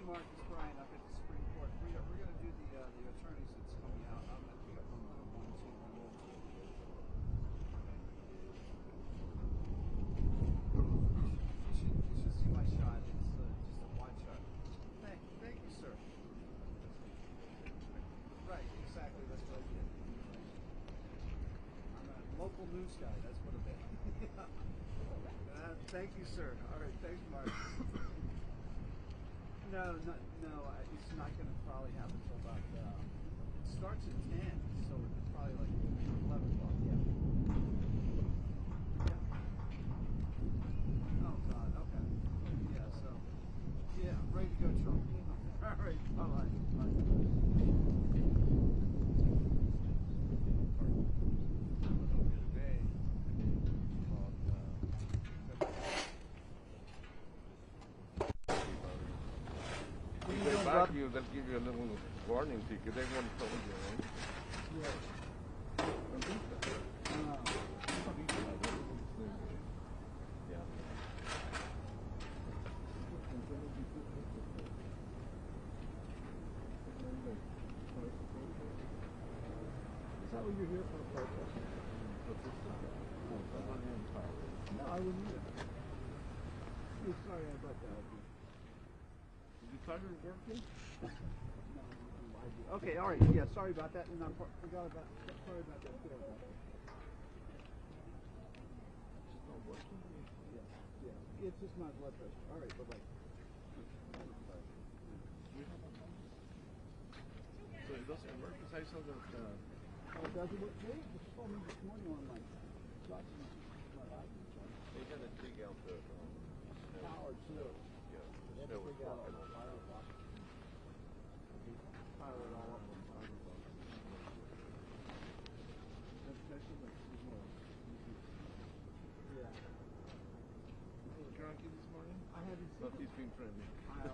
Mark is Brian up at the Supreme Court. We're going to do the attorneys that's coming out. I'm going to pick up on one, two, one more. You should see my shot. It's just a wide shot. Thank you, sir. Right, exactly. That's what I did. I'm a local news guy. That's what it is. Thank you, sir. All right, thanks, Mark. No, it's not going to probably happen until about, it starts at 10, so it's probably like 11 o'clock, yeah. Oh, God, okay. Yeah, so, yeah, ready to go, Trump. All right, bye-bye. Bye. They'll give you a little warning ticket. They won't tell you, right? Yeah. Is that what you're here for a protest? No, I wouldn't either. Sorry about that. Did you try to work it? Okay, all right. Yeah, sorry about that. And I forgot about. Sorry about that. It's not working. Yeah. It's just my blood pressure. All right, bye bye. So it doesn't work because I saw that. Oh, does it work? They just told me this morning on my document. They had to dig out the power too. Yeah, They had to dig out all the fire box. Pile it all up on fire box. Yeah. Drunky this morning? I haven't seen. But he's been friendly. I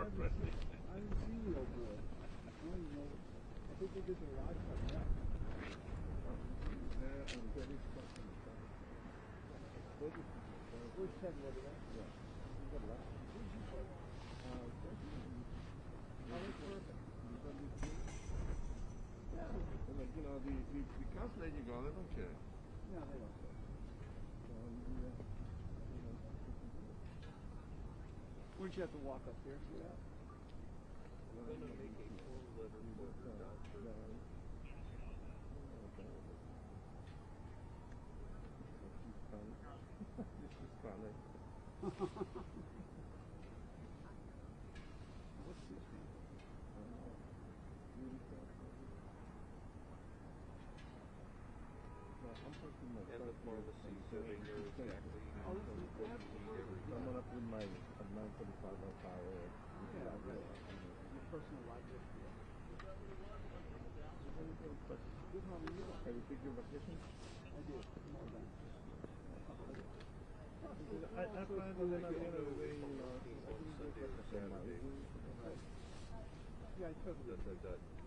haven't seen the old boy. I don't even know. I think they did their live cut now. Where's Ted over there? Yeah. He's got left. Where's you from? Oh, that's perfect. Yeah. And like, you know, the cops let you go, they don't care. No, they don't care. Where'd you have to walk up there for that? I'm going to make a full letter for the doctor. This is funny. What's this one? I'm talking about and the pharmacy so they know exactly Oh, this is absolutely. coming up with my 9:45 on power. Yeah, right. Your personal life history. Good, how are you? Have you picked your vacation? I did. More than. I find that at the end of the day, you know, Yeah, I totally.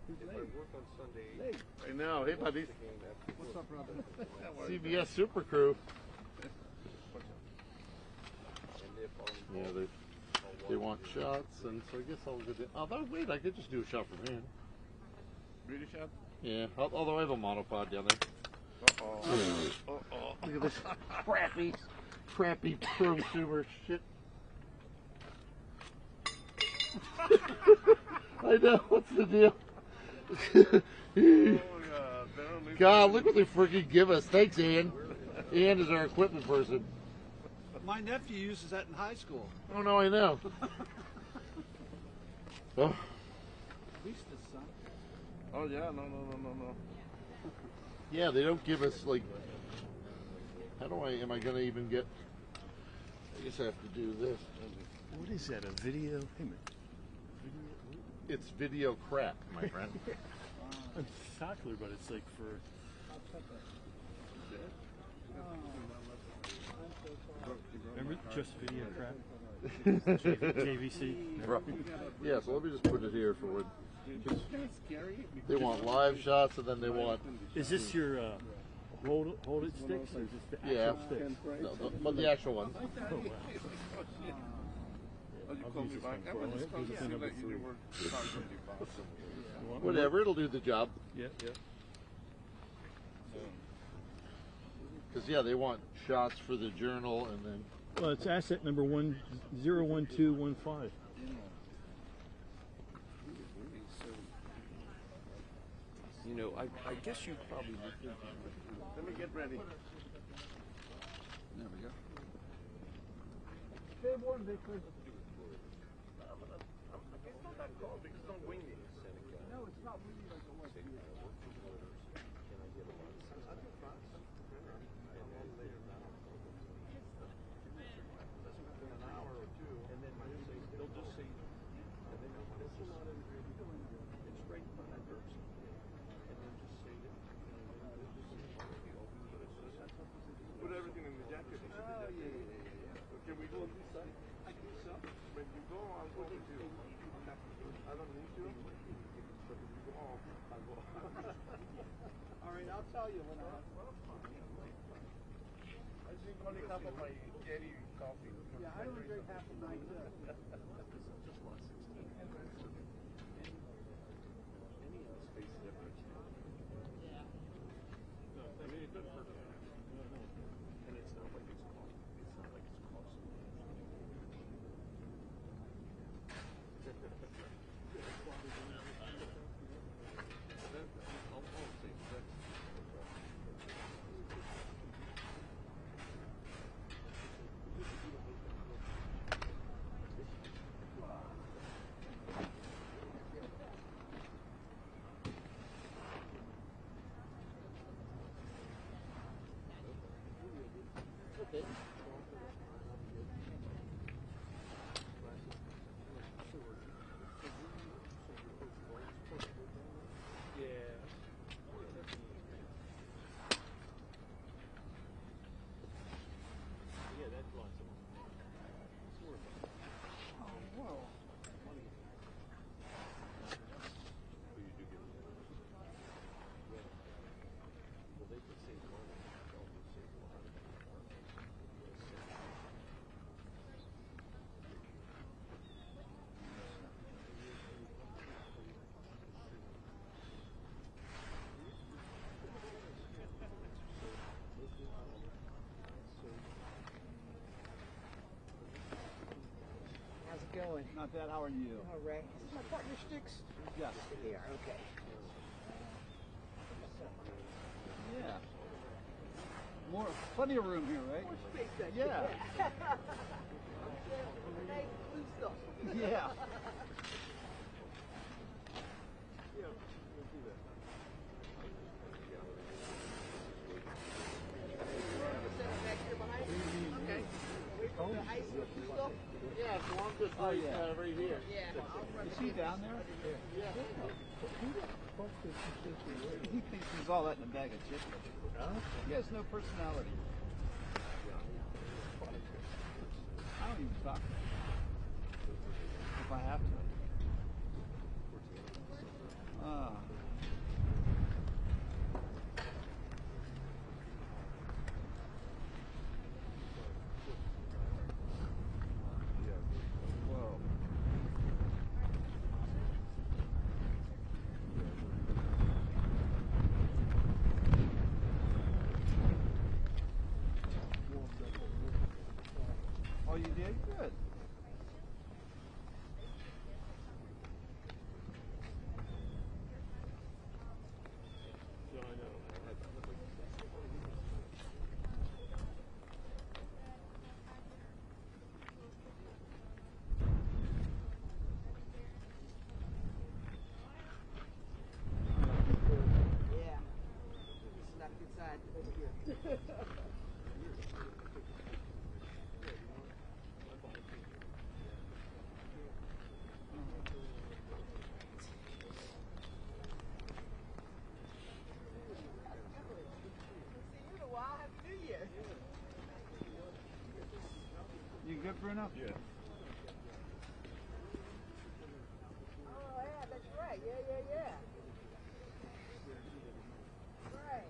If I work on Sunday, I know. Hey, buddy. What's up, brother? CBS Super Crew. and if Yeah, they want shots, and so I guess I'll go. Oh, wait, I could just do a shot from here. British shot? Yeah, although I have a monopod down there. Uh-oh. Look at this crappy prosumer shit. I know, what's the deal? God, look what they freaking give us. Thanks, Ian. Ian is our equipment person. My nephew uses that in high school. Oh, no, I know. Oh. At least his son. Oh, yeah, no. Yeah, they don't give us, like, am I going to even get, I guess I have to do this. What is that, a video? Hey, man. It's video crap, my friend. It's popular, but it's like for... Remember just video crap? JVC? Right. Yeah, so let me just put it here for when... They want live shots, and then they want... Is this your hold it sticks, or is this the actual sticks? No, but the actual ones. Oh, wow. Oh, you I've called used me this back. one I for was a just while. calling to This is see number that you 3. were talking about something. Whatever, it'll do the job. Yeah, yeah. Because, yeah, they want shots for the journal and then. Well, it's asset number 101215. You know, I guess you probably would think. Let me get ready. There we go. They warned they could. It's not that cold because it's not windy in Senegal. No, it's not windy like it was here. An hour or two, and then they'll just say, and then they'll pull out everything. It's straight from that person. And then just say that, put everything in the jacket. Oh, yeah. Can we go on this side? I think so. When you go, I'll go with you. I don't need to. But if you go, I'll go. All right, I'll tell you when I have. I drink only a cup of my Getty coffee. Yeah, I only drink half a night. Going. Not bad. How are you? All right. Is this my partner sticks? Yes. Here, okay. Yeah. More, plenty of room here, right? More space back Yeah. there. Nice blue stuff. Yeah. Back here behind you? Okay. Wait for the ice and blue stuff? Yeah, so I'm just Oh, yeah. right here. Yeah. Is he down there? He thinks he's all that in a bag of chips. He has no personality. I don't even talk. If I have to. Whoa. Oh, you did? Good. Yeah. This is not a good side over here. See you in a while. Happy New Year. You good, Bruno? Yeah. Oh, yeah, that's right. Yeah. Right.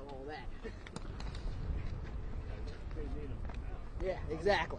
all that. Yeah, exactly.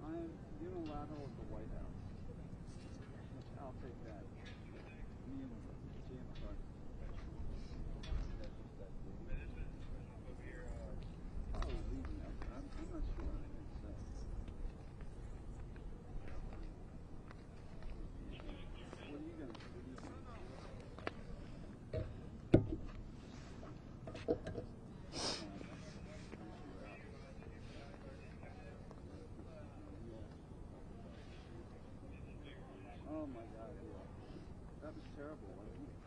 I'm unilateral at the White House. I'll take that. Me and Jim are probably leaving up. I'm not sure. What are you going to do? Oh my God, yeah. That was terrible, wasn't it?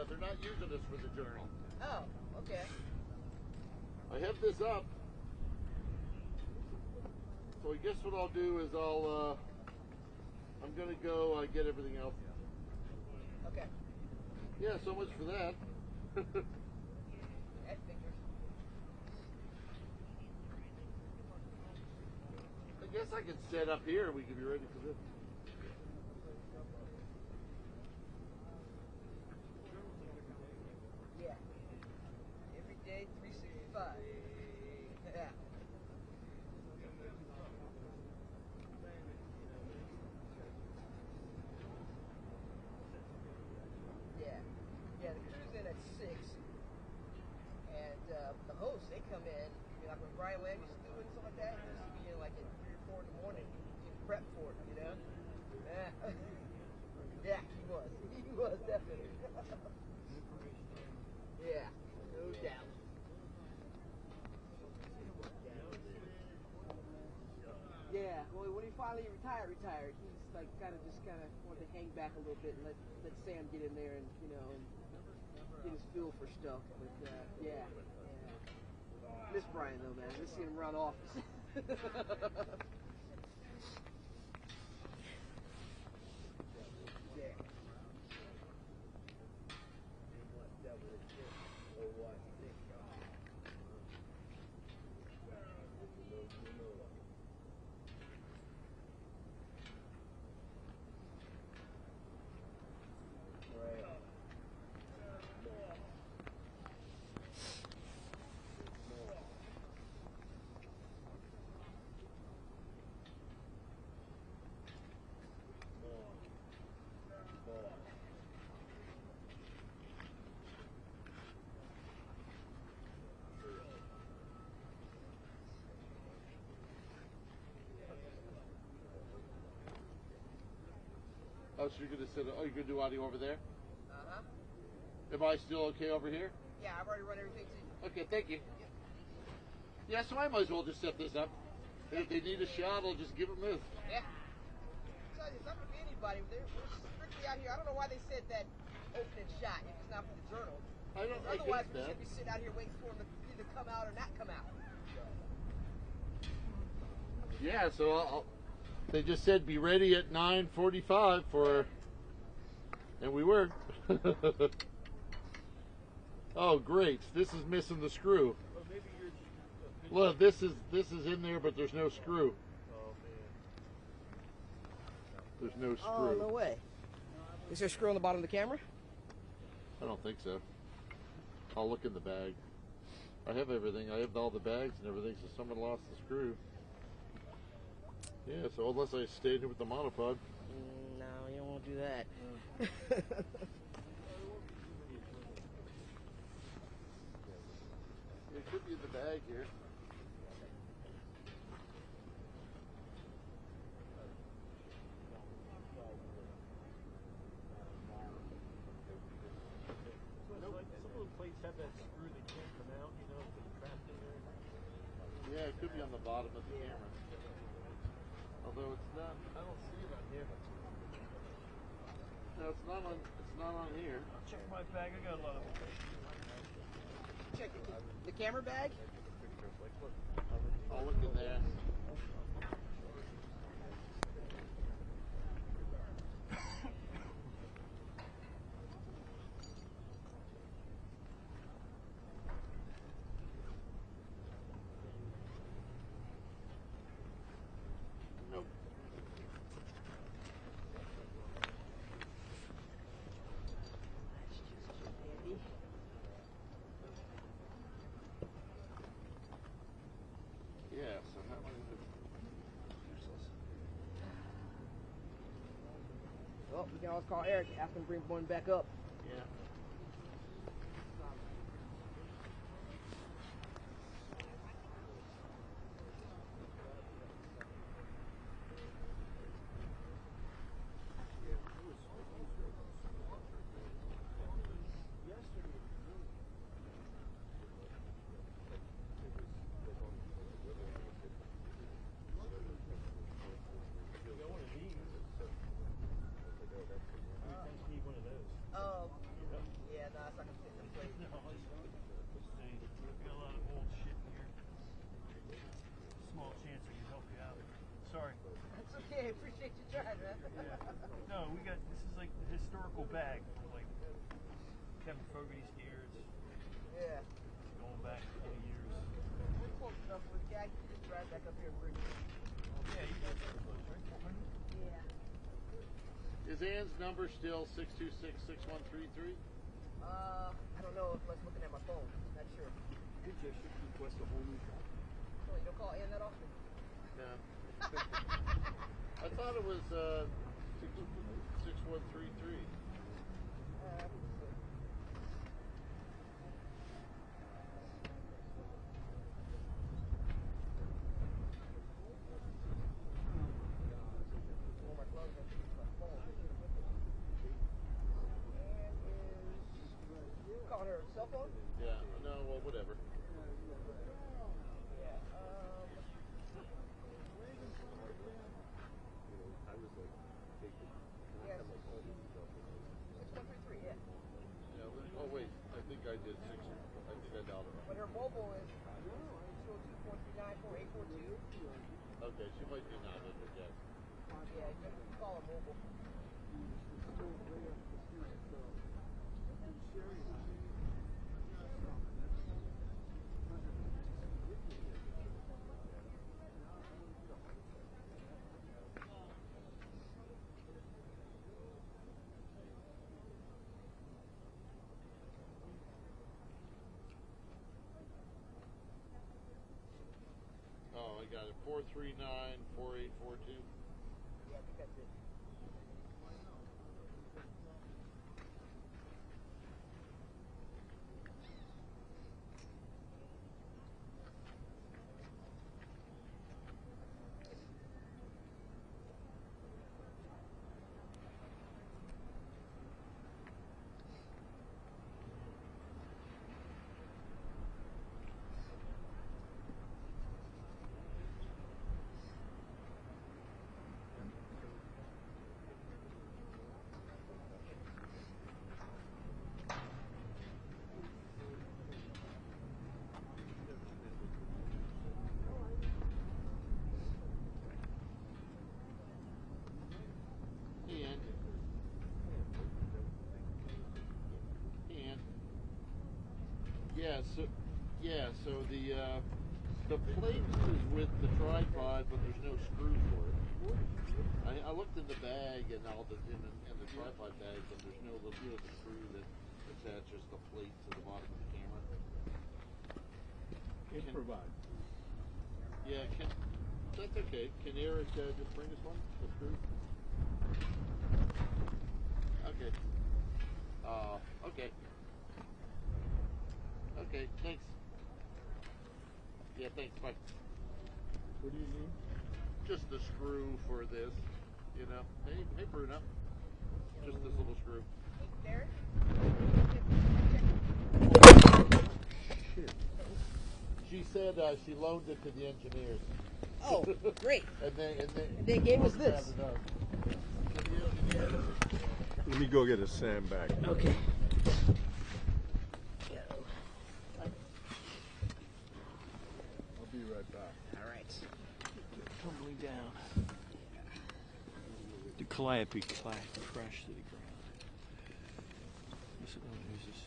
they're not using this for the journal. Oh, okay. I have this up. So I guess what I'll do is I'm gonna go get everything else. Okay. Yeah, so much for that. That figures. I guess I can set up here and we can be ready for this. Yeah. Every day, 365. Yeah. Yeah, the crew's in at 6. And the hosts, they come in, like when Brian Lamb used to do it and stuff like that, he used to be in like at 3 or 4 in the morning getting prep for it, you know? Yeah. Yeah, he was. He was, definitely. Yeah, no doubt. Yeah, well, when he finally retired, he's like kind of wanted to hang back a little bit and let Sam get in there and, you know, and get his feel for stuff. But, yeah. Miss Brian, though, man. Miss seeing him around the office. Yeah. Oh, so you're gonna you're gonna do audio over there? Uh-huh. Am I still okay over here? Yeah, I've already run everything to you. Okay, thank you. Yeah, so I might as well just set this up. If they need a shot, I'll just give them this. Yeah. So it's not going to be anybody. We're strictly out here. I don't know why they said that opening shot if it's not for the journal. I Otherwise, get we that. should be sitting out here waiting for them to either come out or not come out. Yeah, so they just said be ready at 9:45 for, and we were. Oh, great! This is missing the screw. Well, maybe you're just. Look, this is in there, but there's no screw. Oh man. There's no Oh, screw. no way. Is there a screw on the bottom of the camera? I don't think so. I'll look in the bag. I have everything. I have all the bags and everything, so someone lost the screw. Yeah, so unless I stayed with the monopod. No, you don't want to do that. It could be in the bag here. Some of the plates have that screw that can't come out, you know, if it's trapped in there. Yeah, it could be on the bottom of the camera. Although it's not. I don't see it on here. No, it's not on. It's not on here. Check my bag. I got a lot of them. Check the camera bag. I'll look in there. Nope. Yeah, so how am I going to... Oh, we can always call Eric, ask him to bring one back up. Yeah. trying, man. No, we got, this is like the historical bag from like Kevin Fogarty's years, Yeah. going back 20 years. We're close enough with Gag. You can drive back up here and bring it. Yeah, you guys are close, right? 400? Yeah. Is Ann's number still 626-6133? I don't know unless looking at my phone. Not sure. Did you should request a whole new shop? Oh, you don't call Ann that often? No. I thought it was 6133. Calling her cell phone? Yeah. No. Well, whatever. Yeah. I was like taking Yes. I'm like all these stuff. 6133, yeah. Yeah. Oh wait. I think I did 6. I think I dialed it. But her mobile is 202-439-4842. Okay. She might be not in it yet. Yeah, you can call her mobile. Oh, I got it. 439-4842. Yeah, I think that's it. So the plate is with the tripod, but there's no screw for it. I looked in the bag and all the in the tripod bag, but there's no little screw that attaches the plate to the bottom of the camera. It's provided. Yeah, that's okay. Can Eric just bring us one? The screw? Okay. Okay. Okay, thanks. Yeah, thanks, bye. What do you need? Just the screw for this, you know. Hey Bruno. Just this little screw. Derek? She said she loaned it to the engineers. Oh, great. and they gave us this. Let me go get a sandbag. Okay. I'll be right back. All right. Tumbling down. The calliope crashed to the ground. Who's this?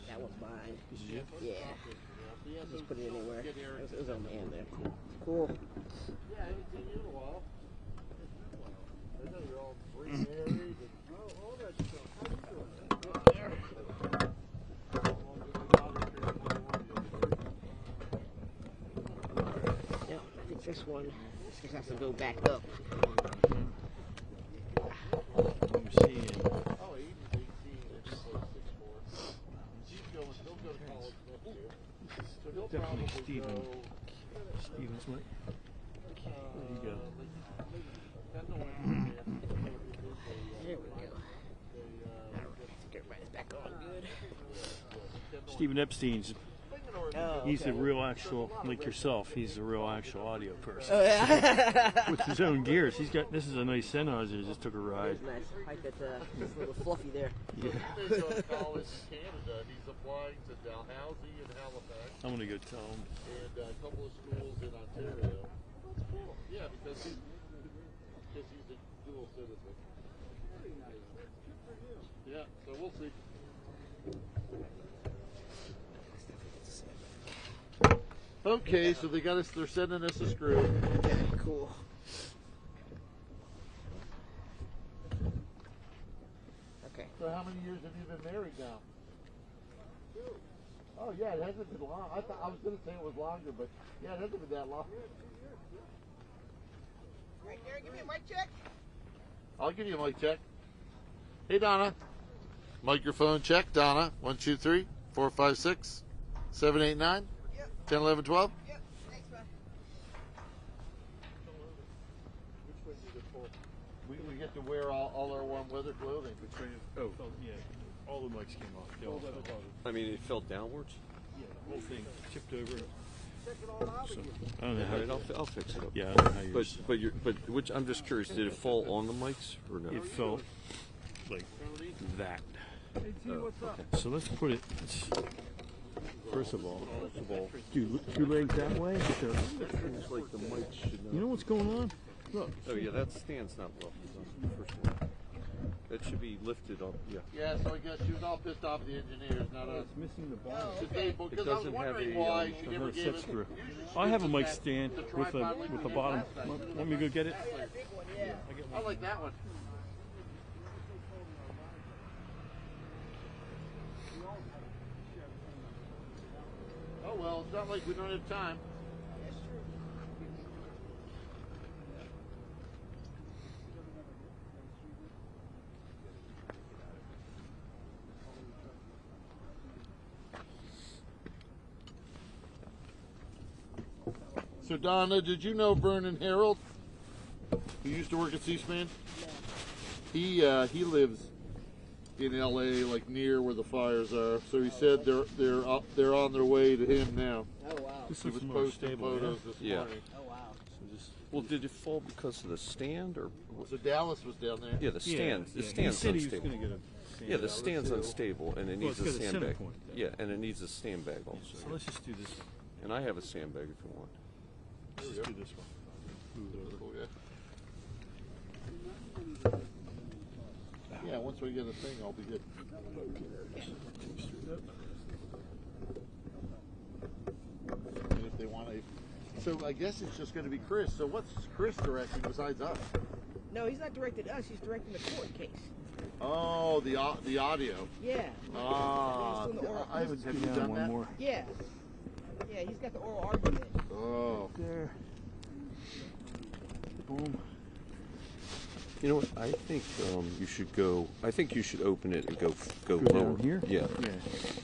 That one's mine. This is you? Yeah. Just put it anywhere. It was on my hand there. Cool. Cool. Yeah, I haven't seen you in a while. I know you're all remarried and all that stuff. How you doing? Yeah, I think this one just has to go back up. Let me see. Oh, Aiden's 18 and he's like 6'4". He'll go to college next year. So he'll Definitely probably Steven. go, Stevens, mate. There you go. There we go. Everybody's back on good. Stephen Epstein's, Oh, he's okay. a real actual, like yourself, he's a real actual audio person. Oh, yeah. With his own gears. He's got, this is a nice Sennheiser, just took a ride. That's nice. I like that it's a little fluffy there. Yeah. He's going to college in Canada. He's applying to Dalhousie and Halifax I'm going to go tell him. and a couple of schools in Ontario. That's cool. Yeah, because he's dual citizen. Yeah, so we'll see. Okay, so they're sending us a screw. Okay, cool. Okay. So how many years have you been married now? 2. Oh yeah, it hasn't been long. I was going to say it was longer, but yeah, it hasn't been that long. Right there, give me a mic check. I'll give you a mic check. Hey Donna. Microphone check, Donna. 1, 2, 3, 4, 5, 6, 7, 8, 9, Yep. 10, 11, 12. Yep. Thanks, man. We get to wear all our warm weather clothing. Oh, Yeah, all the mics came off. They all fell. I mean, it fell downwards. Yeah, the whole thing tipped over. Check it all out. So, I don't know how. All right, I'll fix it up. Yeah, I don't know how yours. But which I'm just curious, did it fall on the mics or no? It felt like that. Hey, T, what's up? So let's put it. First of all, do 2 legs that way. So, It's like the mics should you know what's going on? Look. Oh yeah, that stand's not well. First of all, that should be lifted up. Yeah. Yeah, so I guess she was all pissed off at the engineers, not us. It's missing the bar. Today, because I was doesn't have wondering a, why um, she I've never heard gave set us. screw. Usually she I have a gives mic that- stand the with tripod a like with we the did bottom. last time. Want me to go get it? Oh, yeah, that big one, yeah. I get I one. like that one. Oh well, it's not like we don't have time. That's true. So Donna, did you know Vernon Harold, who used to work at C-SPAN? He lives in L.A., like near where the fires are. So he said they're on their way to him now. Oh, wow. This He looks was more posting stable. photos this Yeah. morning. Oh, wow. So just Well, did it fall because of the stand or? So Dallas was down there. Yeah, the stand. The He stand's said he was unstable. going to get a stand. Yeah, the stand's unstable and it needs it's a got a center sandbag. point there. Yeah, and it needs a sandbag also. So let's just do this one. And I have a sandbag if you want. Let's just do this one. Move it over. Cool, yeah. Yeah, once we get a thing, I'll be good. And if they want to, so I guess it's just going to be Chris. So what's Chris directing besides us? No, he's not directing us. He's directing the court case. Oh, the audio. Yeah. Ah, He's doing the oral- have you Let's do done one that? more. Yeah. Yeah, he's got the oral argument. Oh, There. Boom. You know what? I think you should go. I think you should open it and go Go lower. down here? Yeah. Yeah.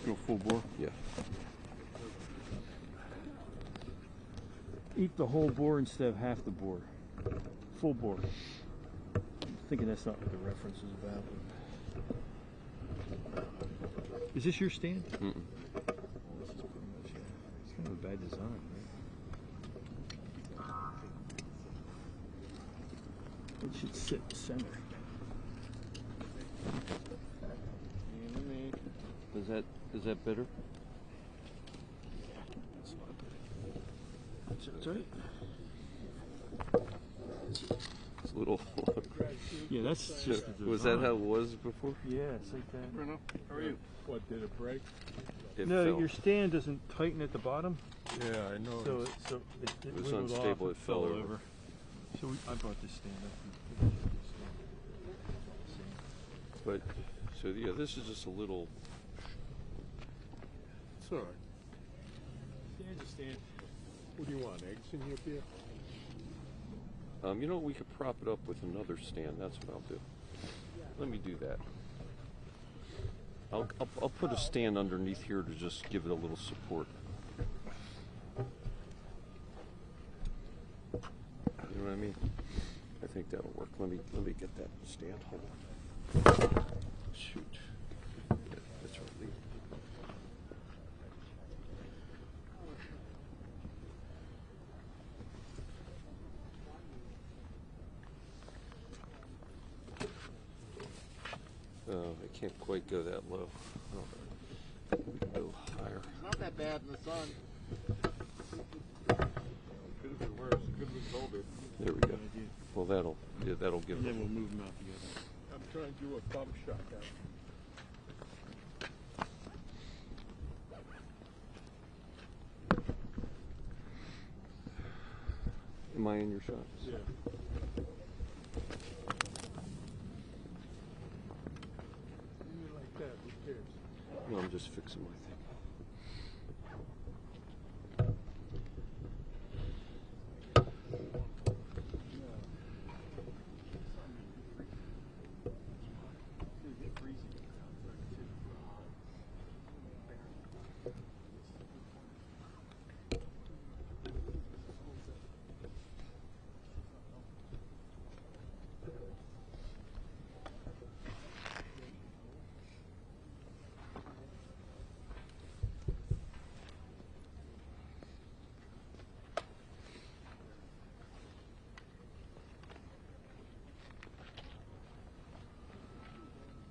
Go full bore. Yeah. Eat the whole bore instead of half the bore. Full bore. I'm thinking that's not what the reference is about. Is this your stand? Mm-mm. This is pretty much, yeah. It's kind of a bad design, right? It should sit center. Is that better? That's right. It's a little. Yeah, that's just the Was that design. how it was before? Yeah, it's like that. Bruno, how are you? What, did it break? It No, fell. your stand doesn't tighten at the bottom, Yeah, I know. so it was wiggled unstable, off, it fell over. So I brought this stand up. But so yeah, this is just a little. It's all right. Stand's a stand. What do you want, eggs in your beer? You know, we could prop it up with another stand. That's what I'll do. Let me do that. I'll put a stand underneath here to just give it a little support. You know what I mean? I think that'll work. Let me get that stand. Hold on. Shoot. Yeah, that's right. Leave it. Oh, I can't quite go that low. Oh, we can go higher. It's not that bad in the sun. Could have been worse. Could have been colder. There we go. Well, that'll give And then them. we'll move them out together. I'm trying to do a thumb shot now. Am I in your shots? Yeah. You like that? Who cares? No, I'm just fixing my thing.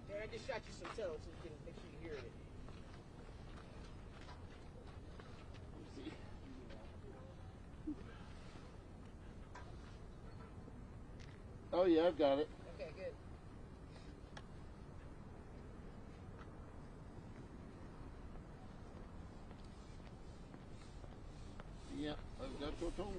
Dan, I just shot you some tones so you can make sure you hear it. Oh yeah, I've got it. Okay, good. Yeah, I've got your tone.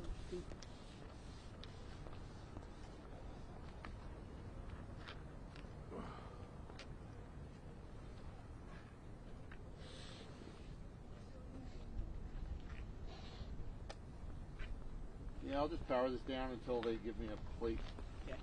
Yeah, I'll just power this down until they give me a plate. Okay.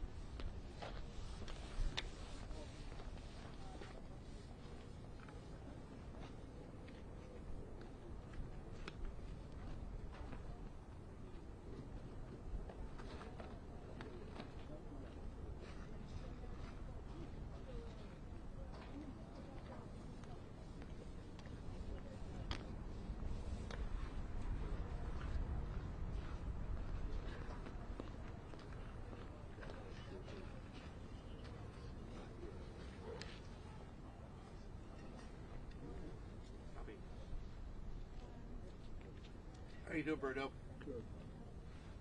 How you doing, Berto? Good.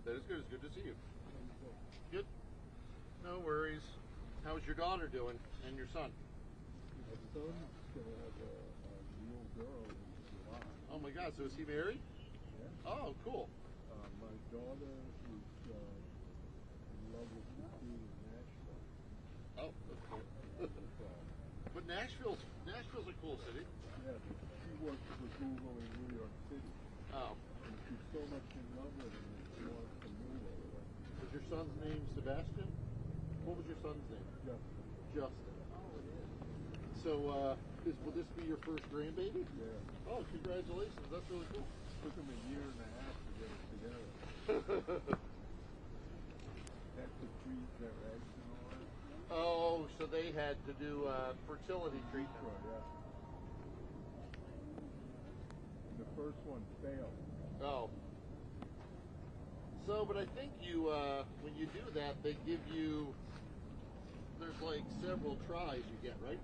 That is good. It's good to see you. Good. No worries. How's your daughter doing and your son? My son's gonna have a little girl in July. Oh my God! So is he married? Yeah. Oh, cool. My daughter is in love with the dude in Nashville. Oh, that's cool. And, But Nashville's a cool city. yeah, but she works for Google in New York City. Oh, And she's so much in love with him that she wants to move over there. is your son's name Sebastian? What was your son's name? Justin. Justin. Oh, it is. So, will this be your first grandbaby? Yeah. Oh, congratulations! That's really cool. Took him a year and a half to get it together. Had to freeze their eggs and all that. Oh, so they had to do fertility treatment. Sure, yeah. And the first one failed. Oh. So, but I think you, when you do that, they give you, there's like several tries you get, right?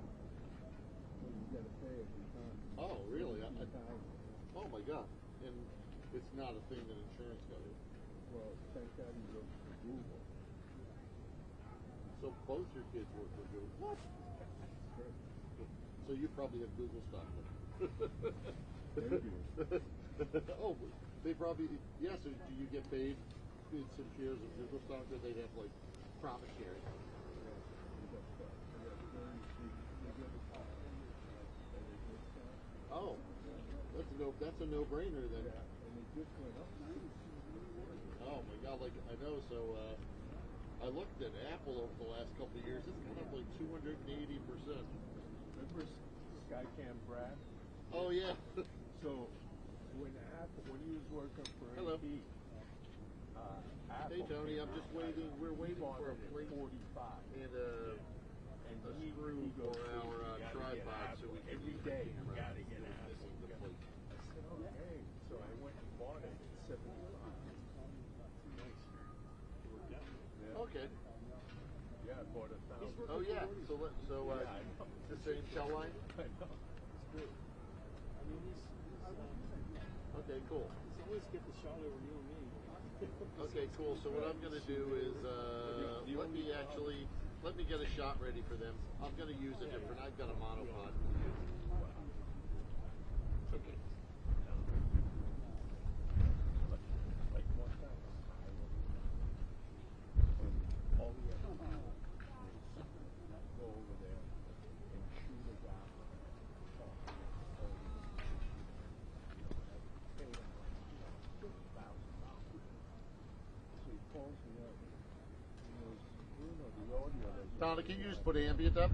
So you got to pay every time. Oh, really? $15,000. Oh my God. And it's not a thing that insurance covers. Well, thank God he works for Google. So both your kids work for Google. What? Great. So you probably have Google stock then. Maybe. Oh, they probably, yeah, so do you get paid in some shares of Google stock that they'd have like profit sharing? Yeah, we got stuff. We got very big, we get a car. And they just Oh, that's a no-brainer then. yeah, and it just went up. Oh my God, like I know. So I looked at Apple over the last couple of years. It's gone up like 280%. Remember Skycam Brad? Oh yeah. So when he was working for Hello. AP, Apple Hey Tony, I'm just waiting. We're waiting bought for a it at plate 45. and a he screw goes, for our "You gotta get tripod, so Apple we can every use day. the You camera. gotta get It was Apple. missing the plate. I said, okay. So I went and bought it at 75. Nice. Worked out. Yeah. Okay. Yeah, I bought 1,000. Oh yeah. So Yeah, I know. the same cell line. I know. It's good. I mean, he's Okay, cool. always get the shot over you and me. Okay, cool. So what I'm going to do is let me get a shot ready for them. I'm going to use a different. I've got a monopod. Okay. Donna, can you just put ambient up?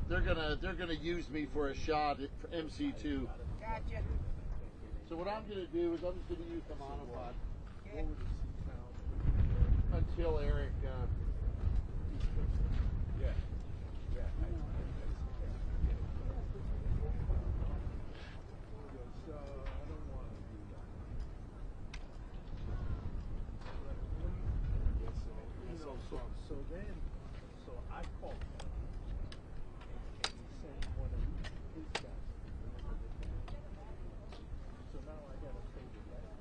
They're gonna use me for a shot for MC2. Gotcha. So what I'm gonna do is I'm just gonna use the monopod Okay. until Eric. Yeah. So I called him and he sent one of his guys to deliver the thing. So now I gotta pay the rest.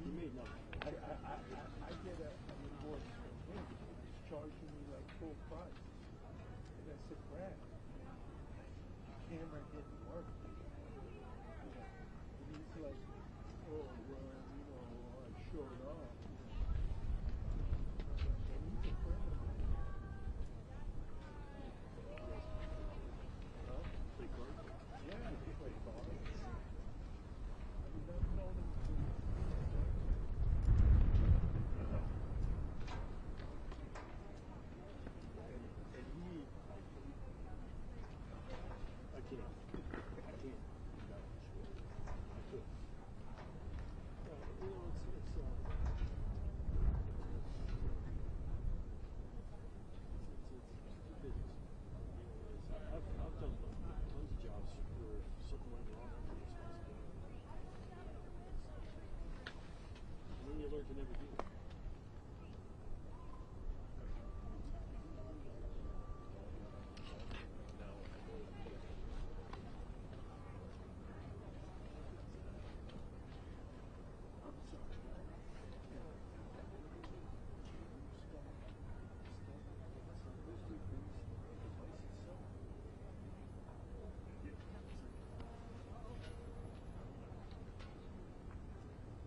He made nothing. I get an invoice from him. He's charging me like full price. And I said, Brad, the camera didn't work. And he's like, oh, well, I showed off.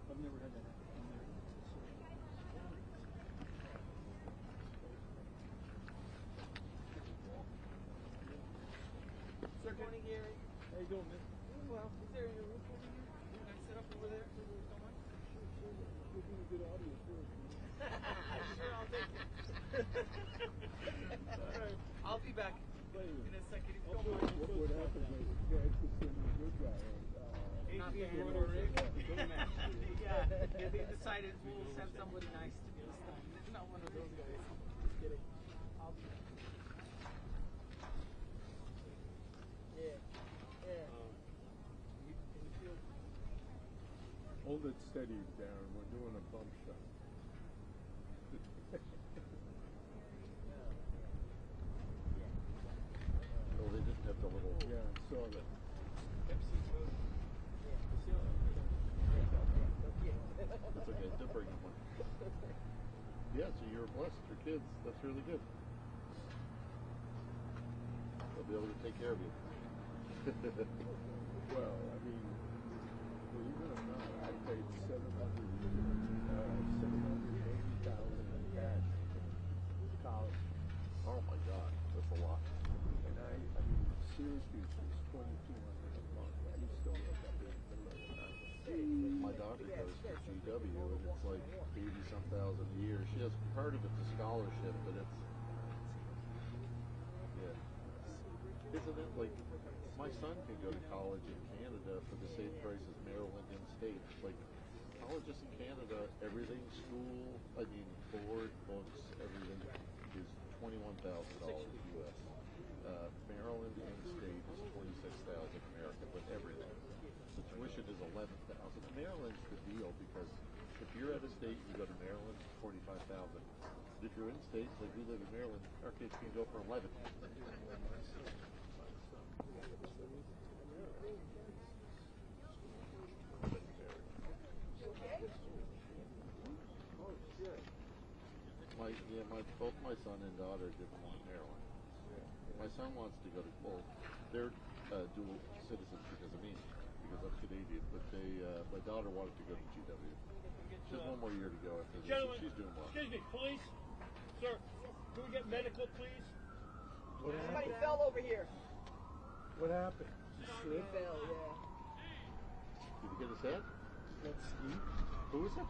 I've never had that happen. Good morning, Gary. How you doing, man? Well, is there a roof over here? Can I sit up over there? Someone? We're doing a good audio too. Sure, I'll take it. All right. I'll be back in a second. If you don't mind. What happened was Dad was sending a good guy. Not being Nordic. Yeah, they decided we'll send somebody nice to me this time. Not one of those guys. Just kidding. I'll be back. Yeah. Hold it steady, Darren. We're doing a bump shot. Oh, they didn't have the little. Yeah, I saw that. That's okay. They'll bring them one. Yeah, so you're blessed for kids. That's really good. They'll be able to take care of you. Well, I mean, believe it or not, I paid $780,000 in cash for college. Oh my God, that's a lot. And I mean, Syracuse was $2,200 a month. I used to look up in the middle of the night. My daughter goes to GW, and it's like 80-some thousand a year. She has part of it's a scholarship, but it's isn't it like my son can go to college in Canada for the same price as Maryland in-state. Like colleges in Canada, everything, school, I mean board, books, everything is $21,000 US. Maryland in-state is $26,000 American with everything. The tuition is $11,000. Maryland's the deal because if you're out of state, you go to Maryland, $45,000. If you're in state, like we live in Maryland, our kids can go for $11,000. Yeah, both my son and daughter didn't want Maryland. My son wants to go to both. They're dual citizens because of me, because I'm Canadian. But my daughter wanted to go to GW. She has one more year to go after this. Gentlemen, She's doing well. excuse me, police. Sir, can we get medical, please? Somebody fell over here. What happened? He fell, yeah. Did he get his head? That ski? Who is it?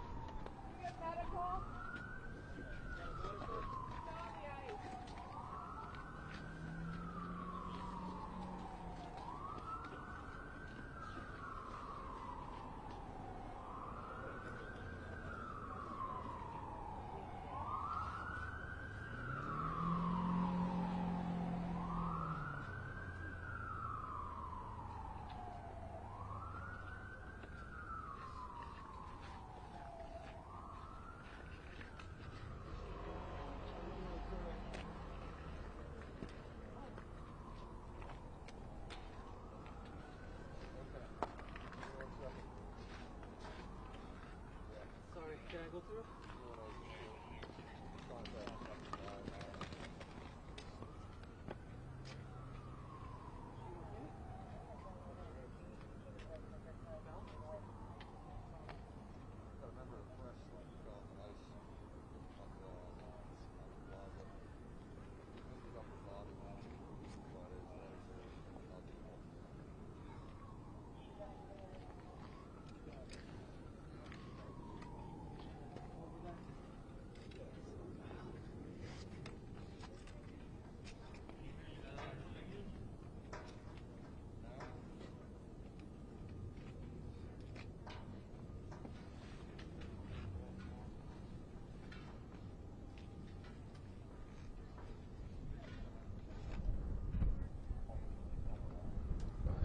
Sorry, can I go through?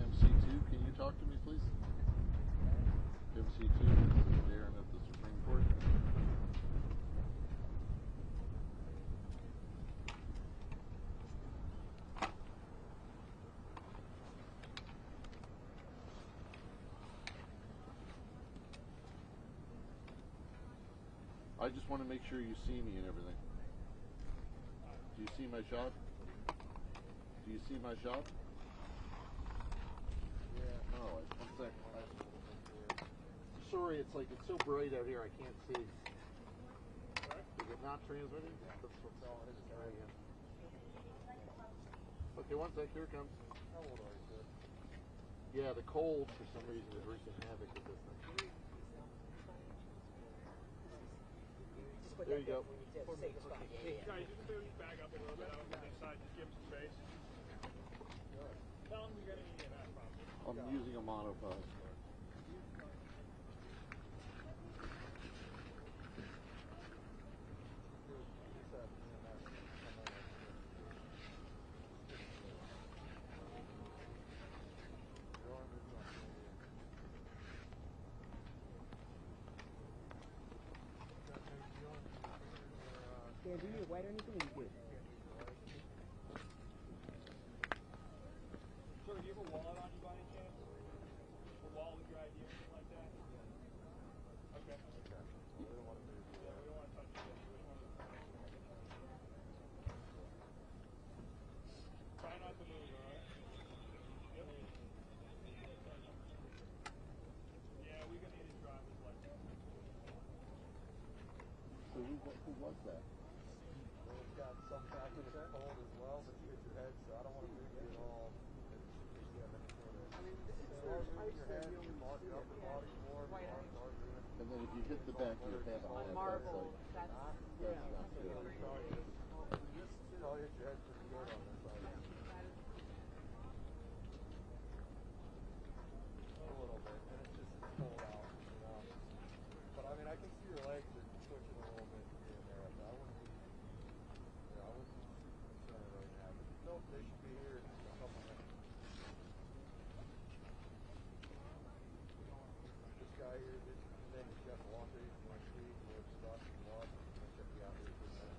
MC2, can you talk to me, please? MC2 is Darren at the Supreme Court. I just want to make sure you see me and everything. Do you see my shot? Do you see my shot? Yeah. Oh, one sec. Sorry, it's so bright out here I can't see. Is it not transmitting? Let's try again. Okay, one sec. Here it comes. How old are you, sir? Yeah, the cold for some reason is wreaking havoc with this thing. There you go. Guys, you can move your bag up a little bit out on this side. Just give him some space. Tell him you're going to need that problem. I'm using a monopod. Yeah, do you need white or anything? Or you good? Sir, do you have a wallet on you by any chance? A wallet with your ID or anything like that? Okay. We don't want to move. Yeah, we don't want to touch it. We don't want to... Try not to move, alright? Yep. Yeah, we're going to need his driver's license. So who was that? It's got some factor with cold as well, but you hit your head, so I don't want to move you at all. Your head, your upper body more, And then if you hit the back of your head on that, Marble. that's not good. Probably hit your head pretty good on this side. A little bit, and it's cold out, you know. But I mean, I can see your legs are twitching a little bit here and there. I wouldn't be concerned right now. But nope, they should be here in a couple minutes. This guy here, then he's got the laundry from my feet, where it's stuck and blood. I'm going to check you out here for a minute.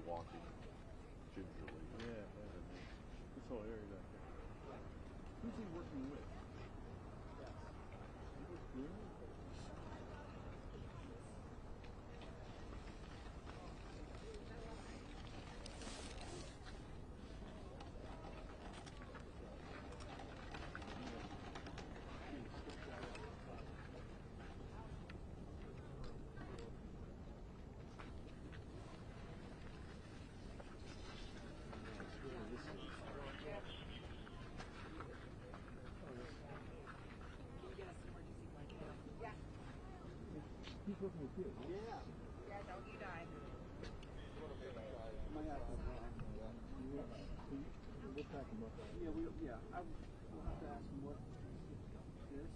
walking gingerly. Yeah, this whole area back there. Who's he working with? He's working with you. Yeah. Yeah, don't you die. Might have to, We'll pack him up. yeah, we'll have to ask him what this.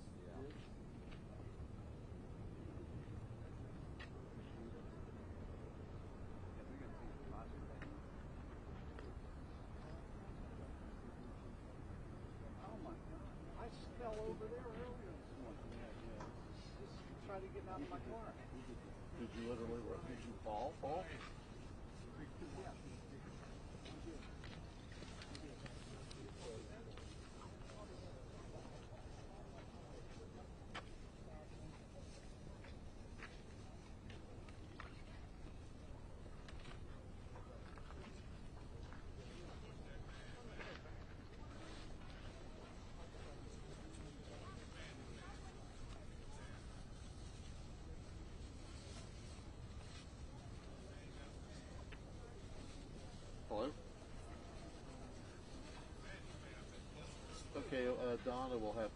Oh my God! I fell over there earlier this morning. Just trying to get out of my car. Did you literally, did you fall? Yeah. Hello? Okay, Donna will have.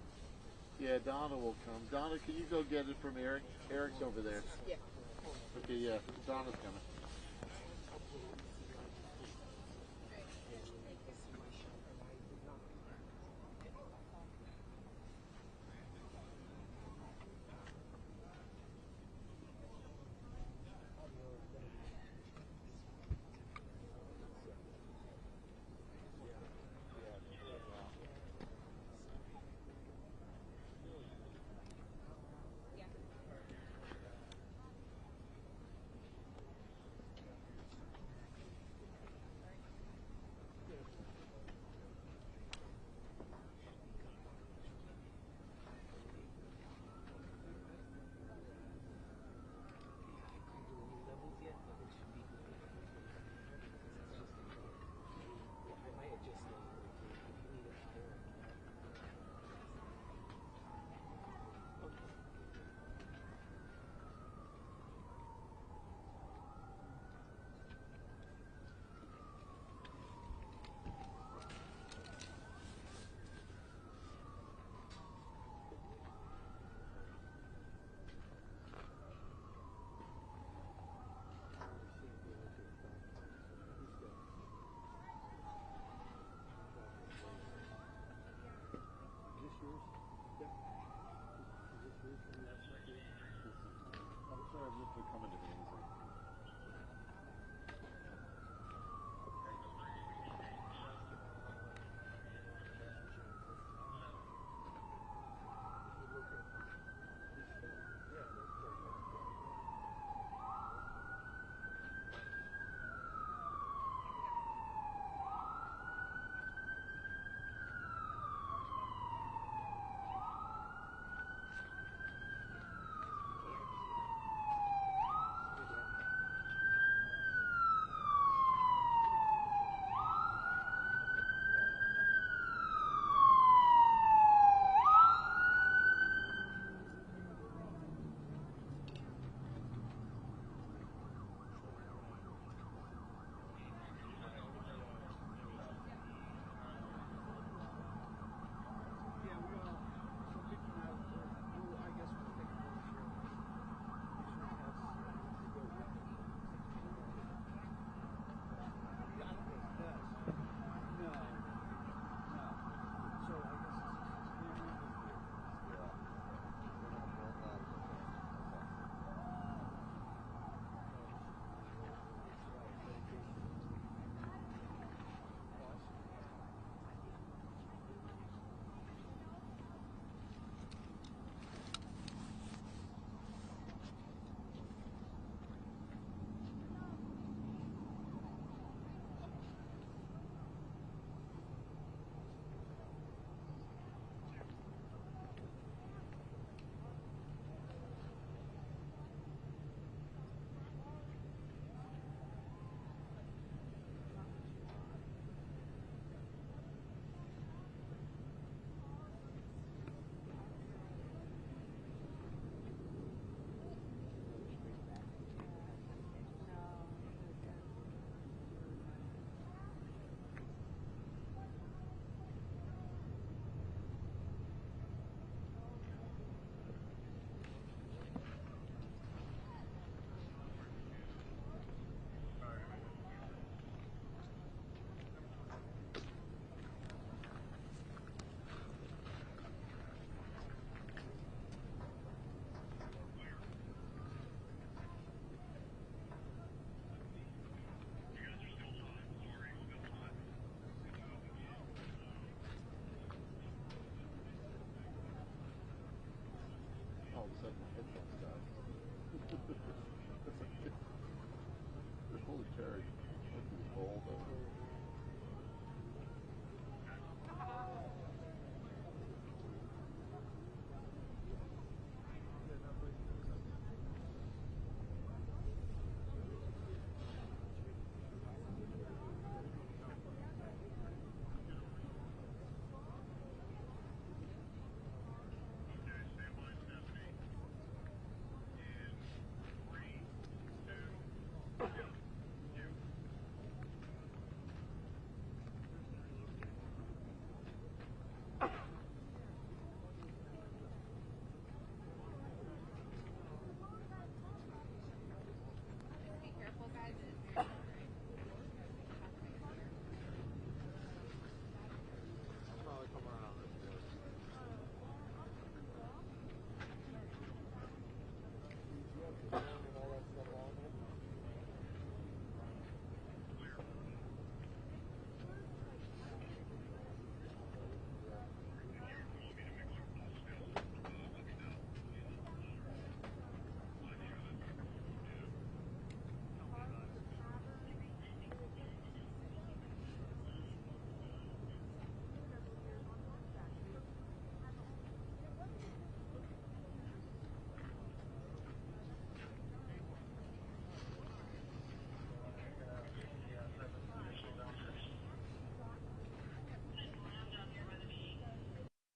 Yeah, Donna will come. Donna, can you go get it from Eric? Eric's over there. Yeah. Okay, yeah, Donna's coming. all of a sudden my head jumps out. Holy Terry, look at the cold though.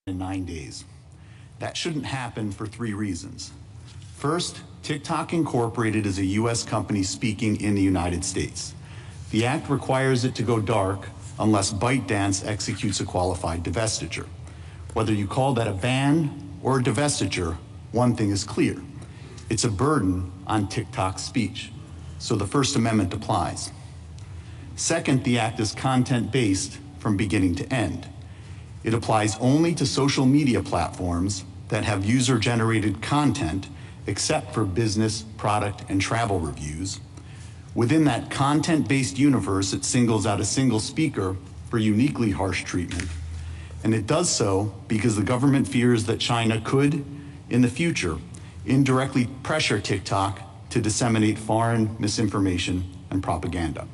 In 9 days. That shouldn't happen for 3 reasons. First, TikTok Incorporated is a U.S. company speaking in the United States. The act requires it to go dark unless ByteDance executes a qualified divestiture. Whether you call that a ban or a divestiture, one thing is clear. It's a burden on TikTok's speech, so the First Amendment applies. Second, the act is content-based from beginning to end. It applies only to social media platforms that have user-generated content, except for business, product, and travel reviews. Within that content-based universe, it singles out a single speaker for uniquely harsh treatment. And it does so because the government fears that China could, in the future, indirectly pressure TikTok to disseminate foreign misinformation and propaganda.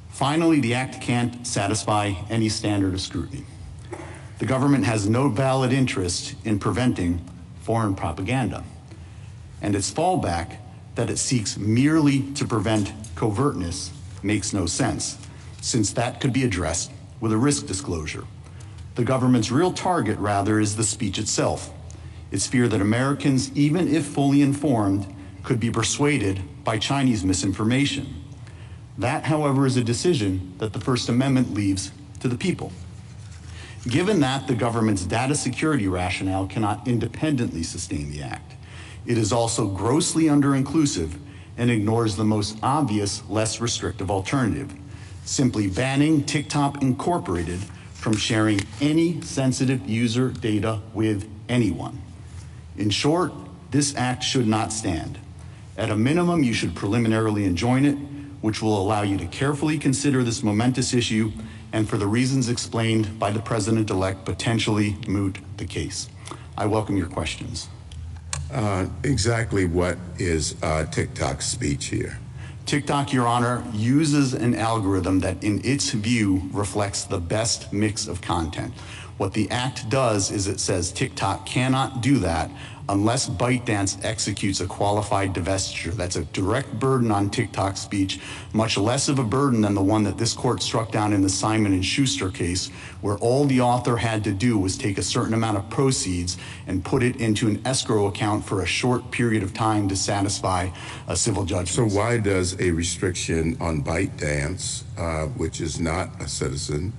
Finally, the act can't satisfy any standard of scrutiny. The government has no valid interest in preventing foreign propaganda, and its fallback that it seeks merely to prevent covertness makes no sense, since that could be addressed with a risk disclosure. The government's real target, rather, is the speech itself. Its fear that Americans, even if fully informed, could be persuaded by Chinese misinformation. That, however, is a decision that the First Amendment leaves to the people. Given that the government's data security rationale cannot independently sustain the act, it is also grossly under-inclusive and ignores the most obvious, less restrictive alternative, simply banning TikTok Incorporated from sharing any sensitive user data with anyone. In short, this act should not stand. At a minimum, you should preliminarily enjoin it, which will allow you to carefully consider this momentous issue and, for the reasons explained by the President-elect, potentially moot the case. I welcome your questions. Exactly what is TikTok's speech here? TikTok, Your Honor, uses an algorithm that, in its view, reflects the best mix of content. What the act does is it says TikTok cannot do that unless ByteDance executes a qualified divestiture. That's a direct burden on TikTok speech, much less of a burden than the one that this court struck down in the Simon & Schuster case, where all the author had to do was take a certain amount of proceeds and put it into an escrow account for a short period of time to satisfy a civil judgment. So why does a restriction on ByteDance, which is not a citizen,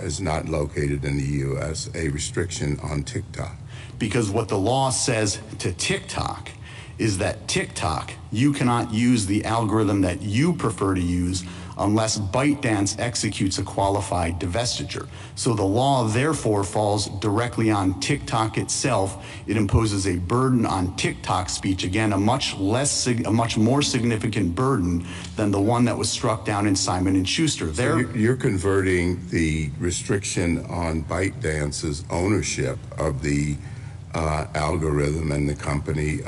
is not located in the U.S., a restriction on TikTok? Because what the law says to TikTok is that TikTok, you cannot use the algorithm that you prefer to use unless ByteDance executes a qualified divestiture. So the law therefore falls directly on TikTok itself. It imposes a burden on TikTok speech, again, a much more significant burden than the one that was struck down in Simon & Schuster. So you're converting the restriction on ByteDance's ownership of the algorithm and the company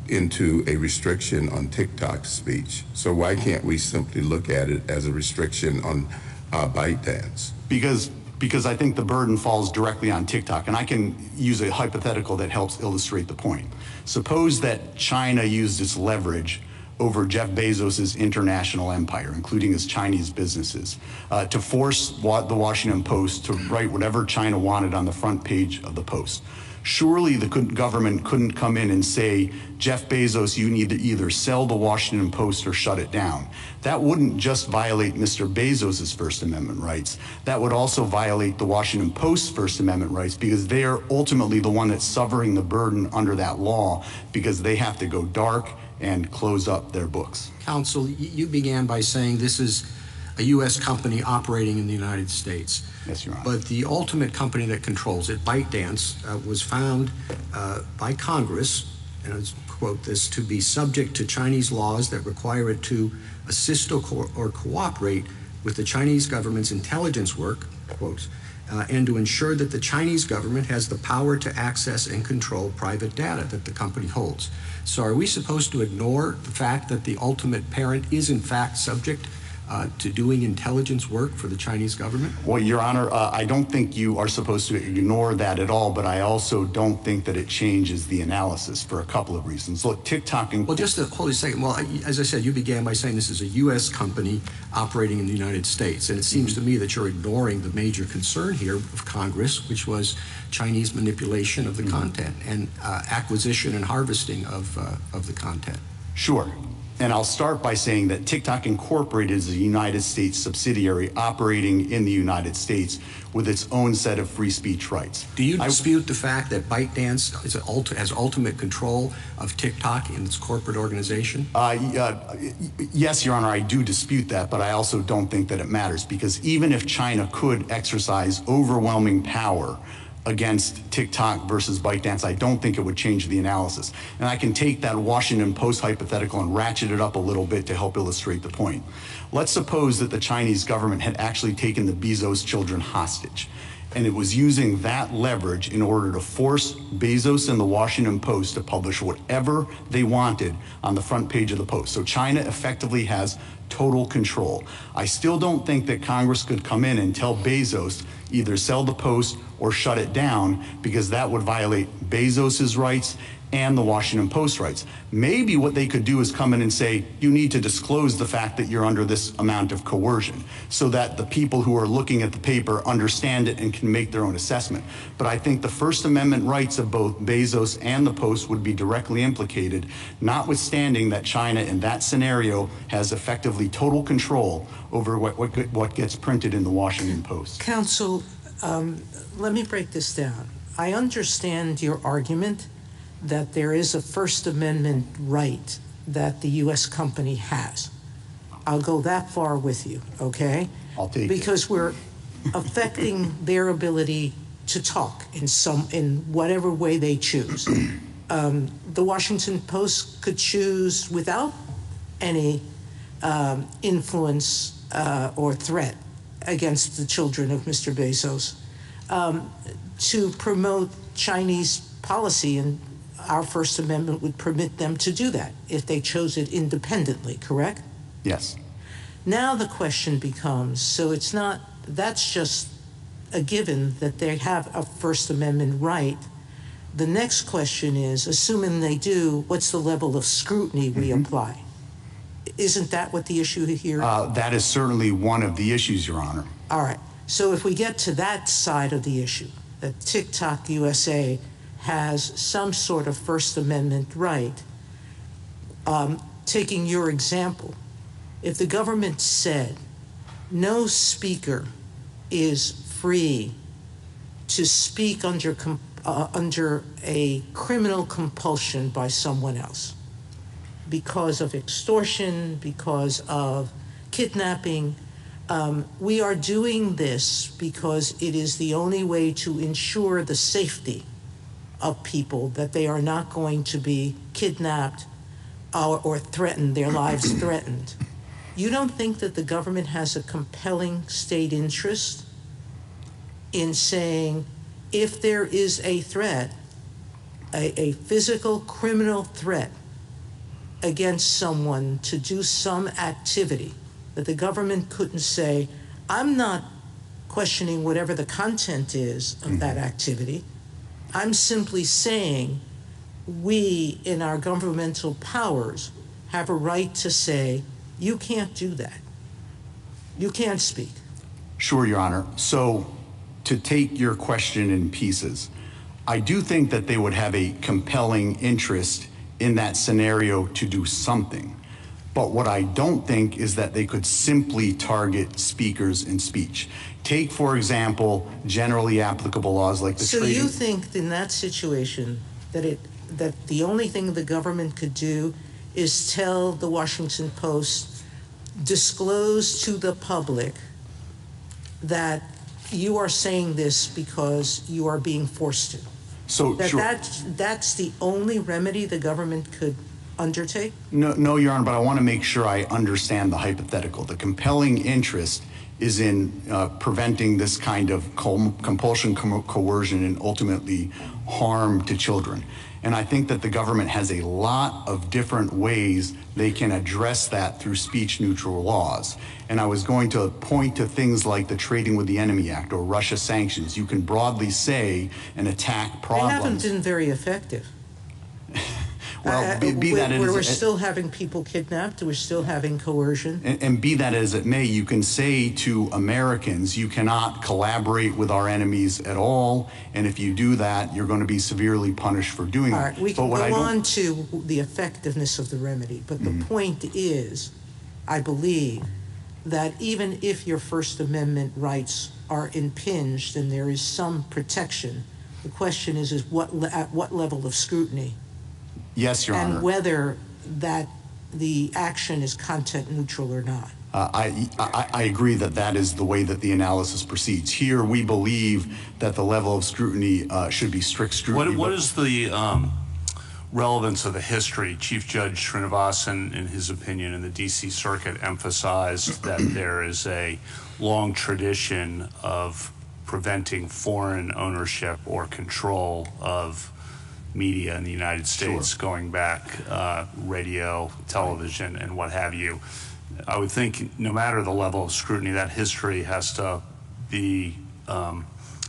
into a restriction on TikTok speech. So why can't we simply look at it as a restriction on ByteDance? Because I think the burden falls directly on TikTok, and I can use a hypothetical that helps illustrate the point. Suppose that China used its leverage over Jeff Bezos' international empire, including his Chinese businesses, to force the Washington Post to write whatever China wanted on the front page of the Post. Surely the government couldn't come in and say, Jeff Bezos, you need to either sell the Washington Post or shut it down. That wouldn't just violate Mr. Bezos' First Amendment rights. That would also violate the Washington Post's First Amendment rights, because they are ultimately the one that's suffering the burden under that law, because they have to go dark and close up their books. Counsel, you began by saying this is a U.S. company operating in the United States. Yes, Your Honor. But the ultimate company that controls it, ByteDance, was found by Congress, and I quote this, to be subject to Chinese laws that require it to assist or cooperate with the Chinese government's intelligence work, quote, and to ensure that the Chinese government has the power to access and control private data that the company holds. So are we supposed to ignore the fact that the ultimate parent is in fact subject to doing intelligence work for the Chinese government? Well, Your Honor, I don't think you are supposed to ignore that at all, but I also don't think that it changes the analysis for a couple of reasons. Look, TikTok and... Well, just hold a second. Well, as I said, you began by saying this is a U.S. company operating in the United States, and it seems to me that you're ignoring the major concern here of Congress, which was Chinese manipulation of the content and acquisition and harvesting of the content. Sure. And I'll start by saying that TikTok Incorporated is a United States subsidiary operating in the United States with its own set of free speech rights. Do you dispute the fact that ByteDance has ultimate control of TikTok in its corporate organization? Yes, Your Honor, I do dispute that, but I also don't think that it matters, because even if China could exercise overwhelming power against TikTok versus ByteDance, I don't think it would change the analysis. And I can take that Washington Post hypothetical and ratchet it up a little bit to help illustrate the point. Let's suppose that the Chinese government had actually taken the Bezos children hostage, and it was using that leverage in order to force Bezos and the Washington Post to publish whatever they wanted on the front page of the Post. So China effectively has total control. I still don't think that Congress could come in and tell Bezos either sell the Post or shut it down, because that would violate Bezos's rights and the Washington Post rights. Maybe what they could do is come in and say, you need to disclose the fact that you're under this amount of coercion, so that the people who are looking at the paper understand it and can make their own assessment. But I think the First Amendment rights of both Bezos and the Post would be directly implicated, notwithstanding that China in that scenario has effectively total control over what gets printed in the Washington Post. Counsel, let me break this down. I understand your argument that there is a First Amendment right that the U.S. company has. I'll go that far with you, okay? I'll take it. Because we're affecting their ability to talk in whatever way they choose. The Washington Post could choose without any influence or threat against the children of Mr. Bezos to promote Chinese policy, and our First Amendment would permit them to do that if they chose it independently, correct? Yes. Now the question becomes, so it's not, that's just a given that they have a First Amendment right. The next question is, assuming they do, what's the level of scrutiny we apply? Isn't that what the issue here? That is certainly one of the issues, Your Honor. All right. So if we get to that side of the issue, that TikTok USA has some sort of First Amendment right, taking your example, if the government said no speaker is free to speak under a criminal compulsion by someone else because of extortion, because of kidnapping, we are doing this because it is the only way to ensure the safety of people, that they are not going to be kidnapped or threatened, their lives threatened. You don't think that the government has a compelling state interest in saying if there is a threat, a physical criminal threat against someone to do some activity, that the government couldn't say, I'm not questioning whatever the content is of that activity. I'm simply saying we, in our governmental powers, have a right to say, you can't do that. You can't speak. Sure, Your Honor. So, to take your question in pieces, I do think that they would have a compelling interest in that scenario to do something. But what I don't think is that they could simply target speakers in speech. Take, for example, generally applicable laws like the So trading. you think in that situation that the only thing the government could do is tell the Washington Post, disclose to the public that you are saying this because you are being forced to? So, sure. That's the only remedy the government could undertake? No, Your Honor, but I want to make sure I understand the hypothetical. The compelling interest is in preventing this kind of compulsion, coercion, and ultimately harm to children. And I think that the government has a lot of different ways they can address that through speech-neutral laws. And I was going to point to things like the Trading with the Enemy Act or Russia sanctions. You can broadly say and attack problems. They haven't been very effective. Well, be that as we're still having people kidnapped. We're still having coercion. And be that as it may, you can say to Americans, you cannot collaborate with our enemies at all. And if you do that, you're going to be severely punished for doing All that. right, we can go on to the effectiveness of the remedy. But the point is, I believe, that even if your First Amendment rights are impinged and there is some protection, the question is at what level of scrutiny? Yes, Your Honor. And whether that the action is content neutral or not. I agree that that is the way that the analysis proceeds. Here, we believe that the level of scrutiny should be strict scrutiny. What is the relevance of the history? Chief Judge Srinivasan, in his opinion, in the D.C. Circuit, emphasized that there is a long tradition of preventing foreign ownership or control of media in the United States, going back radio, television, and what have you. I would think no matter the level of scrutiny, that history has to be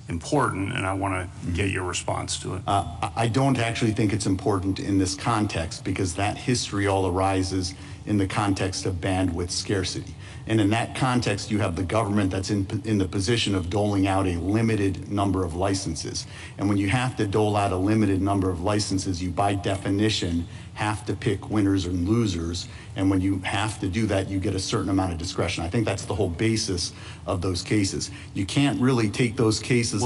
important, and I want to get your response to it. I don't actually think it's important in this context because that history all arises in the context of bandwidth scarcity. And in that context, you have the government that's in the position of doling out a limited number of licenses. And when you have to dole out a limited number of licenses, you by definition have to pick winners and losers. And when you have to do that, you get a certain amount of discretion. I think that's the whole basis of those cases. You can't really take those cases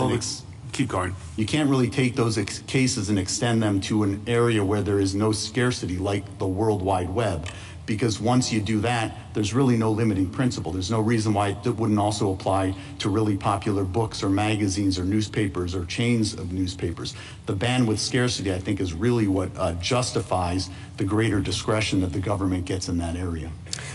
keep going. You can't really take those cases and extend them to an area where there is no scarcity like the World Wide Web. Because once you do that, there's really no limiting principle. There's no reason why it wouldn't also apply to really popular books or magazines or newspapers or chains of newspapers. The bandwidth scarcity, I think, is really what justifies the greater discretion that the government gets in that area.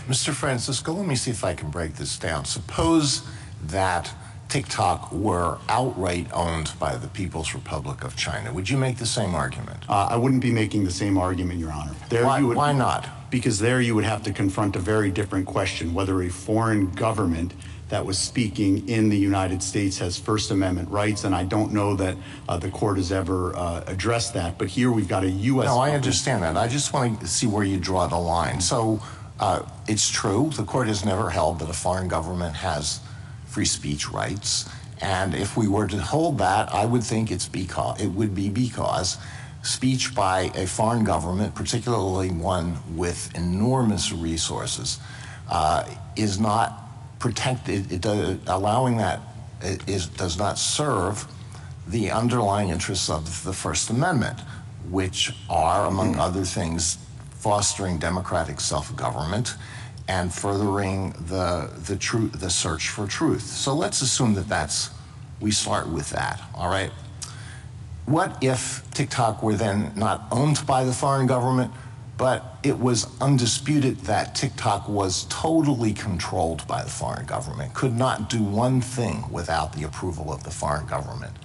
Mr. Francisco, let me see if I can break this down. Suppose that TikTok were outright owned by the People's Republic of China. Would you make the same argument? I wouldn't be making the same argument, Your Honor. Why not? Because there you would have to confront a very different question, whether a foreign government that was speaking in the United States has First Amendment rights, and I don't know that the court has ever addressed that. But here we've got a U.S. No, I understand that. I just want to see where you draw the line. So it's true, the court has never held that a foreign government has free speech rights. And if we were to hold that, I would think it would be because speech by a foreign government, particularly one with enormous resources, is not protected. Allowing that does not serve the underlying interests of the First Amendment, which are, among other things, fostering democratic self-government and furthering the search for truth. So let's assume that we start with that, all right? What if TikTok were then not owned by the foreign government, but it was undisputed that TikTok was totally controlled by the foreign government, could not do one thing without the approval of the foreign government?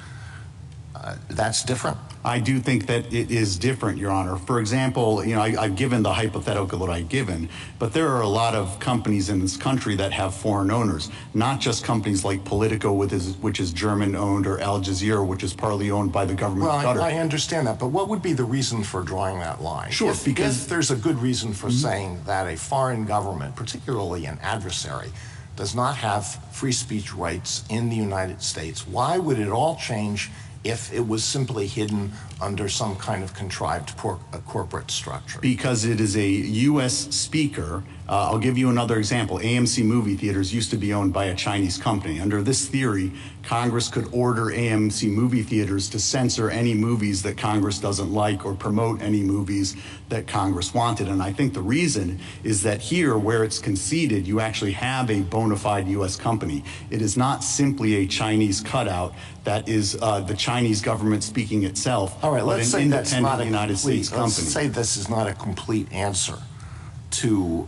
That's different? I do think that it is different, Your Honor. For example, I've given the hypothetical that I've given, but there are a lot of companies in this country that have foreign owners, not just companies like Politico, which is German-owned, or Al Jazeera, which is partly owned by the government of Qatar. I understand that, but what would be the reason for drawing that line? Sure, if there's a good reason for saying that a foreign government, particularly an adversary, does not have free speech rights in the United States, why would it all change if it was simply hidden under some kind of contrived corporate structure? Because it is a U.S. speaker. I'll give you another example. AMC movie theaters used to be owned by a Chinese company. Under this theory, Congress could order AMC movie theaters to censor any movies that Congress doesn't like or promote any movies that Congress wanted. And I think the reason is that here, where it's conceded, you actually have a bona fide U.S. company. It is not simply a Chinese cutout that is the Chinese government speaking itself. All right, but let's an say that's not a United States complete, let's company. say this is not a complete answer to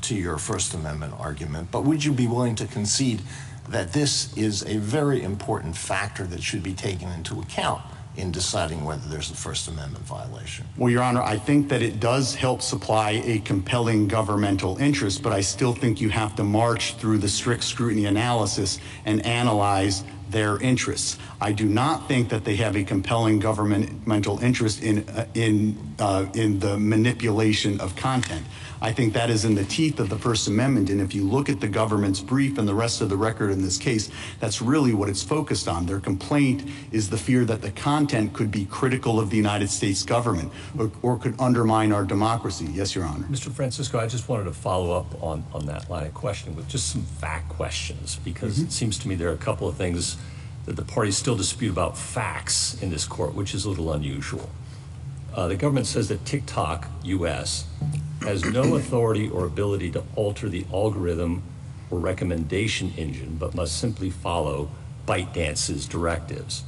your First Amendment argument, but would you be willing to concede that this is a very important factor that should be taken into account in deciding whether there's a First Amendment violation? Well, Your Honor, I think that it does help supply a compelling governmental interest, but I still think you have to march through the strict scrutiny analysis and analyze their interests. I do not think that they have a compelling governmental interest in the manipulation of content. I think that is in the teeth of the First Amendment, and if you look at the government's brief and the rest of the record in this case, that's really what it's focused on. Their complaint is the fear that the content could be critical of the United States government or could undermine our democracy. Yes, Your Honor. Mr. Francisco, I just wanted to follow up on that line of questioning with just some fact questions, because it seems to me there are a couple of things that the parties still dispute about facts in this court, which is a little unusual. The government says that TikTok, U.S., has no authority or ability to alter the algorithm or recommendation engine, but must simply follow ByteDance's directives.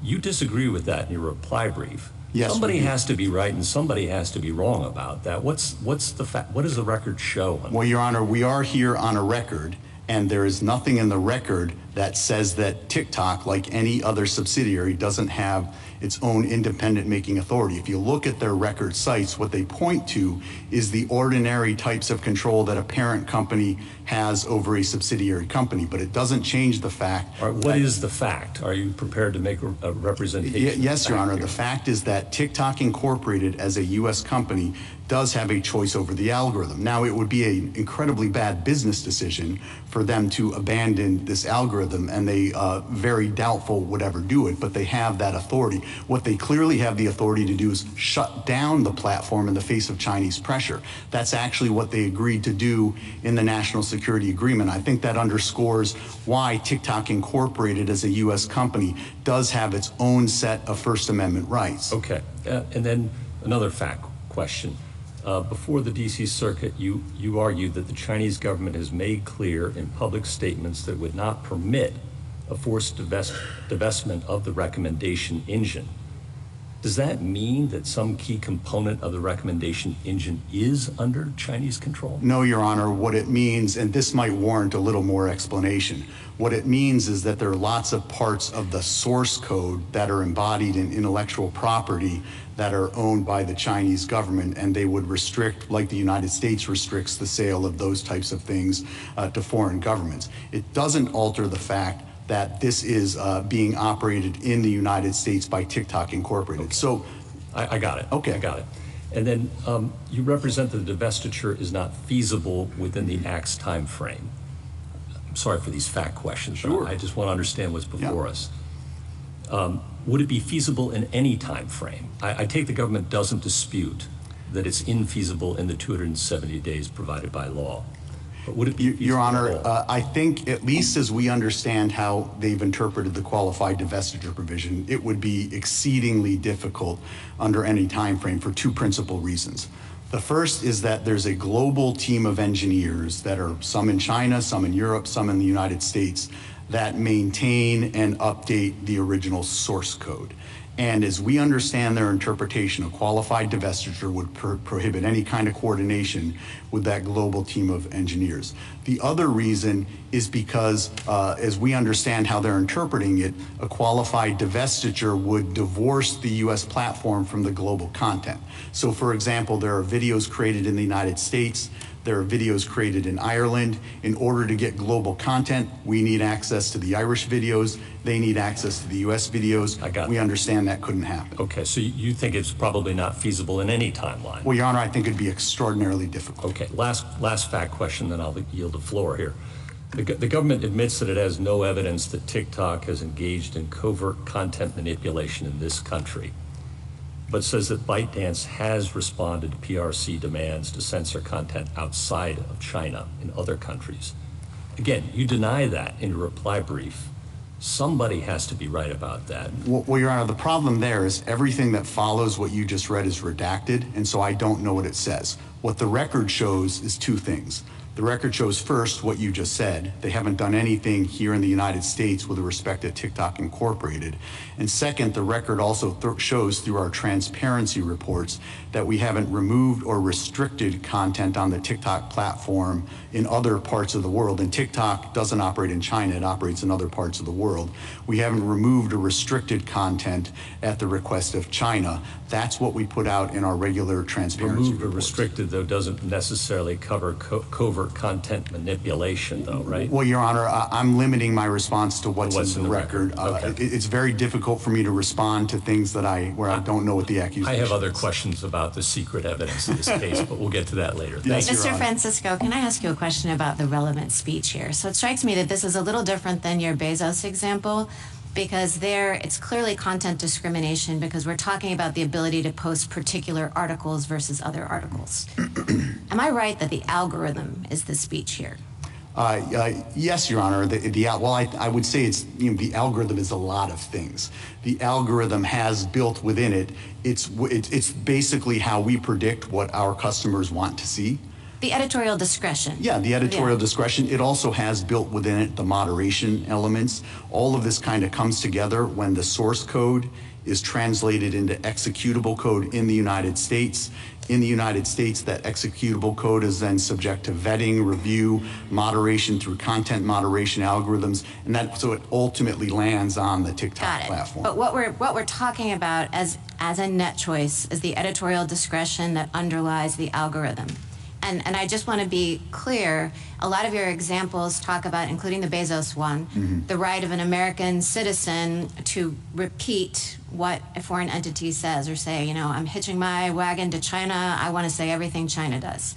You disagree with that in your reply brief. Yes, somebody has to be right and somebody has to be wrong about that. What's the fact? What does the record show? Well, Your Honor, we are here on a record, and there is nothing in the record that says that TikTok, like any other subsidiary, doesn't have its own independent making authority. If you look at their record sites, what they point to is the ordinary types of control that a parent company has over a subsidiary company, but it doesn't change the fact. All right, what is the fact? Are you prepared to make a representation? Yes, Your Honor. Here? The fact is that TikTok Incorporated, as a U.S. company, does have a choice over the algorithm. Now, it would be an incredibly bad business decision for them to abandon this algorithm, and they very doubtful would ever do it, but they have that authority. What they clearly have the authority to do is shut down the platform in the face of Chinese pressure. That's actually what they agreed to do in the National Security Agreement. I think that underscores why TikTok Incorporated, as a U.S. company, does have its own set of First Amendment rights. Okay, and then another fact question. Before the D.C. Circuit, you argued that the Chinese government has made clear in public statements that would not permit a forced divestment of the recommendation engine. Does that mean that some key component of the recommendation engine is under Chinese control? No, Your Honor. What it means, and this might warrant a little more explanation, what it means is that there are lots of parts of the source code that are embodied in intellectual property that are owned by the Chinese government, and they would restrict, like the United States restricts the sale of those types of things to foreign governments. It doesn't alter the fact that this is being operated in the United States by TikTok Incorporated. Okay. So, I got it. Okay. I got it. And then you represent that the divestiture is not feasible within the Act's time frame. I'm sorry for these fact questions. Sure. I just want to understand what's before us. Would it be feasible in any time frame? I take the government doesn't dispute that it's infeasible in the 270 days provided by law. But would it be feasible? Your Honor, at all? I think, at least as we understand how they've interpreted the qualified divestiture provision, it would be exceedingly difficult under any time frame for two principal reasons. The first is that there's a global team of engineers that are some in China, some in Europe, some in the United States, that maintain and update the original source code. And as we understand their interpretation, a qualified divestiture would prohibit any kind of coordination with that global team of engineers. The other reason is because, as we understand how they're interpreting it, a qualified divestiture would divorce the U.S. platform from the global content. So, for example, there are videos created in the United States. There are videos created in Ireland. In order to get global content, we need access to the Irish videos. They need access to the U.S. videos. We understand that couldn't happen. Okay, so you think it's probably not feasible in any timeline? Well, Your Honor, I think it'd be extraordinarily difficult. Okay, last fact question, then I'll yield the floor here. The government admits that it has no evidence that TikTok has engaged in covert content manipulation in this country, but says that ByteDance has responded to PRC demands to censor content outside of China in other countries. Again, you deny that in your reply brief. Somebody has to be right about that. Well, Your Honor, the problem there is everything that follows what you just read is redacted, and so I don't know what it says. What the record shows is two things. The record shows first what you just said. They haven't done anything here in the United States with respect to TikTok Incorporated. And second, the record also shows through our transparency reports that we haven't removed or restricted content on the TikTok platform in other parts of the world. And TikTok doesn't operate in China, it operates in other parts of the world. We haven't removed or restricted content at the request of China. That's what we put out in our regular transparency removed or reports. restricted, though, doesn't necessarily cover covert content manipulation, though, right? Well, Your Honor, I'm limiting my response to what's in the record. Okay. It's very difficult for me to respond to things that where I don't know what the accusation is. I have other questions about the secret evidence in this case, but we'll get to that later. Yes, Your Mr. Honor. Francisco, can I ask you a question about the relevant speech here? So it strikes me that this is a little different than your Bezos example, because there it's clearly content discrimination because we're talking about the ability to post particular articles versus other articles. Am I right that the algorithm is the speech here? Yes, Your Honor. I would say it's, the algorithm is a lot of things. The algorithm has built within it, it's basically how we predict what our customers want to see. The editorial discretion. Yeah, the editorial discretion. It also has built within it the moderation elements. All of this kind of comes together when the source code is translated into executable code in the United States. In the United States, that executable code is then subject to vetting, review, moderation through content moderation algorithms, and so it ultimately lands on the TikTok platform. But what we're talking about as a net choice is the editorial discretion that underlies the algorithm. And I just want to be clear, a lot of your examples talk about, including the Bezos one, the right of an American citizen to repeat what a foreign entity says, or say, I'm hitching my wagon to China, I want to say everything China does.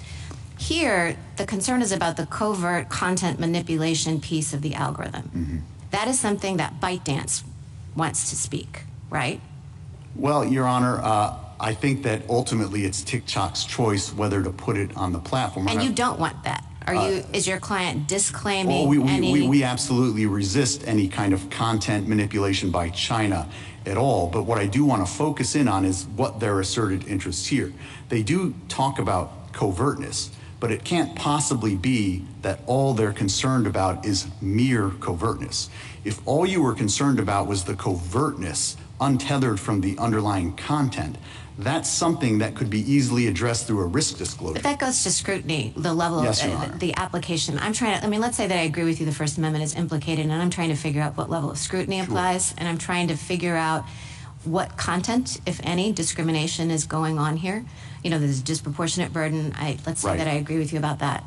Here, the concern is about the covert content manipulation piece of the algorithm. That is something that ByteDance wants to speak, right? Well, Your Honor, I think that ultimately it's TikTok's choice whether to put it on the platform. And you don't want that. Is your client disclaiming any? We absolutely resist any kind of content manipulation by China at all. But what I do want to focus in on is what their asserted interests here. They do talk about covertness, but it can't possibly be that all they're concerned about is mere covertness. If all you were concerned about was the covertness untethered from the underlying content, that's something that could be easily addressed through a risk disclosure. But that goes to scrutiny, the level of the application. I'm trying to, let's say that I agree with you the First Amendment is implicated, and I'm trying to figure out what level of scrutiny applies, and I'm trying to figure out what content, if any, discrimination is going on here. There's a disproportionate burden. Let's say that I agree with you about that.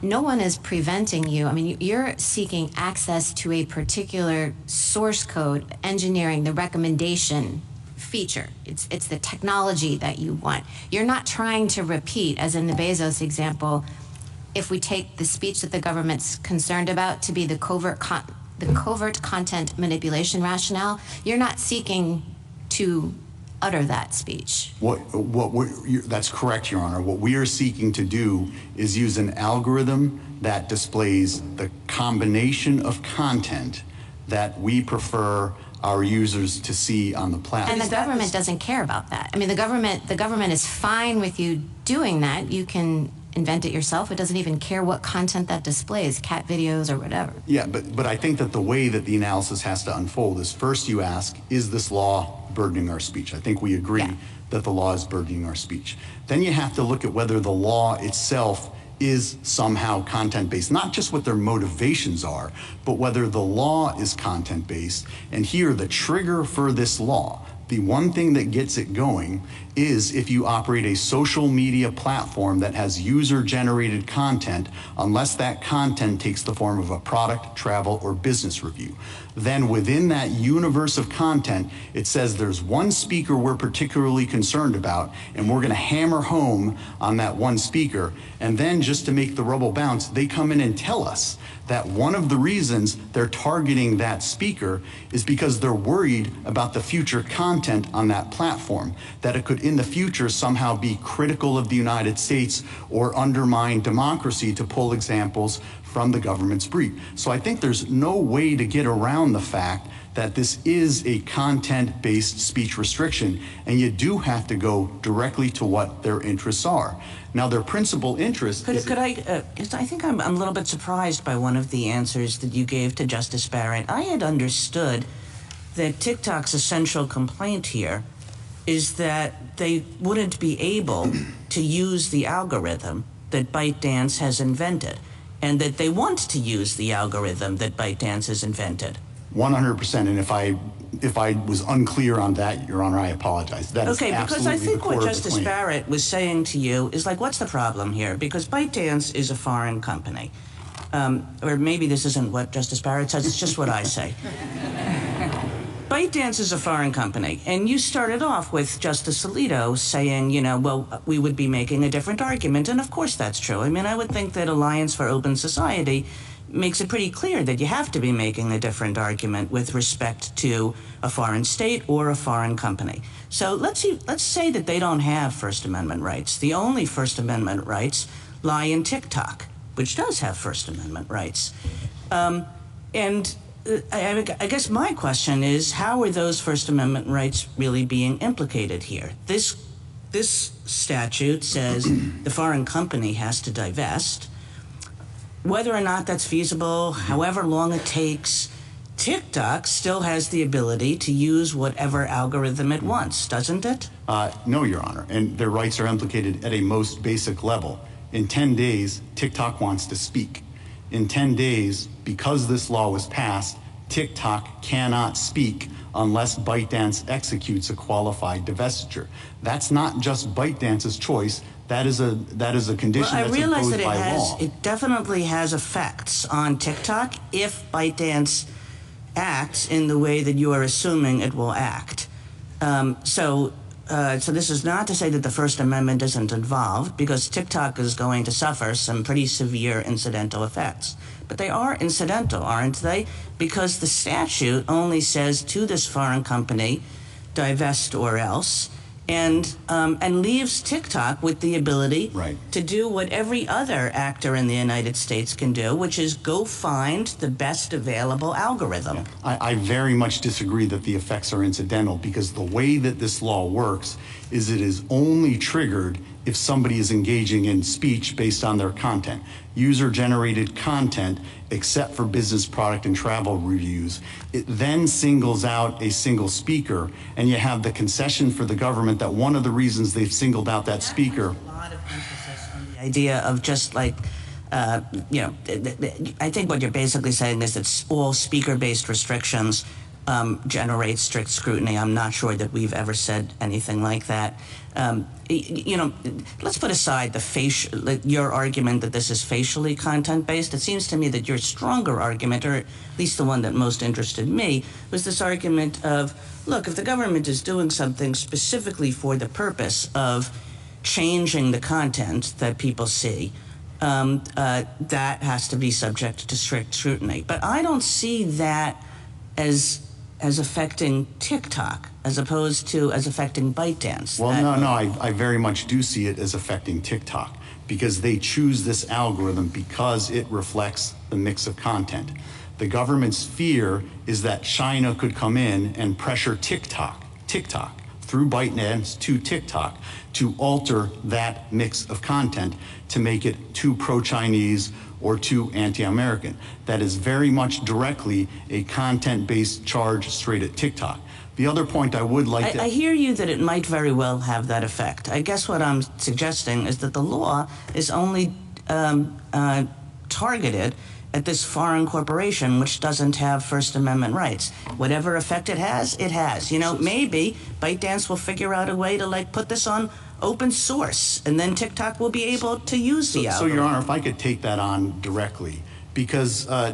No one is preventing you. You're seeking access to a particular source code, engineering, the recommendation feature. It's the technology that you want. You're not trying to repeat, as in the Bezos example, if we take the speech that the government's concerned about to be the covert content manipulation rationale, you're not seeking to utter that speech. That's correct, Your Honor. What we are seeking to do is use an algorithm that displays the combination of content that we prefer our users to see on the platform. And the government doesn't care about that. The government is fine with you doing that. You can invent it yourself. It doesn't even care what content that displays, cat videos or whatever. Yeah, but I think that the way that the analysis has to unfold is first you ask, is this law burdening our speech. I think we agree that the law is burdening our speech. Then you have to look at whether the law itself is somehow content-based, not just what their motivations are, but whether the law is content-based. And here, the trigger for this law, the one thing that gets it going, is if you operate a social media platform that has user-generated content, unless that content takes the form of a product, travel, or business review. Then within that universe of content, it says there's one speaker we're particularly concerned about, and we're gonna hammer home on that one speaker. And then just to make the rubble bounce, they come in and tell us that one of the reasons they're targeting that speaker is because they're worried about the future content on that platform, that it could in the future somehow be critical of the United States or undermine democracy, to pull examples from the government's brief. So I think there's no way to get around the fact that this is a content-based speech restriction, and you do have to go directly to what their interests are. Now, their principal interest I think I'm a little bit surprised by one of the answers that you gave to Justice Barrett. I had understood that TikTok's essential complaint here is that they wouldn't be able to use the algorithm that ByteDance has invented, and that they want to use the algorithm that ByteDance has invented. 100%, and if I was unclear on that, Your Honor, I apologize. That is absolutely because I think what Justice claim. Barrett was saying to you is like, what's the problem here? Because ByteDance is a foreign company. Or maybe this isn't what Justice Barrett says, it's just what I say. ByteDance is a foreign company, and you started off with Justice Alito saying, you know, well, we would be making a different argument, and of course that's true. I mean, I would think that Alliance for Open Society makes it pretty clear that you have to be making a different argument with respect to a foreign state or a foreign company. So let's say that they don't have First Amendment rights. The only First Amendment rights lie in TikTok, which does have First Amendment rights. I guess my question is, how are those First Amendment rights really being implicated here? This statute says the foreign company has to divest. Whether or not that's feasible, however long it takes, TikTok still has the ability to use whatever algorithm it wants, doesn't it? No, Your Honor, and their rights are implicated at a most basic level. In 10 days, TikTok wants to speak. In 10 days, because this law was passed, TikTok cannot speak unless ByteDance executes a qualified divestiture. That's not just ByteDance's choice. That is a condition that's imposed by law. It definitely has effects on TikTok if ByteDance acts in the way that you are assuming it will act. So this is not to say that the First Amendment isn't involved, because TikTok is going to suffer some pretty severe incidental effects. But they are incidental, aren't they? Because the statute only says to this foreign company, divest or else, and leaves TikTok with the ability to do what every other actor in the United States can do, which is go find the best available algorithm. Yeah. I very much disagree that the effects are incidental, because the way that this law works is it is only triggered if somebody is engaging in speech based on their content. User-generated content, except for business, product, and travel reviews, it then singles out a single speaker, and you have the concession for the government that one of the reasons they've singled out that speaker. A lot of emphasis on the idea of just like, I think what you're basically saying is that all speaker-based restrictions generate strict scrutiny. I'm not sure that we've ever said anything like that. Let's put aside your argument that this is facially content-based. It seems to me that your stronger argument, or at least the one that most interested me, was this argument of, look, if the government is doing something specifically for the purpose of changing the content that people see, that has to be subject to strict scrutiny. But I don't see that as affecting TikTok, as opposed to as affecting ByteDance. Well, no, I very much do see it as affecting TikTok, because they choose this algorithm because it reflects the mix of content. The government's fear is that China could come in and pressure TikTok through ByteDance to TikTok to alter that mix of content to make it too pro-Chinese or too anti-American. That is very much directly a content-based charge straight at TikTok. The other point I would like to... I hear you that it might very well have that effect. I guess what I'm suggesting is that the law is only targeted at this foreign corporation which doesn't have First Amendment rights. Whatever effect it has, it has. You know, maybe ByteDance will figure out a way to like put this on open source, and then TikTok will be able to use the algorithm. So, Your Honor, if I could take that on directly, because I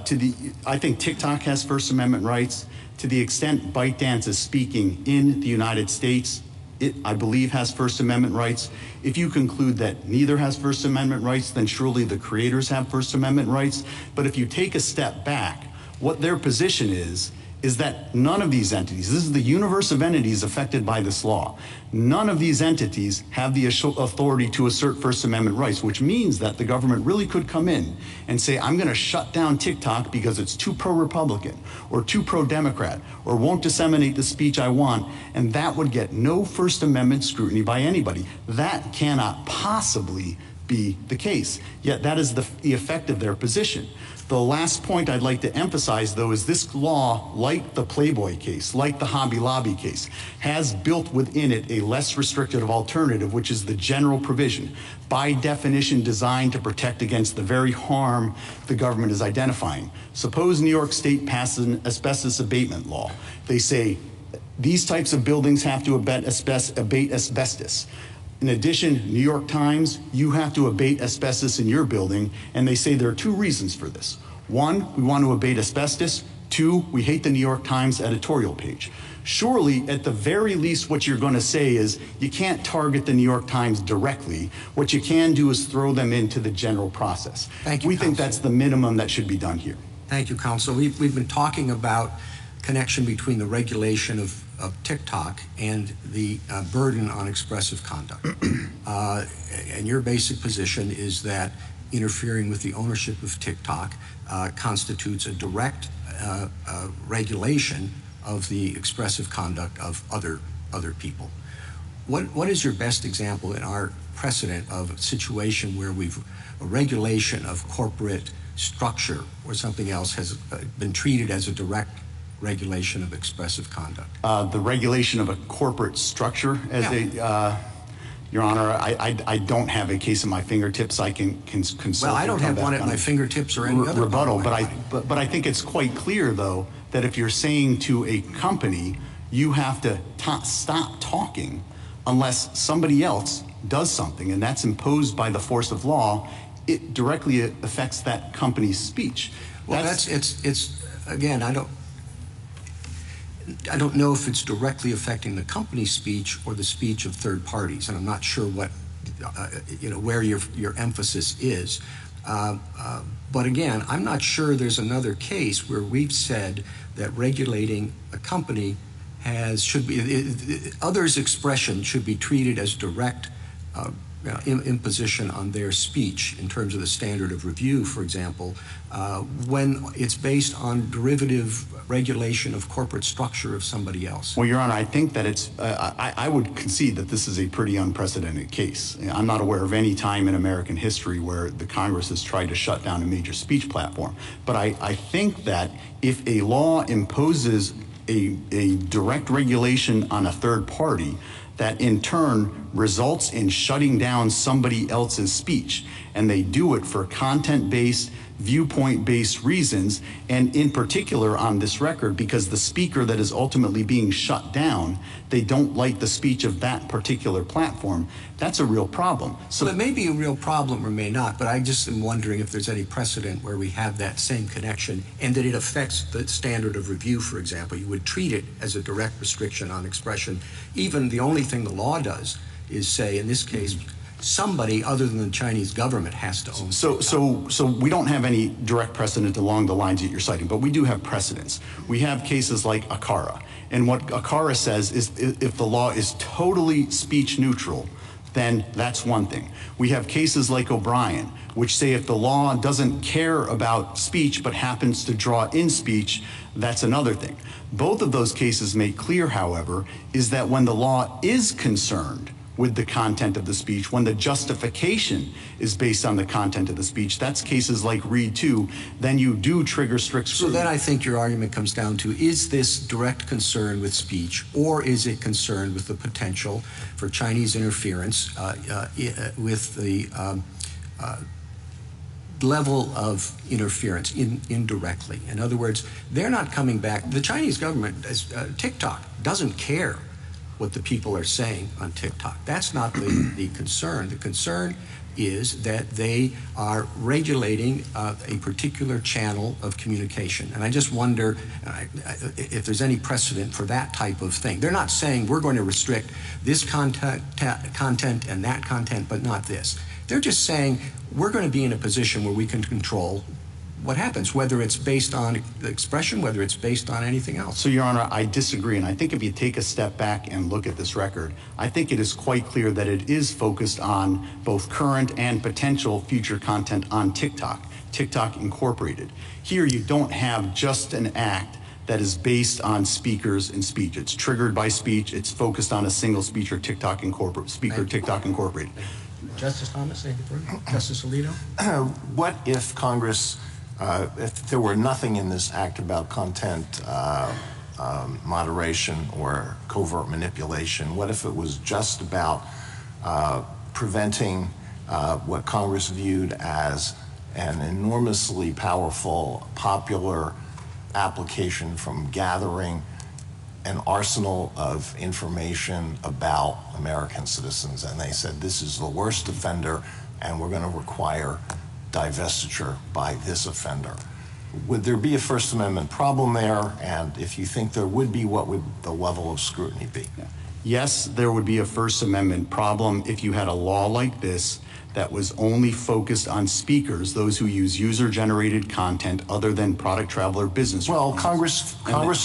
think TikTok has First Amendment rights. To the extent ByteDance is speaking in the United States, it, I believe, has First Amendment rights. If you conclude that neither has First Amendment rights, then surely the creators have First Amendment rights. But if you take a step back, what their position is that none of these entities, this is the universe of entities affected by this law, none of these entities have the authority to assert First Amendment rights, which means that the government really could come in and say, I'm going to shut down TikTok because it's too pro-Republican or too pro-Democrat or won't disseminate the speech I want, and that would get no First Amendment scrutiny by anybody. That cannot possibly be the case, yet that is the effect of their position. The last point I'd like to emphasize, though, is this law, like the Playboy case, like the Hobby Lobby case, has built within it a less restrictive alternative, which is the general provision, by definition designed to protect against the very harm the government is identifying. Suppose New York State passes an asbestos abatement law. They say these types of buildings have to abate asbestos. In addition, New York Times, you have to abate asbestos in your building, and they say there are two reasons for this. One, we want to abate asbestos. Two, we hate the New York Times editorial page. Surely, at the very least, what you're going to say is you can't target the New York Times directly. What you can do is throw them into the general process. Thank you, we think Counsel. that's the minimum that should be done here. Thank you, Counsel. We've been talking about connection between the regulation of TikTok and the burden on expressive conduct. And your basic position is that interfering with the ownership of TikTok constitutes a direct regulation of the expressive conduct of other people. What is your best example in our precedent of a situation where a regulation of corporate structure or something else has been treated as a direct regulation of expressive conduct? The regulation of a corporate structure as Your Honor, I don't have a case at my fingertips. I can consult. Well, I don't have one at my fingertips or any other rebuttal, but I think it's quite clear, though, that if you're saying to a company, you have to stop talking unless somebody else does something, and that's imposed by the force of law, it directly affects that company's speech. Well, it's again, I don't know if it's directly affecting the company's speech or the speech of third parties, and I'm not sure what, where your emphasis is. But again, I'm not sure there's another case where we've said that regulating a company others' expression should be treated as direct imposition on their speech in terms of the standard of review, for example, when it's based on derivative regulation of corporate structure of somebody else. Well, Your Honor, I think that it's, I would concede that this is a pretty unprecedented case. I'm not aware of any time in American history where the Congress has tried to shut down a major speech platform. But I think that if a law imposes a direct regulation on a third party, that in turn results in shutting down somebody else's speech, and they do it for content-based, viewpoint-based reasons, and in particular on this record, because the speaker that is ultimately being shut down, they don't like the speech of that particular platform, that's a real problem. So it may be a real problem or may not, but I just am wondering if there's any precedent where we have that same connection and that it affects the standard of review, for example. You would treat it as a direct restriction on expression. Even the only thing the law does is say, in this case, somebody other than the Chinese government has to own. So we don't have any direct precedent along the lines that you're citing, but we do have precedents. We have cases like ACARA, and what ACARA says is if the law is totally speech neutral, then that's one thing. We have cases like O'Brien, which say if the law doesn't care about speech but happens to draw in speech, that's another thing. Both of those cases make clear, however, is that when the law is concerned with the content of the speech, when the justification is based on the content of the speech, that's cases like Reed 2, then you do trigger strict scrutiny. So then I think your argument comes down to, is this direct concern with speech, or is it concerned with the potential for Chinese interference with the level of interference indirectly? In other words, they're not coming back. The Chinese government, TikTok, doesn't care what the people are saying on TikTok. That's not the concern. The concern is that they are regulating a particular channel of communication. And I just wonder if there's any precedent for that type of thing. They're not saying we're going to restrict this content and that content, but not this. They're just saying we're going to be in a position where we can control what happens, whether it's based on expression, whether it's based on anything else. So, Your Honor, I disagree, and I think if you take a step back and look at this record, I think it is quite clear that it is focused on both current and potential future content on TikTok, TikTok Incorporated. Here, you don't have just an act that is based on speakers and speech. It's triggered by speech. It's focused on a single speaker, TikTok Incorporated. Justice Thomas, anything further? Justice Alito? What if Congress, if there were nothing in this act about content moderation or covert manipulation, what if it was just about preventing what Congress viewed as an enormously powerful, popular application from gathering an arsenal of information about American citizens, and they said this is the worst offender and we're going to require divestiture by this offender? Would there be a First Amendment problem there? And if you think there would be, what would the level of scrutiny be? Yes, there would be a First Amendment problem if you had a law like this that was only focused on speakers, those who use user-generated content other than product, travel, or business. Well, Congress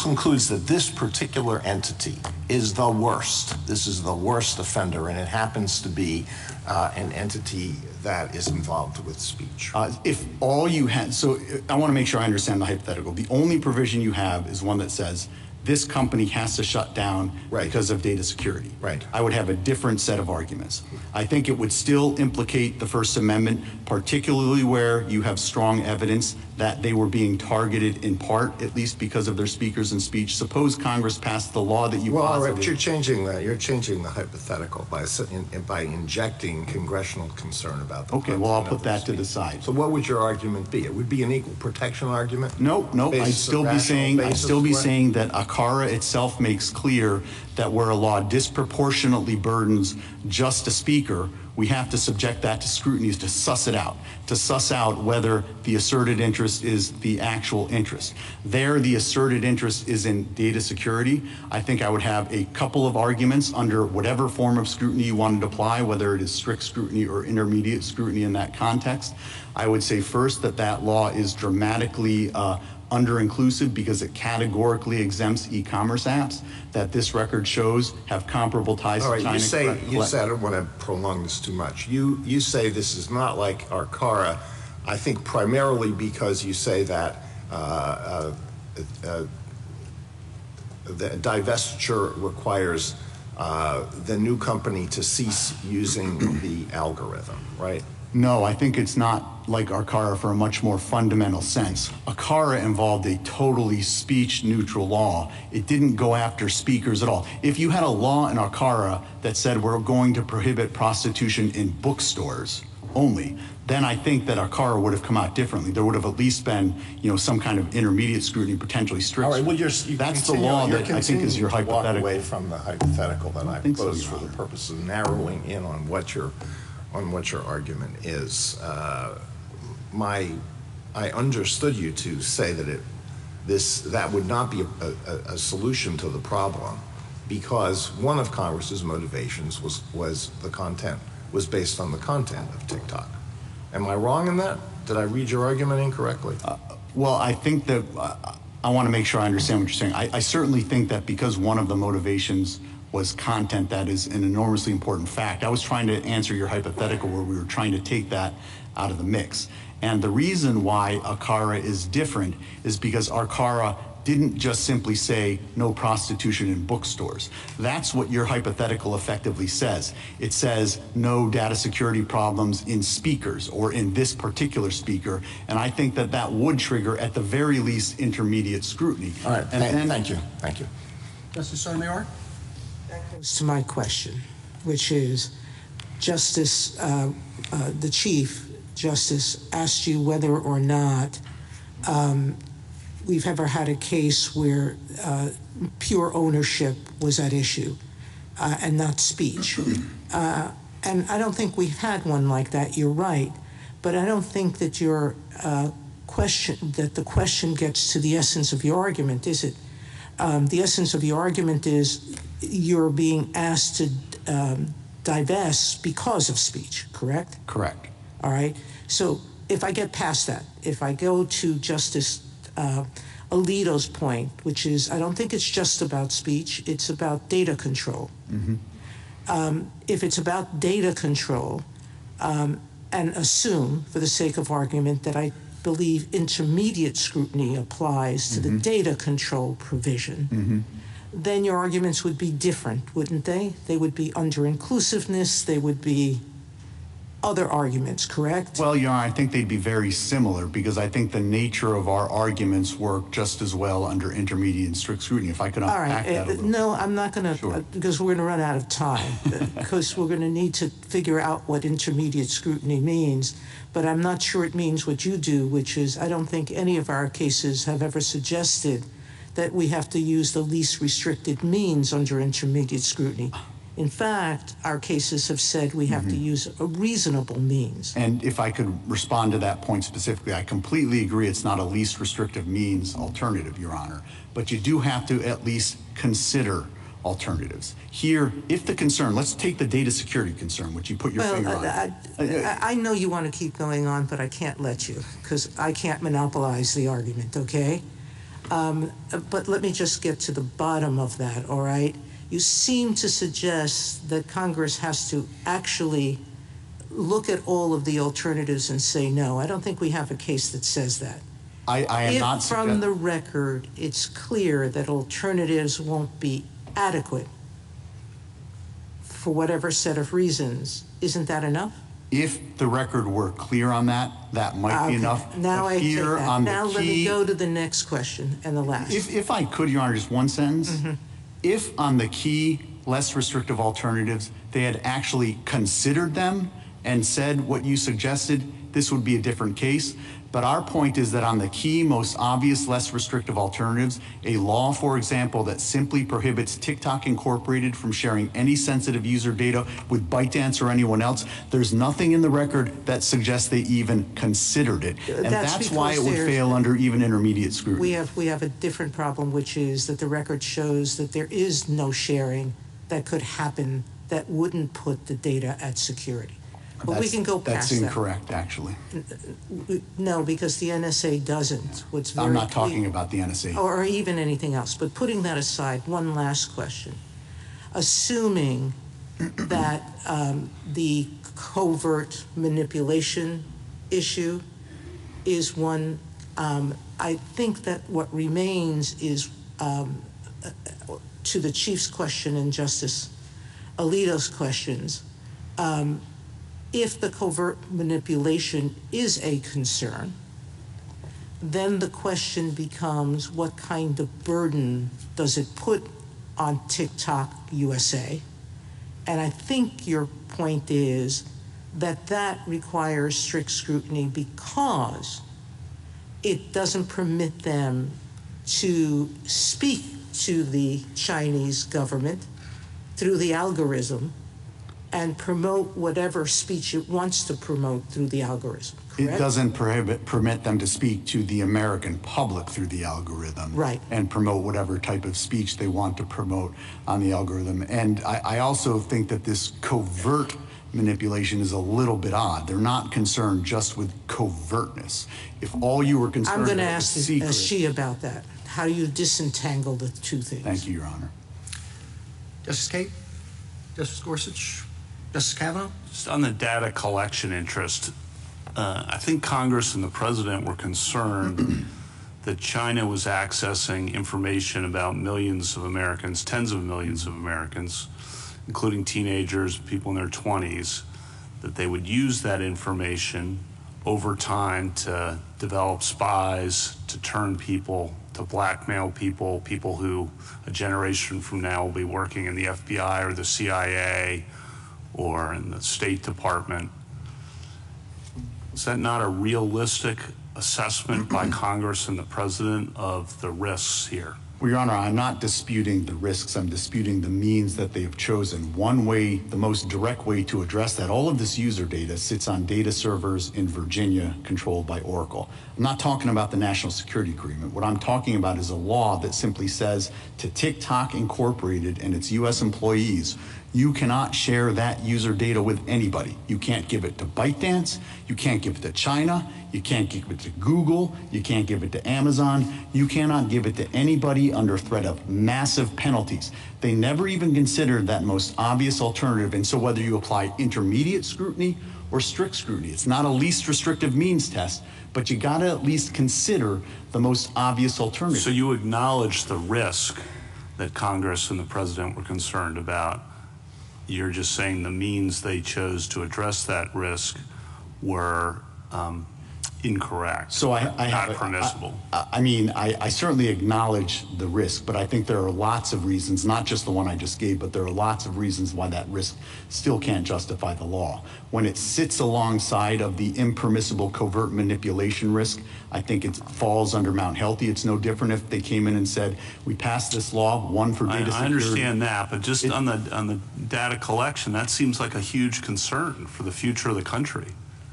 concludes that this particular entity is the worst. This is the worst offender, and it happens to be an entity that is involved with speech. If all you had, so I want to make sure I understand the hypothetical. The only provision you have is one that says this company has to shut down because of data security. Right. I would have a different set of arguments. I think it would still implicate the First Amendment, particularly where you have strong evidence that they were being targeted in part, at least because of their speakers and speech. Suppose Congress passed the law that you posited. All right, but you're changing that. You're changing the hypothetical by injecting congressional concern about the Okay, well, I'll put that to the side. So what would your argument be? It would be an equal protection argument? No, I'd still be saying that ACARA itself makes clear that where a law disproportionately burdens just a speaker, we have to subject that to scrutiny to suss it out, to suss out whether the asserted interest is the actual interest. There, the asserted interest is in data security. I think I would have a couple of arguments under whatever form of scrutiny you wanted to apply, whether it is strict scrutiny or intermediate scrutiny in that context. I would say first that law is dramatically under-inclusive because it categorically exempts e-commerce apps that this record shows have comparable ties to China. You say, I don't want to prolong this too much. You say this is not like ACARA, I think primarily because you say that the divestiture requires the new company to cease using the algorithm, right? No, I think it's not like ACARA for a much more fundamental sense. ACARA involved a totally speech-neutral law. It didn't go after speakers at all. If you had a law in ACARA that said we're going to prohibit prostitution in bookstores only, then I think that ACARA would have come out differently. There would have at least been, some kind of intermediate scrutiny, potentially strict. All right, well, that's the law that I think is your hypothetical. Walk away from the hypothetical that I posed for the purpose of narrowing in on what your argument is. I understood you to say that that would not be a solution to the problem because one of Congress's motivations was based on the content of TikTok. Am I wrong in that? Did I read your argument incorrectly? Well, I think that I want to make sure I understand what you're saying. I certainly think that because one of the motivations was content, that is an enormously important fact. I was trying to answer your hypothetical where we were trying to take that out of the mix. And the reason why ACARA is different is because ACARA didn't just simply say no prostitution in bookstores. That's what your hypothetical effectively says. It says no data security problems in speakers or in this particular speaker, and I think that that would trigger, at the very least, intermediate scrutiny. All right, and thank you. Justice Sotomayor? That goes to my question, which is, Justice, the Chief Justice asked you whether or not we've ever had a case where pure ownership was at issue and not speech. And I don't think we've had one like that, you're right, but I don't think that your the question gets to the essence of your argument, is it? The essence of your argument is you're being asked to divest because of speech, correct? Correct. All right. So if I get past that, if I go to Justice Alito's point, which is I don't think it's just about speech, it's about data control. Mm-hmm. If it's about data control, and assume, for the sake of argument, that I believe intermediate scrutiny applies to the data control provision, then your arguments would be different, wouldn't they? They would be under inclusiveness, they would be other arguments, correct? Well, Your Honor, I think they'd be very similar because I think the nature of our arguments work just as well under intermediate and strict scrutiny. If I could unpack that a little. No, I'm not going to, because we're going to run out of time, because we're going to need to figure out what intermediate scrutiny means, but I'm not sure it means what you do, which is I don't think any of our cases have ever suggested that we have to use the least restricted means under intermediate scrutiny. In fact, our cases have said we have to use a reasonable means. And if I could respond to that point specifically, I completely agree it's not a least restrictive means alternative, Your Honor, but you do have to at least consider alternatives. Here, if the concern, let's take the data security concern, which you put your finger on. I know you want to keep going on, but I can't let you, because I can't monopolize the argument, okay? But let me just get to the bottom of that, all right? You seem to suggest that Congress has to actually look at all of the alternatives and say no. I don't think we have a case that says that. I am not suggesting. If from the record it's clear that alternatives won't be adequate for whatever set of reasons, isn't that enough? If the record were clear on that, that might be enough. Now I take that. Now let me go to the next question and the last. If I could, Your Honor, just one sentence. If on the key less restrictive alternatives, they had actually considered them and said what you suggested, this would be a different case. But our point is that on the key, most obvious, less restrictive alternatives, a law, for example, that simply prohibits TikTok Incorporated from sharing any sensitive user data with ByteDance or anyone else, there's nothing in the record that suggests they even considered it. And that's why it would fail under even intermediate scrutiny. We have a different problem, which is that the record shows that there is no sharing that could happen that wouldn't put the data at security. But we can go past that. That's incorrect, actually. No, because the NSA doesn't. I'm not talking about the NSA. Or even anything else. But putting that aside, one last question. Assuming that the covert manipulation issue is one, I think that what remains is, to the Chief's question and Justice Alito's questions, if the covert manipulation is a concern, then the question becomes what kind of burden does it put on TikTok USA? And I think your point is that that requires strict scrutiny because it doesn't permit them to speak to the Chinese government through the algorithm and promote whatever speech it wants to promote through the algorithm, correct? It doesn't permit them to speak to the American public through the algorithm. Right. And promote whatever type of speech they want to promote on the algorithm. And I also think that this covert manipulation is a little bit odd. They're not concerned just with covertness. If all you were concerned with was secret. I'm going to ask Xi about that. How do you disentangle the two things? Thank you, Your Honor. Justice Kate? Justice Gorsuch? Justice Kavanaugh? Just on the data collection interest, I think Congress and the President were concerned that China was accessing information about millions of Americans, tens of millions of Americans, including teenagers, people in their 20s, that they would use that information over time to develop spies, to turn people, to blackmail people, people who a generation from now will be working in the FBI or the CIA or in the State Department. Is that not a realistic assessment by Congress and the President of the risks here? Well, Your Honor, I'm not disputing the risks. I'm disputing the means that they've chosen. One way, the most direct way to address that, all of this user data sits on data servers in Virginia controlled by Oracle. I'm not talking about the National Security Agreement. What I'm talking about is a law that simply says to TikTok Incorporated and its U.S. employees, you cannot share that user data with anybody. You can't give it to ByteDance, you can't give it to China, you can't give it to Google, you can't give it to Amazon, you cannot give it to anybody under threat of massive penalties. They never even considered that most obvious alternative, and so whether you apply intermediate scrutiny or strict scrutiny, it's not a least restrictive means test, but you gotta at least consider the most obvious alternative. So you acknowledge the risk that Congress and the President were concerned about. You're just saying the means they chose to address that risk were incorrect, so not permissible. I certainly acknowledge the risk, but I think there are lots of reasons, not just the one I just gave, but there are lots of reasons why that risk still can't justify the law. When it sits alongside of the impermissible covert manipulation risk, I think it falls under Mount Healthy. It's no different if they came in and said, we passed this law, one for data security. I understand that, but just on the data collection, that seems like a huge concern for the future of the country.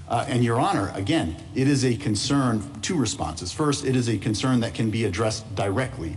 And Your Honor, again, it is a concern, two responses. First, it is a concern that can be addressed directly.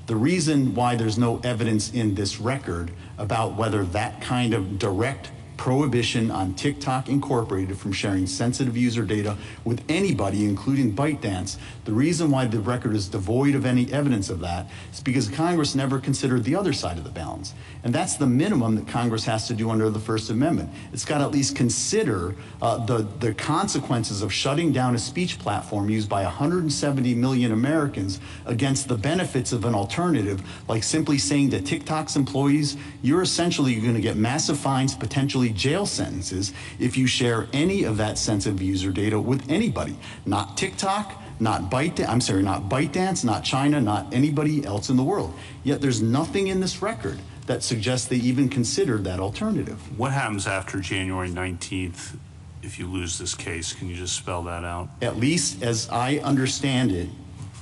The reason why there's no evidence in this record about whether that kind of direct prohibition on TikTok Incorporated from sharing sensitive user data with anybody, including ByteDance, the reason why the record is devoid of any evidence of that is because Congress never considered the other side of the balance. And that's the minimum that Congress has to do under the First Amendment. It's got to at least consider the consequences of shutting down a speech platform used by 170 million Americans against the benefits of an alternative, like simply saying to TikTok's employees, you're essentially going to get massive fines, potentially jail sentences, if you share any of that sensitive user data with anybody. Not TikTok, not ByteDance, not China, not anybody else in the world. Yet there's nothing in this record that suggests they even considered that alternative. What happens after January 19th if you lose this case? Can you just spell that out? At least as I understand it,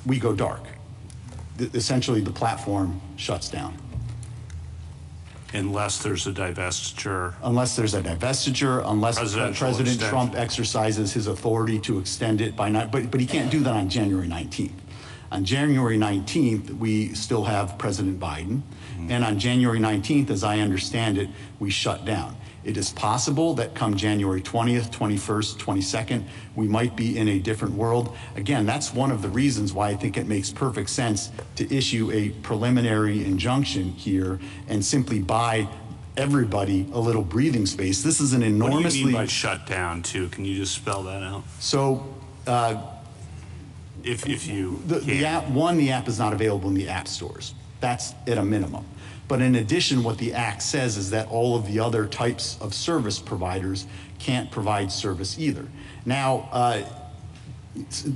we go dark. Essentially, the platform shuts down. Unless there's a divestiture. Unless there's a divestiture, unless President Trump exercises his authority to extend it by night, but he can't do that on January 19th. On January 19th, we still have President Biden, and on January 19th, as I understand it, we shut down. It is possible that come January 20th, 21st, 22nd, we might be in a different world. Again, that's one of the reasons why I think it makes perfect sense to issue a preliminary injunction here and simply buy everybody a little breathing space. This is an enormously— What do you mean by shut down, too? Can you just spell that out? So, if you the app is not available in the app stores. That's at a minimum. But in addition, what the act says is that all of the other types of service providers can't provide service either. Now,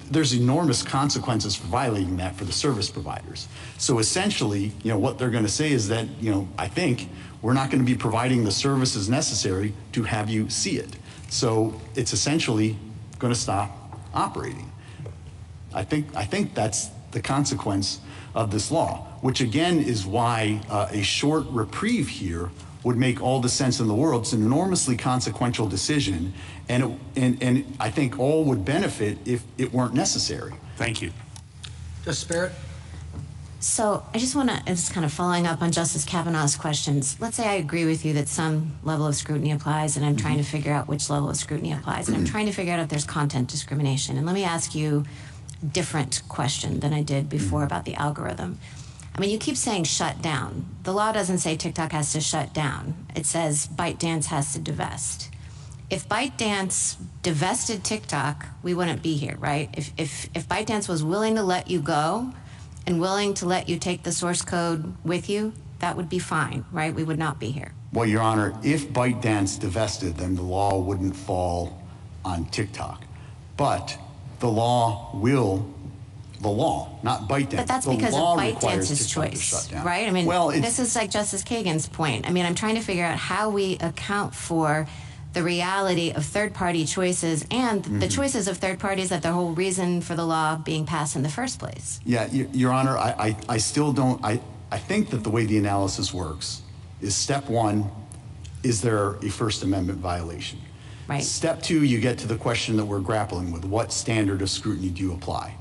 there's enormous consequences for violating that for the service providers. So essentially, what they're going to say is that, I think we're not going to be providing the services necessary to have you see it. So it's essentially going to stop operating. I think that's the consequence of this law, which again is why a short reprieve here would make all the sense in the world. It's an enormously consequential decision, and I think all would benefit if it weren't necessary. Thank you. Justice Barrett? So I just want to, it's kind of following up on Justice Kavanaugh's questions. Let's say I agree with you that some level of scrutiny applies, and I'm trying to figure out which level of scrutiny applies, and I'm trying to figure out if there's content discrimination. And let me ask you a different question than I did before about the algorithm. I mean, you keep saying shut down. The law doesn't say TikTok has to shut down. It says ByteDance has to divest. if ByteDance divested TikTok, we wouldn't be here, right? If ByteDance was willing to let you go and willing to let you take the source code with you, that would be fine, right? We would not be here. Well, Your Honor, if ByteDance divested, then the law wouldn't fall on TikTok. But the law, not ByteDance. But that's because of ByteDance's choice, right? I mean, this is like Justice Kagan's point. I mean, I'm trying to figure out how we account for the reality of third-party choices and the choices of third parties that the whole reason for the law being passed in the first place. Yeah, Your Honor, I still don't, I think that the way the analysis works is step one, is there a First Amendment violation? Right. Step two, you get to the question that we're grappling with. What standard of scrutiny do you apply?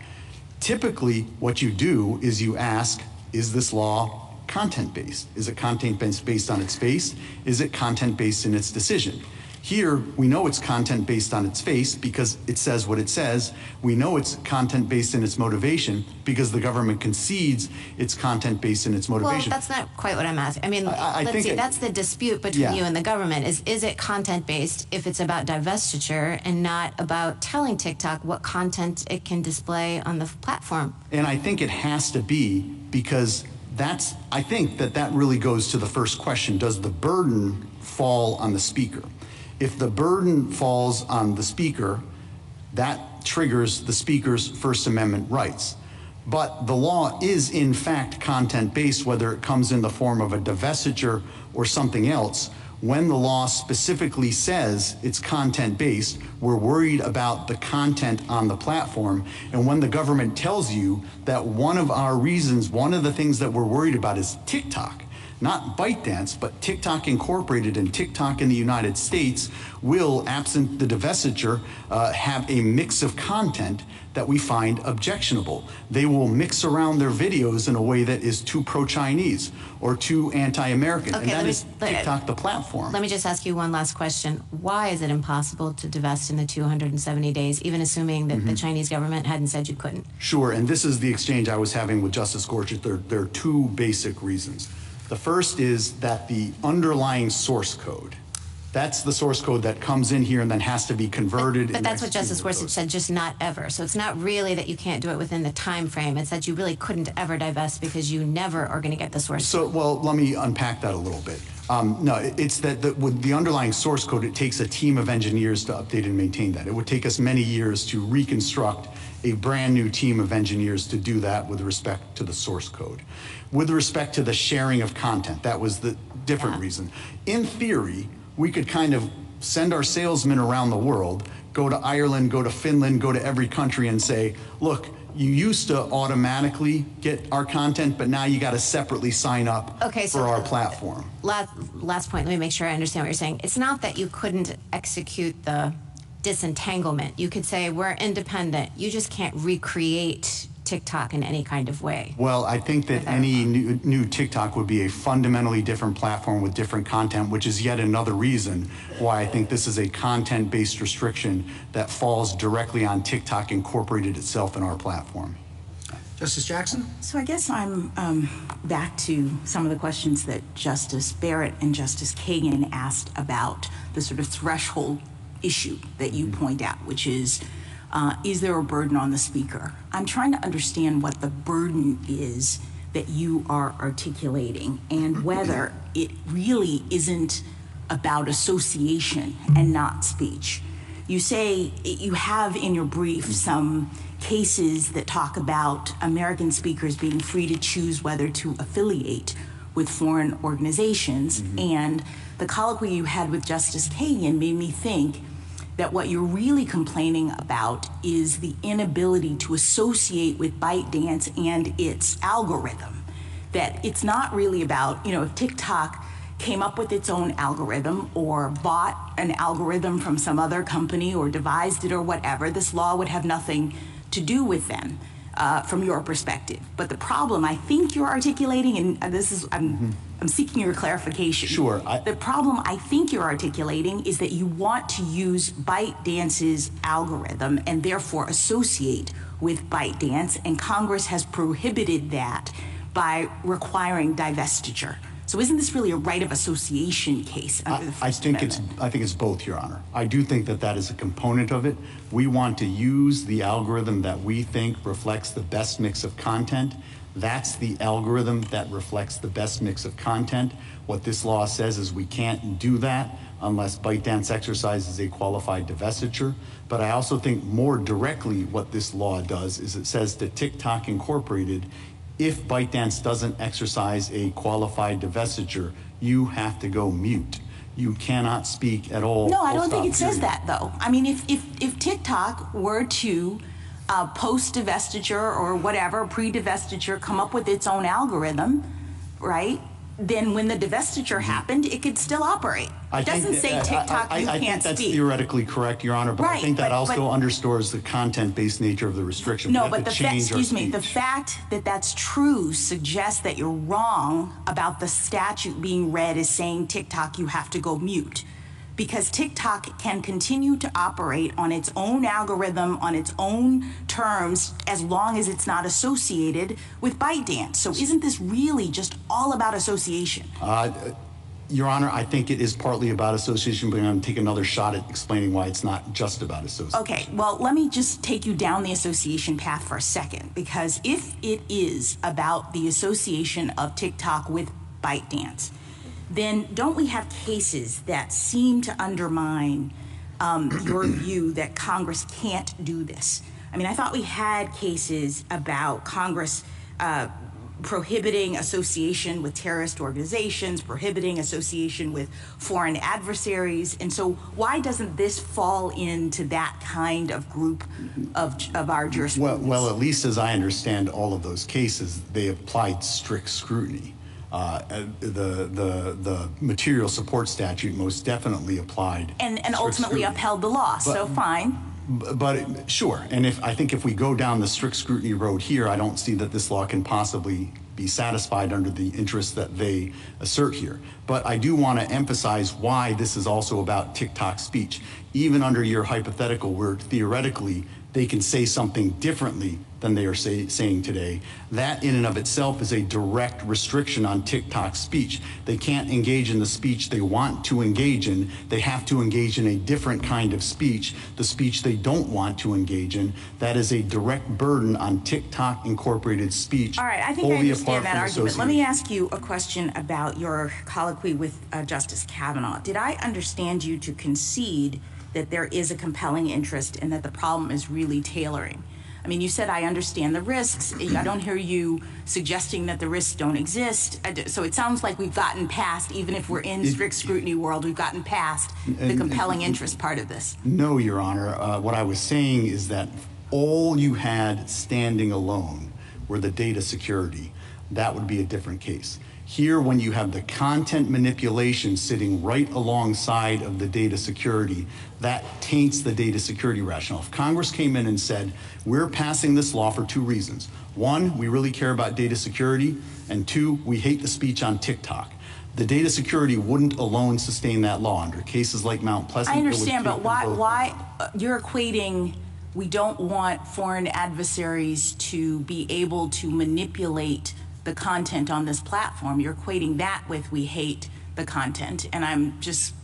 Typically, what you do is you ask, is this law content-based? Is it content-based based on its face? Is it content-based in its decision? Here, we know it's content based on its face because it says what it says. We know it's content based in its motivation because the government concedes it's content based in its motivation. Well, that's not quite what I'm asking. I mean, let's see, that's the dispute between you and the government. Is it content based if it's about divestiture and not about telling TikTok what content it can display on the platform? And I think it has to be because I think that really goes to the first question. Does the burden fall on the speaker? If the burden falls on the speaker, that triggers the speaker's First Amendment rights. But the law is in fact content-based, whether it comes in the form of a divestiture or something else. When the law specifically says it's content-based, we're worried about the content on the platform. And when the government tells you that one of our reasons, one of the things that we're worried about is TikTok, not ByteDance, but TikTok Incorporated and TikTok in the United States will, absent the divestiture, have a mix of content that we find objectionable. They will mix around their videos in a way that is too pro-Chinese or too anti-American, and that is TikTok, the platform. Let me just ask you one last question. Why is it impossible to divest in the 270 days, even assuming that the Chinese government hadn't said you couldn't? Sure, and this is the exchange I was having with Justice Gorsuch. There are two basic reasons. The first is that the underlying source code, that's the source code that comes in here and then has to be converted. But that's what Justice Gorsuch said, just not ever. So it's not really that you can't do it within the time frame. It's that you really couldn't ever divest because you never are going to get the source code. So, well, let me unpack that a little bit. No, it's that with the underlying source code, it takes a team of engineers to update and maintain that. It would take us many years to reconstruct a brand new team of engineers to do that with respect to the source code. With respect to the sharing of content, that was the different reason. In theory, we could kind of send our salesmen around the world, go to Ireland, go to Finland, go to every country and say, look, you used to automatically get our content, but now you got to separately sign up for our platform. Last point, let me make sure I understand what you're saying. It's not that you couldn't execute the disentanglement. You could say, we're independent. You just can't recreate TikTok in any kind of way. Well, I think that any new TikTok would be a fundamentally different platform with different content, which is yet another reason why I think this is a content-based restriction that falls directly on TikTok Incorporated itself in our platform. Justice Jackson? So I guess I'm back to some of the questions that Justice Barrett and Justice Kagan asked about the sort of threshold issue that you point out, which is there a burden on the speaker? I'm trying to understand what the burden is that you are articulating and whether it really isn't about association and not speech. You say you have in your brief some cases that talk about American speakers being free to choose whether to affiliate with foreign organizations, and the colloquy you had with Justice Kagan made me think that what you're really complaining about is the inability to associate with ByteDance and its algorithm. That it's not really about, if TikTok came up with its own algorithm or bought an algorithm from some other company or devised it or whatever, this law would have nothing to do with them from your perspective. But the problem I think you're articulating, and this is, I'm seeking your clarification. Sure. The problem I think you're articulating is that you want to use ByteDance's algorithm and therefore associate with ByteDance, and Congress has prohibited that by requiring divestiture. So isn't this really a right of association case under the First Amendment? I think it's both, Your Honor. I do think that that is a component of it. We want to use the algorithm that we think reflects the best mix of content. That's the algorithm that reflects the best mix of content. What this law says is we can't do that unless ByteDance exercises a qualified divestiture. But I also think more directly what this law does is it says to TikTok Incorporated, if ByteDance doesn't exercise a qualified divestiture, you have to go mute. You cannot speak at all. No, I don't think it says that, though. I mean, if TikTok were to post-divestiture or whatever, pre-divestiture, come up with its own algorithm, right, then when the divestiture happened, it could still operate. It doesn't say TikTok, you can't speak. I think that's theoretically correct, Your Honor, but I think that also underscores the content-based nature of the restriction. No, but the fact that that's true suggests that you're wrong about the statute being read as saying TikTok, you have to go mute. Because TikTok can continue to operate on its own algorithm, on its own terms, as long as it's not associated with ByteDance. So isn't this really just all about association? Your Honor, I think it is partly about association, but I'm going to take another shot at explaining why it's not just about association. Okay, well, let me just take you down the association path for a second, because if it is about the association of TikTok with ByteDance, then don't we have cases that seem to undermine your view that Congress can't do this? I mean, I thought we had cases about Congress prohibiting association with terrorist organizations, prohibiting association with foreign adversaries, and so why doesn't this fall into that kind of group of our jurisprudence? Well, at least as I understand all of those cases, they applied strict scrutiny. The material support statute most definitely applied and ultimately upheld the law. So fine. But sure, and I think if we go down the strict scrutiny road here, I don't see that this law can possibly be satisfied under the interests that they assert here. But I do want to emphasize why this is also about TikTok speech. Even under your hypothetical, where theoretically they can say something differently than they are saying today, that in and of itself is a direct restriction on TikTok speech. They can't engage in the speech they want to engage in. They have to engage in a different kind of speech, the speech they don't want to engage in. That is a direct burden on TikTok Incorporated speech. All right, I think I understand that argument. Let me ask you a question about your colloquy with Justice Kavanaugh. Did I understand you to concede that there is a compelling interest and that the problem is really tailoring? I mean, you said, I understand the risks. I don't hear you suggesting that the risks don't exist. So it sounds like we've gotten past, even if we're in strict scrutiny world, we've gotten past the compelling interest part of this. No, Your Honor. What I was saying is that all you had standing alone were the data security. That would be a different case. Here, when you have the content manipulation sitting right alongside of the data security, that taints the data security rationale. If Congress came in and said, we're passing this law for two reasons. One, we really care about data security, and two, we hate the speech on TikTok. The data security wouldn't alone sustain that law under cases like Mount Pleasant. I understand, but why you're equating we don't want foreign adversaries to be able to manipulate the content on this platform. You're equating that with we hate the content, and I'm just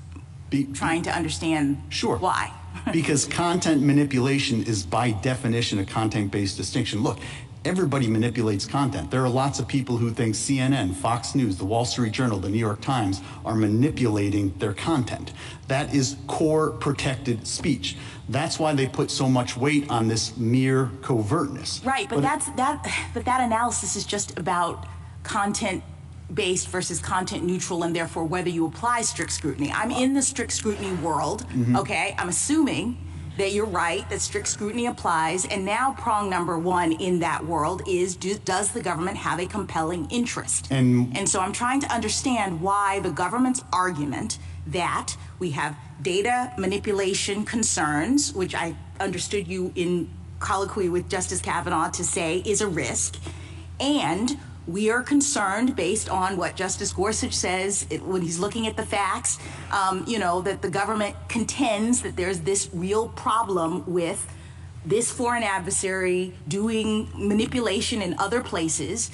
trying to understand why. Because content manipulation is by definition a content-based distinction. Look, everybody manipulates content. There are lots of people who think CNN, Fox News, the Wall Street Journal, the New York Times are manipulating their content. That is core protected speech. That's why they put so much weight on this mere covertness. Right, but that analysis is just about content-based versus content neutral, and therefore whether you apply strict scrutiny. I'm in the strict scrutiny world, okay? I'm assuming that you're right, that strict scrutiny applies, and now prong number one in that world is, does the government have a compelling interest? And so I'm trying to understand why the government's argument that we have data manipulation concerns, which I understood you in colloquy with Justice Kavanaugh to say is a risk, and we are concerned based on what Justice Gorsuch says when he's looking at the facts, that the government contends that there's this real problem with this foreign adversary doing manipulation in other places.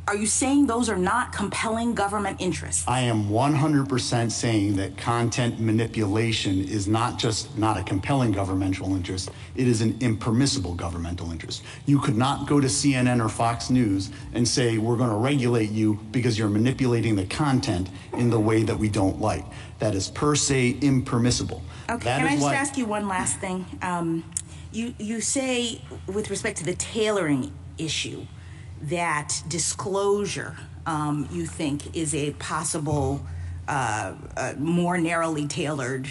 Are you saying those are not compelling government interests? I am 100% saying that content manipulation is not just not a compelling governmental interest, it is an impermissible governmental interest. You could not go to CNN or Fox News and say, we're going to regulate you because you're manipulating the content in the way that we don't like. That is per se impermissible. Okay, that can I is just why- ask you one last thing? You say, with respect to the tailoring issue, that disclosure, you think, is a possible, more narrowly tailored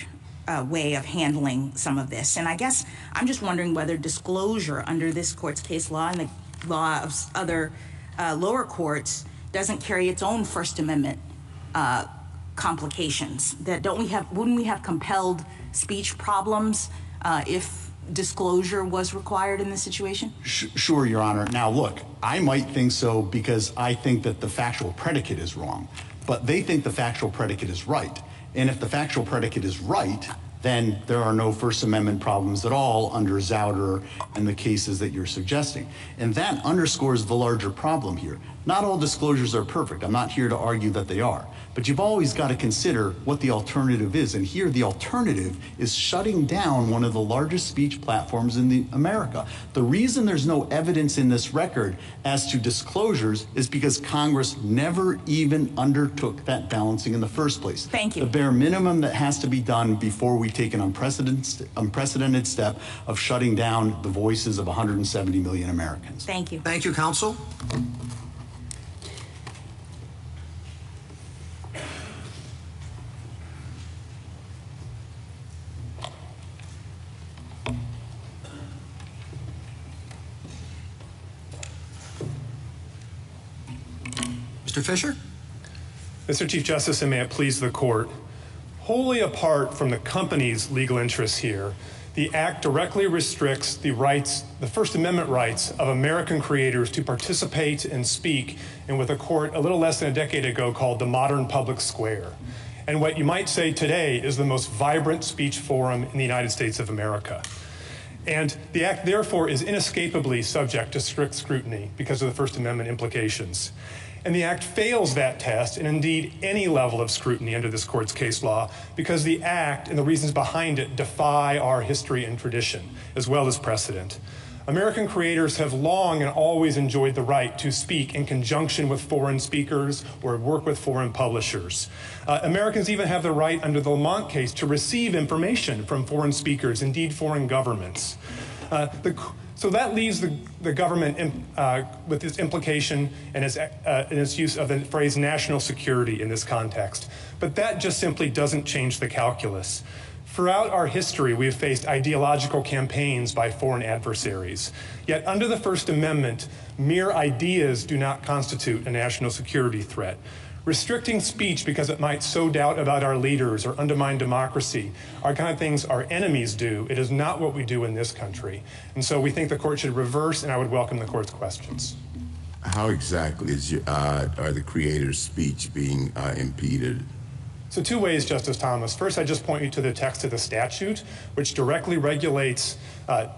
way of handling some of this. And I guess I'm just wondering whether disclosure under this court's case law and the law of other lower courts doesn't carry its own First Amendment complications. That wouldn't we have compelled speech problems if disclosure was required in this situation? Sure, Your Honor. Now, look, I might think so because I think that the factual predicate is wrong, but they think the factual predicate is right. And if the factual predicate is right, then there are no First Amendment problems at all under Zauder and the cases that you're suggesting. And that underscores the larger problem here. Not all disclosures are perfect. I'm not here to argue that they are. But you've always got to consider what the alternative is. And here the alternative is shutting down one of the largest speech platforms in America. The reason there's no evidence in this record as to disclosures is because Congress never even undertook that balancing in the first place. Thank you. The bare minimum that has to be done before we take an unprecedented step of shutting down the voices of 170 million Americans. Thank you. Thank you, counsel. Mr. Fisher? Mr. Chief Justice, and may it please the court, wholly apart from the company's legal interests here, the Act directly restricts the rights, the First Amendment rights of American creators to participate and speak in what the court a little less than a decade ago called the modern public square. And what you might say today is the most vibrant speech forum in the United States of America. And the Act, therefore, is inescapably subject to strict scrutiny because of the First Amendment implications. And the Act fails that test, and indeed any level of scrutiny under this court's case law, because the Act and the reasons behind it defy our history and tradition, as well as precedent. American creators have long and always enjoyed the right to speak in conjunction with foreign speakers or work with foreign publishers. Americans even have the right under the Lamont case to receive information from foreign speakers, indeed foreign governments. So that leaves the government with its implication and its use of the phrase national security in this context. But that just simply doesn't change the calculus. Throughout our history, we have faced ideological campaigns by foreign adversaries. Yet under the First Amendment, mere ideas do not constitute a national security threat. Restricting speech because it might sow doubt about our leaders or undermine democracy are kind of things our enemies do. It is not what we do in this country. And so we think the court should reverse, and I would welcome the court's questions. How exactly are the creators' speech being impeded? So two ways, Justice Thomas. First, I just point you to the text of the statute, which directly regulates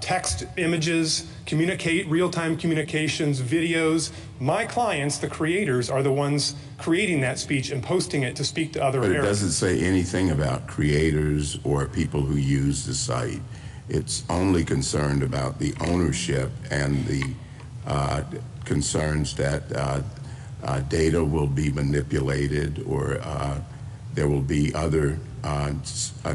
text, images, real-time communications, videos. My clients, the creators, are the ones creating that speech and posting it to speak to other Americans. But it doesn't say anything about creators or people who use the site. It's only concerned about the ownership and the concerns that data will be manipulated or there will be other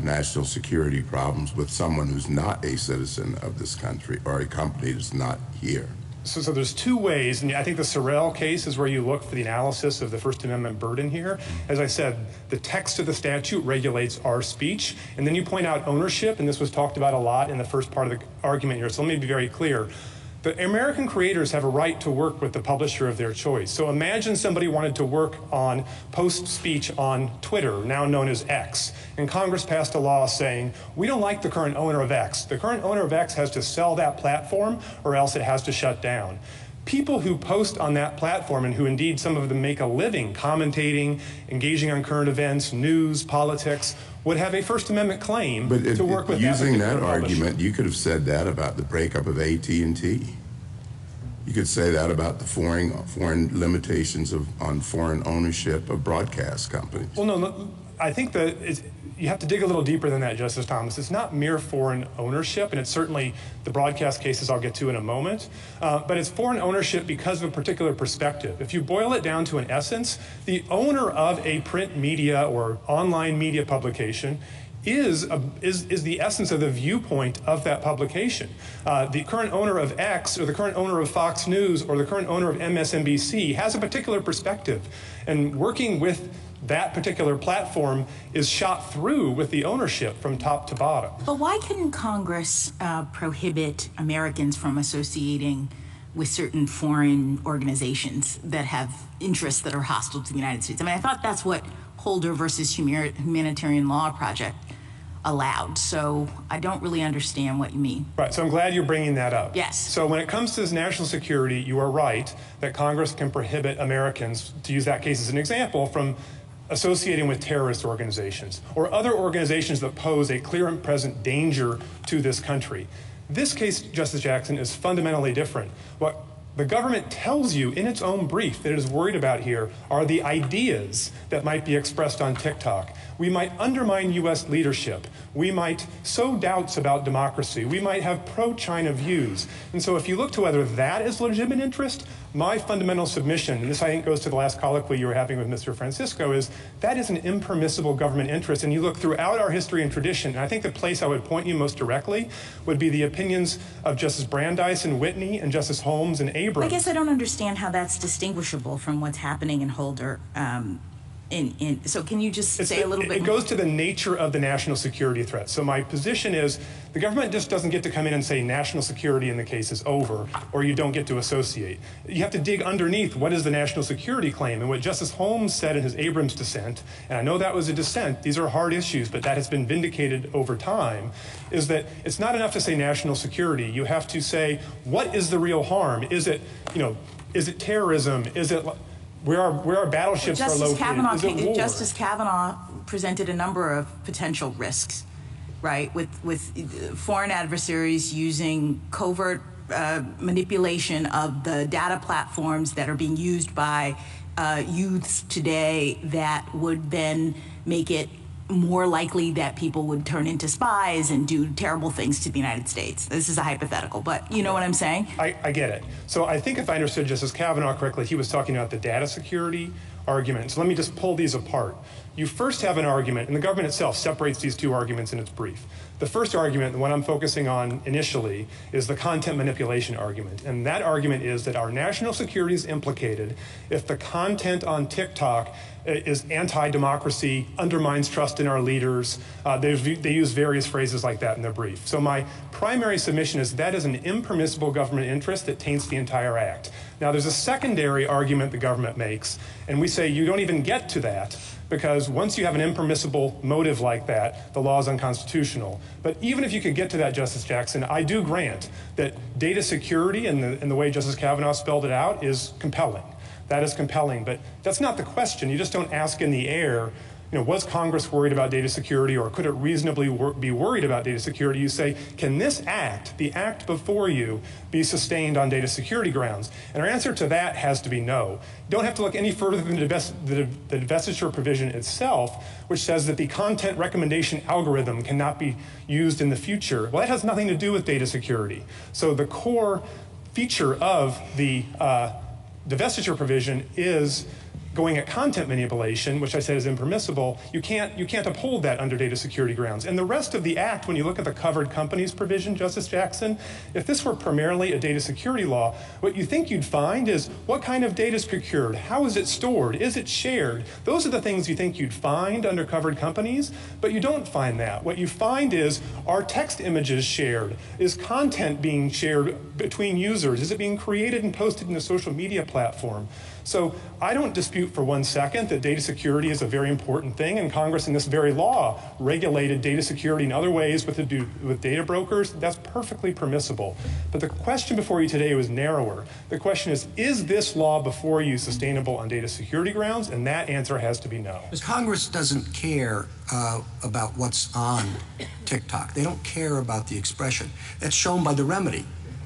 national security problems with someone who's not a citizen of this country or a company that's not here. So there's two ways, and I think the Sorrell case is where you look for the analysis of the First Amendment burden here. As I said, the text of the statute regulates our speech, and then you point out ownership, and this was talked about a lot in the first part of the argument here, so let me be very clear. The American creators have a right to work with the publisher of their choice. So imagine somebody wanted to work on post-speech on Twitter, now known as X, and Congress passed a law saying, we don't like the current owner of X. The current owner of X has to sell that platform or else it has to shut down. People who post on that platform and who indeed some of them make a living commentating, engaging on current events, news, politics, would have a First Amendment claim to work with using that argument, you could have said that about the breakup of AT&T. You could say that about the foreign limitations on foreign ownership of broadcast companies. Well, no, I think that you have to dig a little deeper than that, Justice Thomas. It's not mere foreign ownership, and it's certainly the broadcast cases I'll get to in a moment, but it's foreign ownership because of a particular perspective. If you boil it down to an essence, the owner of a print media or online media publication is the essence of the viewpoint of that publication. The current owner of X or the current owner of Fox News or the current owner of MSNBC has a particular perspective, and working with that particular platform is shot through with the ownership from top to bottom. But why couldn't Congress prohibit Americans from associating with certain foreign organizations that have interests that are hostile to the United States? I mean, I thought that's what Holder versus Humanitarian Law Project allowed. So I don't really understand what you mean. Right, so I'm glad you're bringing that up. Yes. So when it comes to this national security, you are right that Congress can prohibit Americans, to use that case as an example, from associating with terrorist organizations or other organizations that pose a clear and present danger to this country. This case, Justice Jackson, is fundamentally different. What the government tells you in its own brief that it is worried about here are the ideas that might be expressed on TikTok. We might undermine U.S. leadership. We might sow doubts about democracy. We might have pro-China views. And so if you look to whether that is legitimate interest, my fundamental submission, and this I think goes to the last colloquy you were having with Mr. Francisco, is that is an impermissible government interest. And you look throughout our history and tradition, and I think the place I would point you most directly would be the opinions of Justice Brandeis and Whitney and Justice Holmes and Abrams. I guess I don't understand how that's distinguishable from what's happening in Holder. So can you just say a little bit more? It goes to the nature of the national security threat. So my position is the government just doesn't get to come in and say national security in the case is over, or you don't get to associate. You have to dig underneath what is the national security claim. And what Justice Holmes said in his Abrams dissent, and I know that was a dissent, these are hard issues, but that has been vindicated over time, is that it's not enough to say national security. You have to say, what is the real harm? Is it terrorism? Is it where our battleships are located? Is it war? Justice Kavanaugh presented a number of potential risks, right? With foreign adversaries using covert manipulation of the data platforms that are being used by youths today that would then make it more likely that people would turn into spies and do terrible things to the United States. This is a hypothetical, but you know what I'm saying? I get it. So I think if I understood Justice Kavanaugh correctly, he was talking about the data security argument. So let me just pull these apart. You first have an argument, and the government itself separates these two arguments in its brief. The first argument, the one I'm focusing on initially, is the content manipulation argument. And that argument is that our national security is implicated if the content on TikTok is anti-democracy, undermines trust in our leaders. They use various phrases like that in their brief. So my primary submission is that is an impermissible government interest that taints the entire act. Now there's a secondary argument the government makes, and we say you don't even get to that because once you have an impermissible motive like that, the law is unconstitutional. But even if you could get to that, Justice Jackson, I do grant that data security and the way Justice Kavanaugh spelled it out is compelling. That is compelling, but that's not the question. You just don't ask in the air, was Congress worried about data security or could it reasonably be worried about data security? You say, can this act, the act before you, be sustained on data security grounds? And our answer to that has to be no. You don't have to look any further than the divestiture provision itself, which says that the content recommendation algorithm cannot be used in the future. Well, that has nothing to do with data security. So the core feature of the divestiture provision is going at content manipulation, which I said is impermissible. You can't uphold that under data security grounds. And the rest of the act, when you look at the covered companies provision, Justice Jackson, if this were primarily a data security law, what you think you'd find is what kind of data is procured? How is it stored? Is it shared? Those are the things you think you'd find under covered companies, but you don't find that. What you find is, are text images shared? Is content being shared between users? Is it being created and posted in a social media platform? So I don't dispute for 1 second that data security is a very important thing, and Congress in this very law regulated data security in other ways with data brokers. That's perfectly permissible. But the question before you today was narrower. The question is this law before you sustainable on data security grounds? And that answer has to be no. Because Congress doesn't care about what's on TikTok. They don't care about the expression. That's shown by the remedy.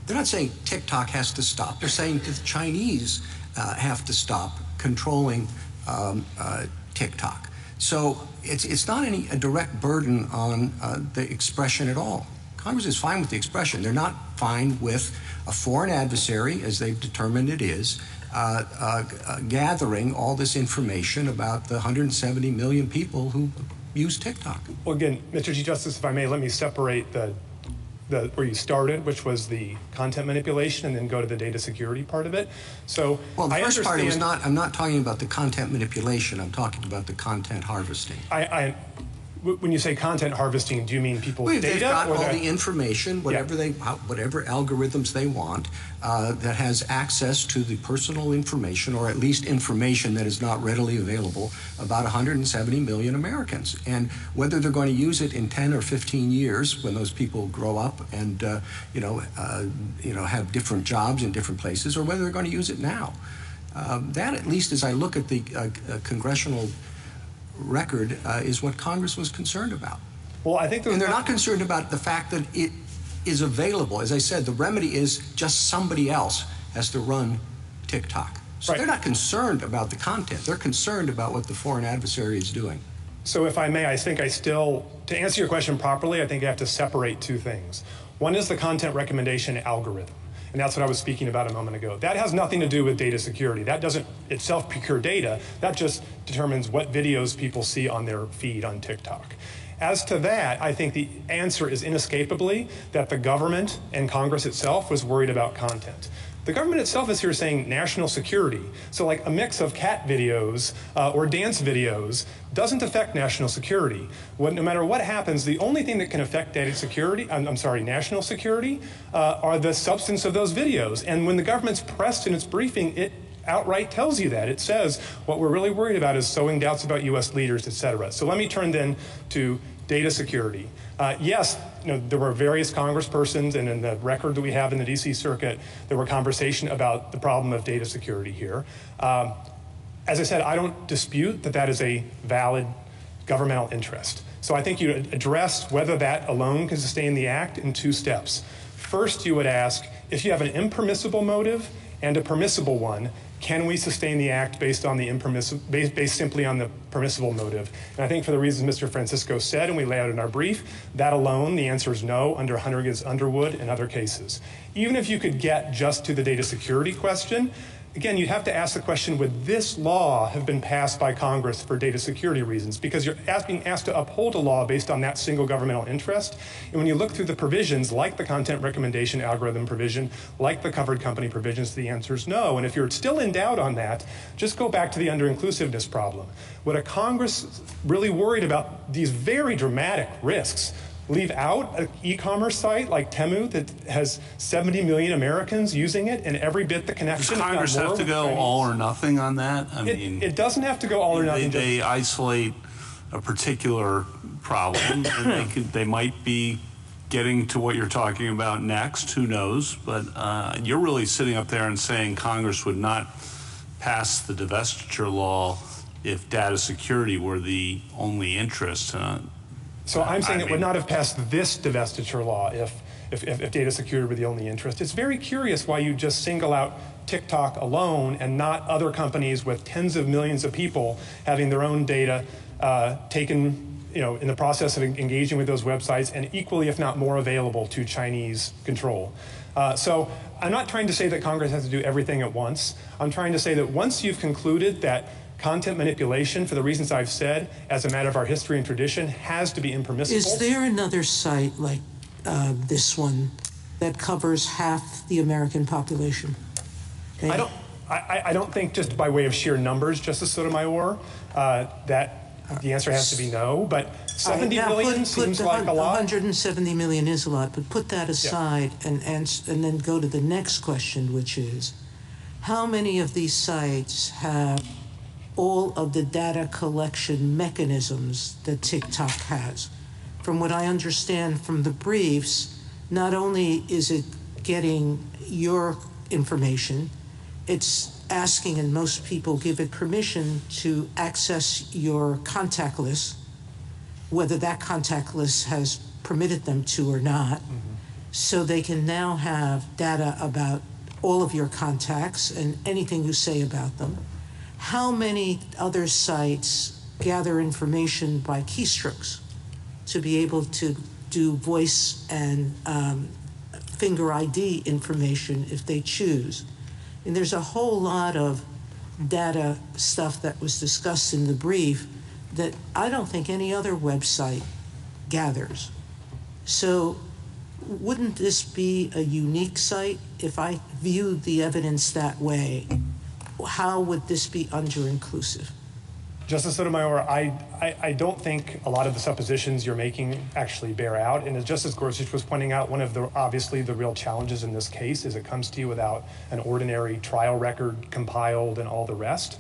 They're not saying TikTok has to stop. They're saying that the Chinese have to stop controlling TikTok. So it's not a direct burden on the expression at all. Congress is fine with the expression. They're not fine with a foreign adversary, as they've determined it is, gathering all this information about the 170 million people who use TikTok. Well, again, Mr. Chief Justice, if I may, let me separate the where you started, which was the content manipulation, and then go to the data security part of it. So, well, the first part was not. I'm not talking about the content manipulation. I'm talking about the content harvesting. When you say content harvesting, do you mean people's data? They've got all the information, whatever whatever algorithms they want, that has access to the personal information, or at least information that is not readily available, about 170 million Americans. And whether they're going to use it in 10 or 15 years, when those people grow up and have different jobs in different places, or whether they're going to use it now, that, at least as I look at the congressional record, is what Congress was concerned about. Well, I think and they're not concerned about the fact that it is available. As I said, the remedy is just somebody else has to run TikTok. So they're not concerned about the content. They're concerned about what the foreign adversary is doing. So if I may, I think to answer your question properly, I think I have to separate two things. One is the content recommendation algorithm. And that's what I was speaking about a moment ago. That has nothing to do with data security. That doesn't itself procure data. That just determines what videos people see on their feed on TikTok. As to that, I think the answer is inescapably that the government and Congress itself was worried about content. The government itself is here saying national security. So like a mix of cat videos or dance videos doesn't affect national security. No matter what happens, the only thing that can affect national security are the substance of those videos. And when the government's pressed in its briefing, it outright tells you that. It says what we're really worried about is sowing doubts about U.S. leaders, et cetera. So let me turn then to data security. Yes, there were various congresspersons, and in the record that we have in the D.C. Circuit, there were conversation about the problem of data security here. As I said, I don't dispute that that is a valid governmental interest. So I think you addressed whether that alone can sustain the act in two steps. First, you would ask, if you have an impermissible motive and a permissible one, can we sustain the act based on the based simply on the permissible motive? And I think for the reasons Mr. Francisco said, and we lay out in our brief, that alone, the answer is no under Hunter v. Underwood and other cases. Even if you could get just to the data security question, again, you'd have to ask the question, would this law have been passed by Congress for data security reasons? Because you're being asked to uphold a law based on that single governmental interest. And when you look through the provisions, like the content recommendation algorithm provision, like the covered company provisions, the answer is no. And if you're still in doubt on that, just go back to the under-inclusiveness problem. Would a Congress really worried about these very dramatic risks leave out an e-commerce site like Temu that has 70 million Americans using it, and every bit the connection? Does Congress have to go all or nothing on that? I mean, it doesn't have to go all or nothing. They isolate a particular problem, and they might be getting to what you're talking about next. Who knows? But you're really sitting up there and saying Congress would not pass the divestiture law if data security were the only interest. So I'm saying it would not have passed this divestiture law if data security were the only interest. It's very curious why you just single out TikTok alone and not other companies with tens of millions of people having their own data taken, in the process of engaging with those websites, and equally, if not more, available to Chinese control. So I'm not trying to say that Congress has to do everything at once. I'm trying to say that once you've concluded that content manipulation, for the reasons I've said, as a matter of our history and tradition, has to be impermissible. Is there another site like this one that covers half the American population? I don't think, just by way of sheer numbers, Justice Sotomayor, that the answer has to be no. But 70 million seems like a lot. 170 million is a lot, but put that aside and then go to the next question, which is, how many of these sites have all of the data collection mechanisms that TikTok has? From what I understand from the briefs, not only is it getting your information, it's asking, and most people give it permission, to access your contact list, whether that contact list has permitted them to or not. so they can now have data about all of your contacts and anything you say about them. How many other sites gather information by keystrokes to be able to do voice and finger ID information if they choose? And there's a whole lot of data stuff that was discussed in the brief that I don't think any other website gathers. So wouldn't this be a unique site? If I viewed the evidence that way, how would this be under-inclusive? Justice Sotomayor, I don't think a lot of the suppositions you're making actually bear out. And as Justice Gorsuch was pointing out, one of the obviously the real challenges in this case is it comes to you without an ordinary trial record compiled and all the rest.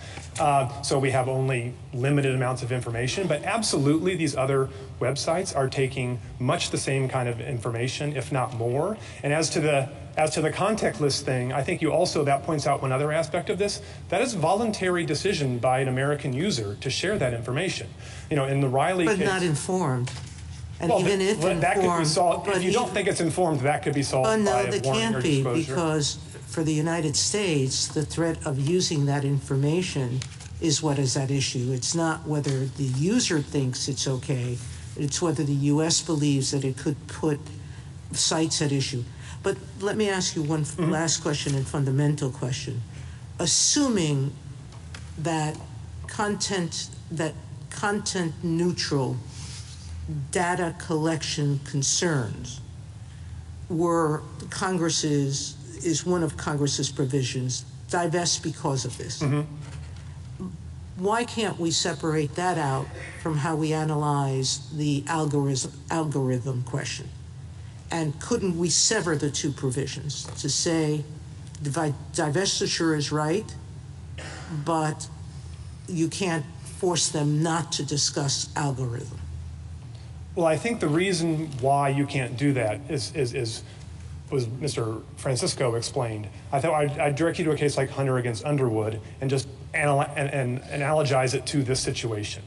So we have only limited amounts of information, but absolutely these other websites are taking much the same kind of information, if not more. And as to the contact list thing, I think that points out one other aspect of this. That is voluntary decision by an American user to share that information. In the Riley case. But not informed. And well, even if informed. That could be solved. If you don't think it's informed, that could be solved by a warning or disclosure. No, that can't be, because for the United States, the threat of using that information is what is at issue. It's not whether the user thinks it's okay. It's whether the U.S. believes that it could put sites at issue. But let me ask you one last question and fundamental question. Assuming that content neutral data collection concerns were is one of Congress's provisions, divest because of this. Why can't we separate that out from how we analyze the algorithm question? And couldn't we sever the two provisions to say divestiture is right, but you can't force them not to discuss algorithm? Well, I think the reason why you can't do that was Mr. Francisco explained. I thought I'd direct you to a case like Hunter against Underwood and just analogize it to this situation.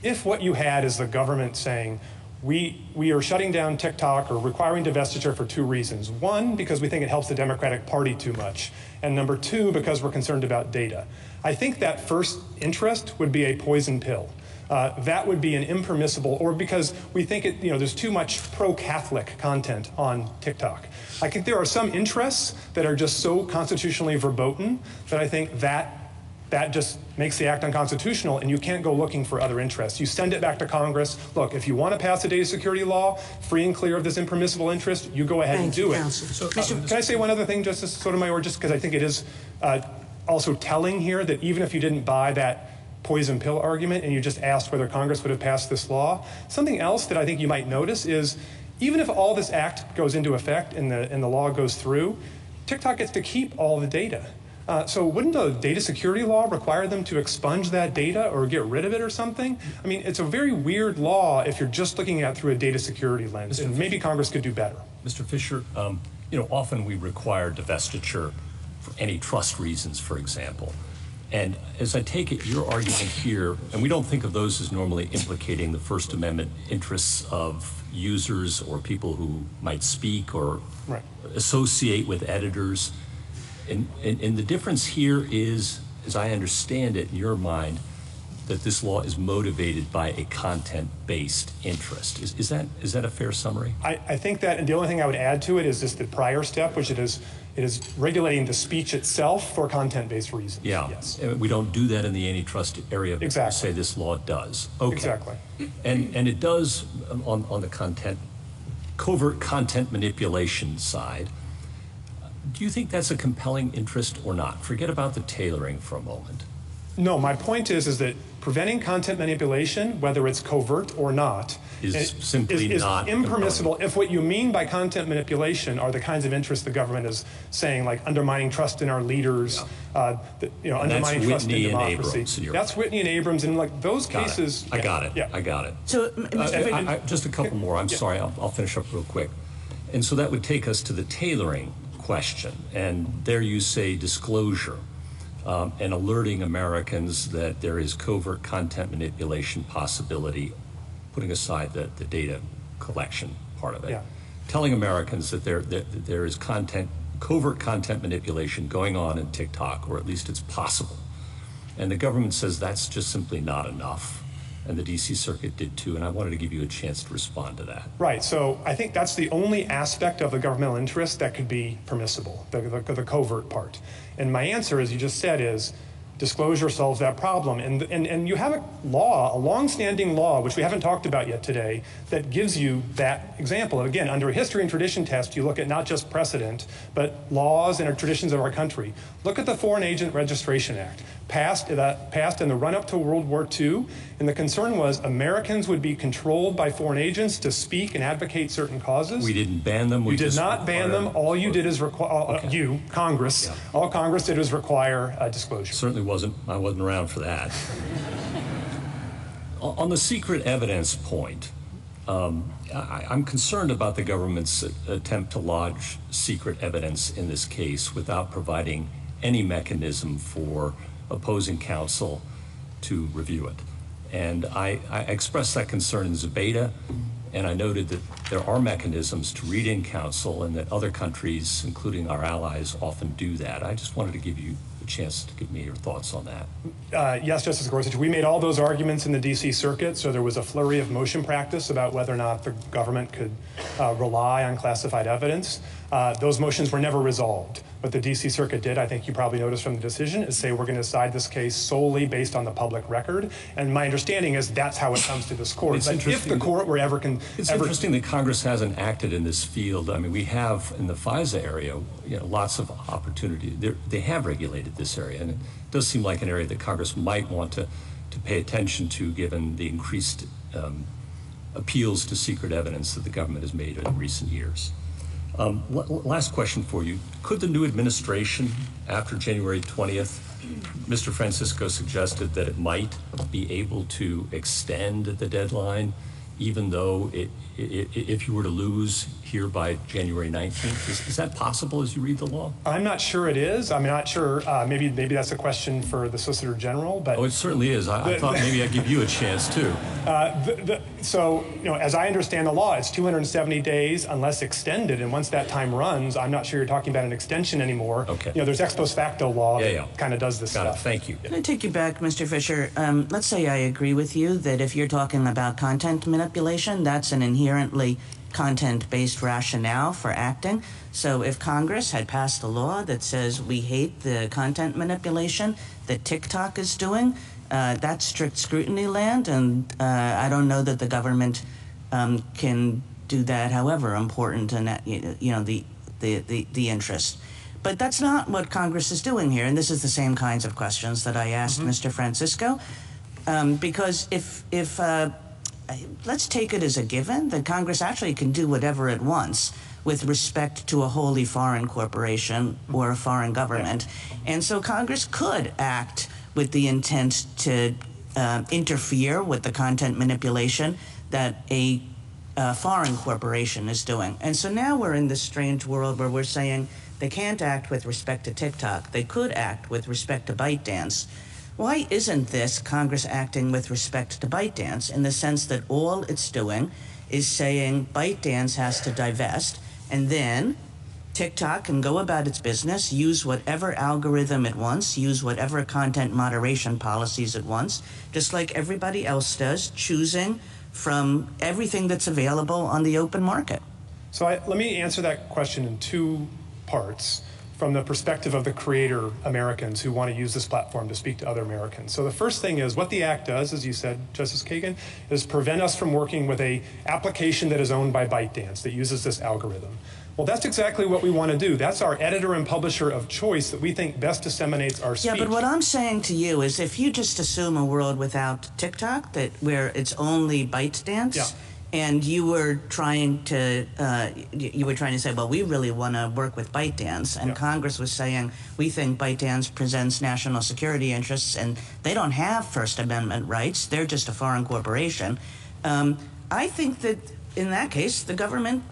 If what you had is the government saying, we are shutting down TikTok or requiring divestiture for two reasons. One, because we think it helps the Democratic Party too much. And number two, because we're concerned about data. I think that first interest would be a poison pill. That would be an impermissible, or because we think there's too much pro-Catholic content on TikTok. I think there are some interests that are just so constitutionally verboten that I think that just makes the act unconstitutional, and you can't go looking for other interests. You send it back to Congress. Look, if you want to pass a data security law free and clear of this impermissible interest, you go ahead and do it. So, can I say one other thing, Justice Sotomayor, just because I think it is also telling here that even if you didn't buy that poison pill argument and you just asked whether Congress would have passed this law, something else that I think you might notice is even if all this act goes into effect and the law goes through, TikTok gets to keep all the data. So wouldn't a data security law require them to expunge that data or get rid of it or something? I mean, it's a very weird law if you're just looking at it through a data security lens, and maybe Congress could do better. Mr. Fisher, often we require divestiture for antitrust reasons, for example. And as I take it, your argument here, and we don't think of those as normally implicating the First Amendment interests of users or people who might speak or associate with editors. And the difference here is, as I understand it in your mind, that this law is motivated by a content-based interest. Is that a fair summary? I think that, and the only thing I would add to it is just the prior step, which it is regulating the speech itself for content-based reasons. Yeah, yes. We don't do that in the antitrust area, but exactly. You say this law does. Okay. Exactly. And it does on the covert content manipulation side. Do you think that's a compelling interest or not? Forget about the tailoring for a moment. No, my point is that preventing content manipulation, whether it's covert or not, is simply not impermissible. compelling. If what you mean by content manipulation are the kinds of interests the government is saying, like undermining trust in our leaders, undermining trust in democracy. That's Whitney and Abrams, and like those cases. I got it. Yeah. I got it. So, just a couple more. I'm sorry. I'll finish up real quick. And so that would take us to the tailoring question, and there you say disclosure and alerting Americans that there is covert content manipulation possibility, putting aside the data collection part of it. telling Americans that there is covert content manipulation going on in TikTok, or at least it's possible. And the government says that's just simply not enough. And the D.C. Circuit did too, and I wanted to give you a chance to respond to that. Right, so I think that's the only aspect of the governmental interest that could be permissible, the covert part. And my answer, as you just said, is disclosure solves that problem. And you have a law, a long-standing law, which we haven't talked about yet today, that gives you that example. And again, under a history and tradition test, you look at not just precedent, but laws and traditions of our country. Look at the Foreign Agent Registration Act, passed in the run-up to World War II, and the concern was Americans would be controlled by foreign agents to speak and advocate certain causes. We didn't ban them. You did not ban them. All you did is require, Congress, all Congress did was require disclosure. Certainly I wasn't around for that. On the secret evidence point, I'm concerned about the government's attempt to lodge secret evidence in this case without providing any mechanism for opposing counsel to review it. And I expressed that concern in Zebeda, and I noted that there are mechanisms to read in counsel and that other countries, including our allies, often do that. I just wanted to give you a chance to give me your thoughts on that. Yes, Justice Gorsuch, we made all those arguments in the D.C. Circuit, so there was a flurry of motion practice about whether or not the government could rely on classified evidence. Those motions were never resolved. What the D.C. Circuit did, I think you probably noticed from the decision, is say we're going to decide this case solely based on the public record. And my understanding is that's how it comes to this court. But if the court were ever... It's interesting that Congress hasn't acted in this field. I mean, we have, in the FISA area, lots of opportunity. They have regulated this area, and it does seem like an area that Congress might want to pay attention to, given the increased appeals to secret evidence that the government has made in recent years. Last question for you. Could the new administration, after January 20th, Mr. Francisco suggested that it might be able to extend the deadline, even though if you were to lose here by January 19th? Is that possible as you read the law? I'm not sure it is. I'm not sure. Maybe that's a question for the Solicitor General. But it certainly is. I thought maybe I'd give you a chance, too. So, as I understand the law, it's 270 days unless extended. And once that time runs, I'm not sure you're talking about an extension anymore. Okay. There's ex post facto law that kind of does this stuff. Thank you. Can I take you back, Mr. Fisher? Let's say I agree with you that if you're talking about content manipulation, that's an inherently content-based rationale for acting. So if Congress had passed a law that says we hate the content manipulation that TikTok is doing, that's strict scrutiny land, and I don't know that the government can do that, however important and the interest. But that's not what Congress is doing here, and this is the same kinds of questions that I asked Mr. Francisco, because if let's take it as a given that Congress actually can do whatever it wants with respect to a wholly foreign corporation or a foreign government. And so Congress could act with the intent to interfere with the content manipulation that a foreign corporation is doing. And so now we're in this strange world where we're saying they can't act with respect to TikTok. They could act with respect to ByteDance. Why isn't this Congress acting with respect to ByteDance in the sense that all it's doing is saying ByteDance has to divest, and then TikTok can go about its business, use whatever algorithm it wants, use whatever content moderation policies it wants, just like everybody else does, choosing from everything that's available on the open market? So let me answer that question in two parts, from the perspective of the creator Americans who want to use this platform to speak to other Americans. So the first thing is what the act does, as you said, Justice Kagan, is prevent us from working with a application that is owned by ByteDance that uses this algorithm. Well, that's exactly what we want to do. That's our editor and publisher of choice that we think best disseminates our speech. Yeah, but what I'm saying to you is if you just assume a world without TikTok, where it's only ByteDance, and you were trying to say, well, we really want to work with ByteDance, and Congress was saying, we think ByteDance presents national security interests, and they don't have First Amendment rights, they're just a foreign corporation. I think that in that case, the government,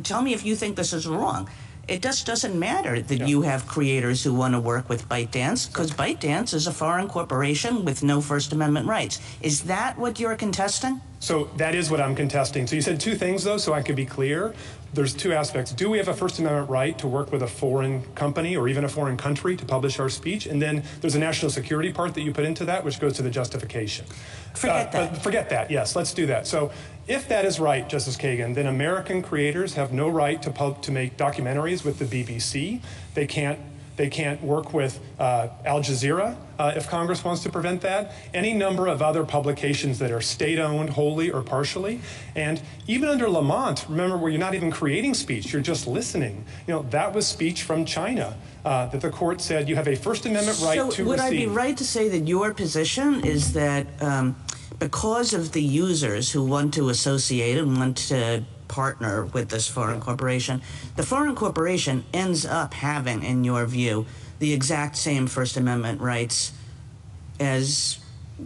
tell me if you think this is wrong. It just doesn't matter that you have creators who want to work with ByteDance, because ByteDance is a foreign corporation with no First Amendment rights. Is that what you're contesting? So that is what I'm contesting. So you said two things, though, so I could be clear. There's two aspects. Do we have a First Amendment right to work with a foreign company or even a foreign country to publish our speech? And then there's a national security part that you put into that, which goes to the justification. Forget that. Forget that, yes, let's do that. So if that is right, Justice Kagan, then American creators have no right to make documentaries with the BBC. They can't work with Al Jazeera if Congress wants to prevent that. Any number of other publications that are state-owned wholly or partially. And even under Lamont, remember, where you're not even creating speech, you're just listening. That was speech from China that the court said you have a First Amendment right to receive. So would I be right to say that your position is that because of the users who want to associate and want to partner with this foreign corporation, the foreign corporation ends up having, in your view, the exact same First Amendment rights as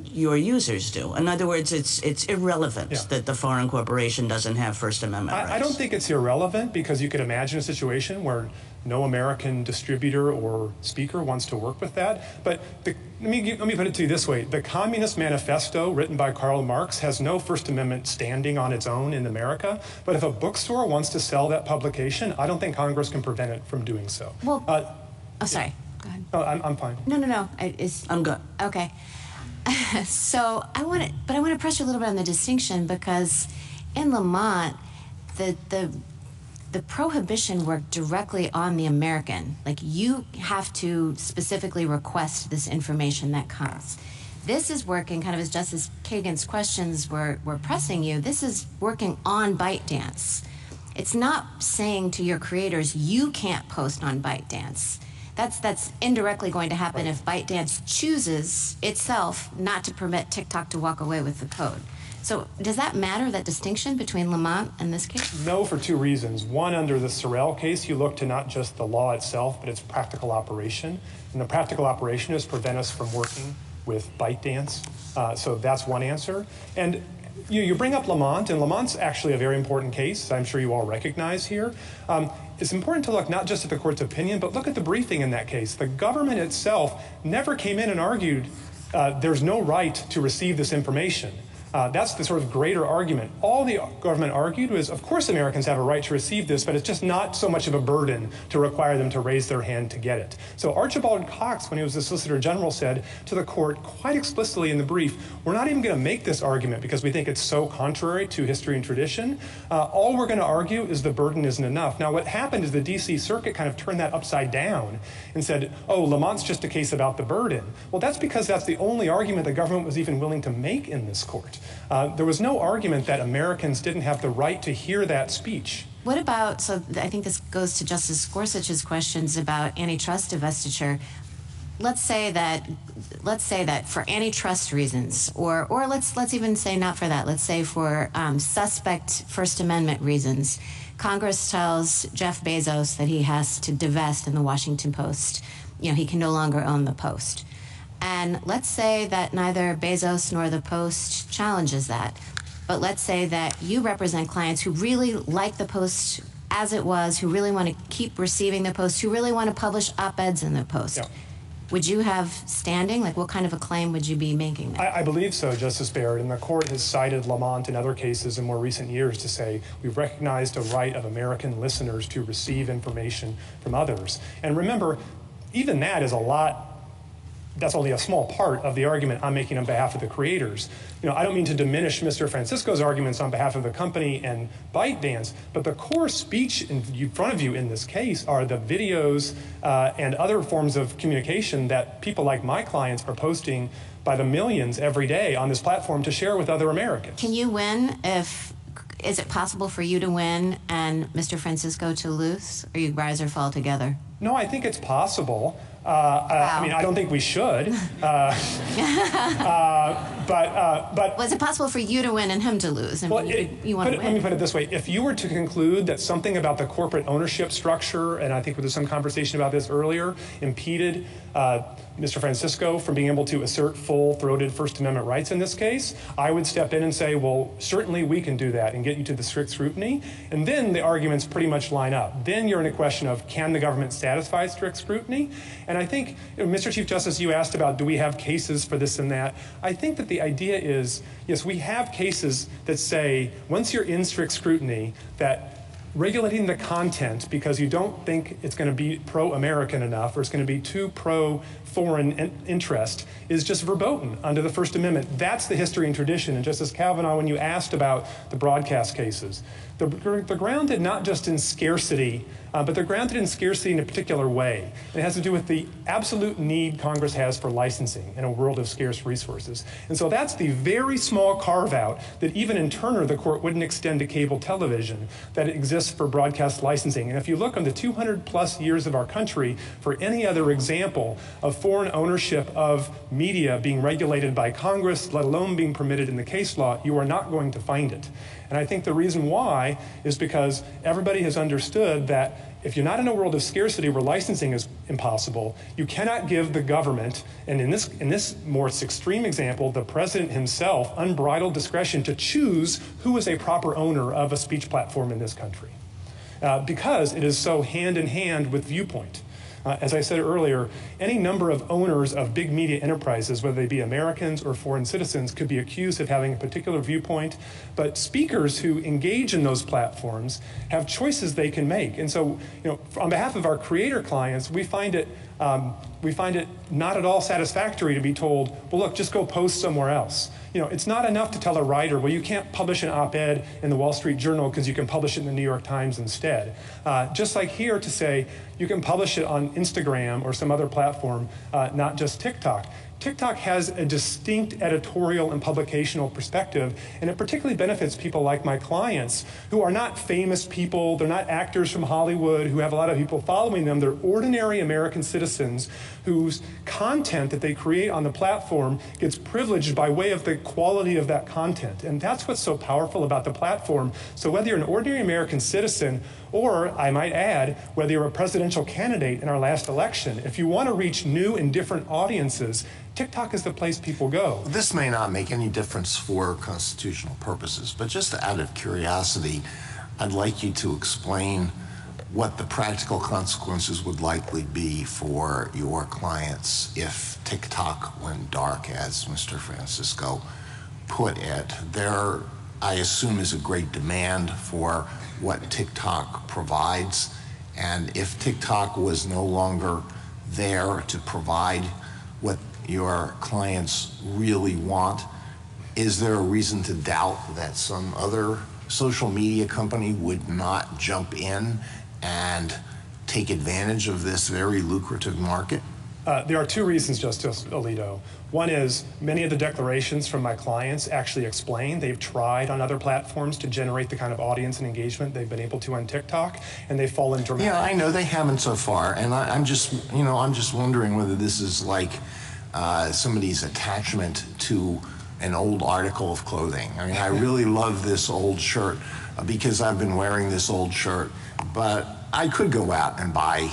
your users do? In other words, it's irrelevant that the foreign corporation doesn't have First Amendment rights. I don't think it's irrelevant, because you could imagine a situation where no American distributor or speaker wants to work with that. But let me put it to you this way. The Communist Manifesto, written by Karl Marx, has no First Amendment standing on its own in America. But if a bookstore wants to sell that publication, I don't think Congress can prevent it from doing so. Well, sorry. Go ahead. No, I'm fine. No. I'm good. Okay. So I want to press you a little bit on the distinction, because in Lamont, the prohibition worked directly on the American. Like, you have to specifically request this information that comes. This is working, kind of as Justice Kagan's questions were pressing you, this is working on ByteDance. It's not saying to your creators, you can't post on ByteDance. That's indirectly going to happen if ByteDance chooses itself not to permit TikTok to walk away with the code. So does that matter, that distinction between Lamont and this case? No, for two reasons. One, under the Sorrell case, you look to not just the law itself, but its practical operation. And the practical operation is prevent us from working with ByteDance. So that's one answer. And you bring up Lamont, and Lamont's actually a very important case, I'm sure you all recognize here. It's important to look not just at the court's opinion, but look at the briefing in that case. The government itself never came in and argued there's no right to receive this information. That's the sort of greater argument. All the government argued was, of course Americans have a right to receive this, but it's just not so much of a burden to require them to raise their hand to get it. So Archibald Cox, when he was the Solicitor General, said to the court quite explicitly in the brief, we're not even going to make this argument because we think it's so contrary to history and tradition. All we're going to argue is the burden isn't enough. Now, what happened is the D.C. Circuit kind of turned that upside down and said, oh, Lamont's just a case about the burden. Well, that's because that's the only argument the government was even willing to make in this court. There was no argument that Americans didn't have the right to hear that speech. What about, so I think this goes to Justice Gorsuch's questions about antitrust divestiture. Let's say that for antitrust reasons, or let's even say not for that. Let's say for suspect First Amendment reasons, Congress tells Jeff Bezos that he has to divest in the Washington Post. He can no longer own the Post. And let's say that neither Bezos nor the Post challenges that. But let's say that you represent clients who really like the Post as it was, who really want to keep receiving the Post, who really want to publish op-eds in the Post. Yeah. Would you have standing? Like, what kind of a claim would you be making there? I believe so, Justice Barrett. And the court has cited Lamont and other cases in more recent years to say we've recognized a right of American listeners to receive information from others. And remember, even that is that's only a small part of the argument I'm making on behalf of the creators. I don't mean to diminish Mr. Francisco's arguments on behalf of the company and ByteDance, but the core speech in front of you in this case are the videos and other forms of communication that people like my clients are posting by the millions every day on this platform to share with other Americans. Can you win is it possible for you to win and Mr. Francisco to lose, or you rise or fall together? No, I think it's possible. I mean, I don't think we should. But was it possible for you to win and him to lose? And you want to win? Let me put it this way. If you were to conclude that something about the corporate ownership structure, and I think there was some conversation about this earlier, impeded Mr. Francisco from being able to assert full-throated First Amendment rights in this case, I would step in and say, well, certainly we can do that and get you to the strict scrutiny. And then the arguments pretty much line up. Then you're in a question of, can the government satisfy strict scrutiny? And I think, Mr. Chief Justice, you asked about, do we have cases for this and that? I think that the the idea is, yes, we have cases that say, once you're in strict scrutiny, that regulating the content because you don't think it's going to be pro-American enough or it's going to be too pro-foreign interest is just verboten under the First Amendment. That's the history and tradition. And Justice Kavanaugh, when you asked about the broadcast cases, they're grounded not just in scarcity, but they're grounded in scarcity in a particular way. It has to do with the absolute need Congress has for licensing in a world of scarce resources. And so that's the very small carve-out that even in Turner, the court wouldn't extend to cable television, that exists for broadcast licensing. And if you look on the 200 plus years of our country for any other example of foreign ownership of media being regulated by Congress, let alone being permitted in the case law, you are not going to find it. And I think the reason why is because everybody has understood that if you're not in a world of scarcity where licensing is impossible, you cannot give the government, and in this more extreme example, the president himself, unbridled discretion to choose who is a proper owner of a speech platform in this country. Because it is so hand in hand with viewpoint. As I said earlier, any number of owners of big media enterprises, whether they be Americans or foreign citizens, could be accused of having a particular viewpoint, but speakers who engage in those platforms have choices they can make. And so, on behalf of our creator clients, we find it not at all satisfactory to be told, well, look, just go post somewhere else. It's not enough to tell a writer, well, you can't publish an op-ed in the Wall Street Journal because you can publish it in the New York Times instead. Just like here to say, you can publish it on Instagram or some other platform, not just TikTok. TikTok has a distinct editorial and publicational perspective, and it particularly benefits people like my clients who are not famous people, they're not actors from Hollywood who have a lot of people following them, they're ordinary American citizens whose content that they create on the platform gets privileged by way of the quality of that content. And that's what's so powerful about the platform. So whether you're an ordinary American citizen or, I might add, whether you're a presidential candidate in our last election, if you want to reach new and different audiences, TikTok is the place people go. This may not make any difference for constitutional purposes, but just out of curiosity, I'd like you to explain what the practical consequences would likely be for your clients if TikTok went dark, as Mr. Francisco put it. There, I assume, is a great demand for what TikTok provides, and if TikTok was no longer there to provide what your clients really want, is there a reason to doubt that some other social media company would not jump in and take advantage of this very lucrative market? There are two reasons, Justice Alito. One is many of the declarations from my clients actually explain they've tried on other platforms to generate the kind of audience and engagement they've been able to on TikTok, and they've fallen dramatically. Yeah, I know they haven't so far, and I'm just wondering whether this is like somebody's attachment to an old article of clothing. I mean, I really love this old shirt because I've been wearing this old shirt, but I could go out and buy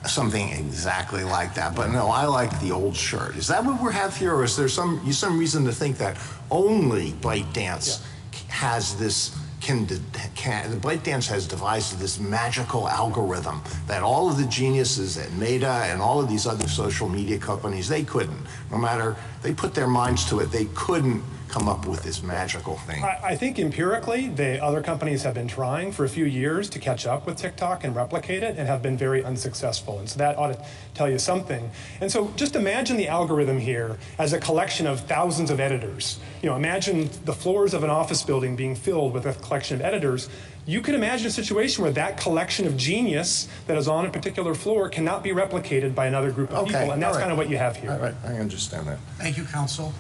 something exactly like that. But no, I like the old shirt. Is that what we have here, or is there some reason to think that only ByteDance has this? ByteDance has devised this magical algorithm that all of the geniuses at Meta and all of these other social media companies, they couldn't. No matter, they put their minds to it, they couldn't come up with this magical thing. I think empirically, the other companies have been trying for a few years to catch up with TikTok and replicate it and have been very unsuccessful. And so that ought to tell you something. And so just imagine the algorithm here as a collection of thousands of editors. Imagine the floors of an office building being filled with a collection of editors. You can imagine a situation where that collection of genius that is on a particular floor cannot be replicated by another group of people. And that's kind of what you have here. All right, I understand that. Thank you, counsel.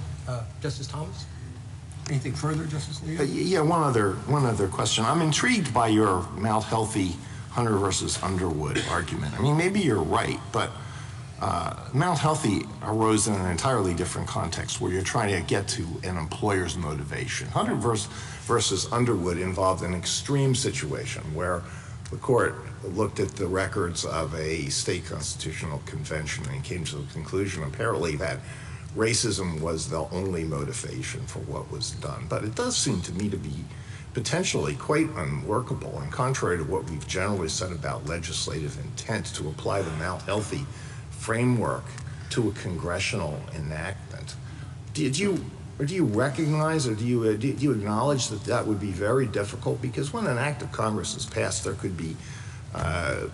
Justice Thomas? Anything further, Justice Alito? Yeah, one other question. I'm intrigued by your Mount Healthy Hunter versus Underwood argument. I mean, maybe you're right, but Mount Healthy arose in an entirely different context where you're trying to get to an employer's motivation. Hunter versus Underwood involved an extreme situation where the court looked at the records of a state constitutional convention and came to the conclusion, apparently, that racism was the only motivation for what was done. But it does seem to me to be potentially quite unworkable and contrary to what we've generally said about legislative intent to apply the Mount Healthy framework to a congressional enactment. Did you Or do you recognize, or do you acknowledge that that would be very difficult? Because when an act of Congress is passed, there could be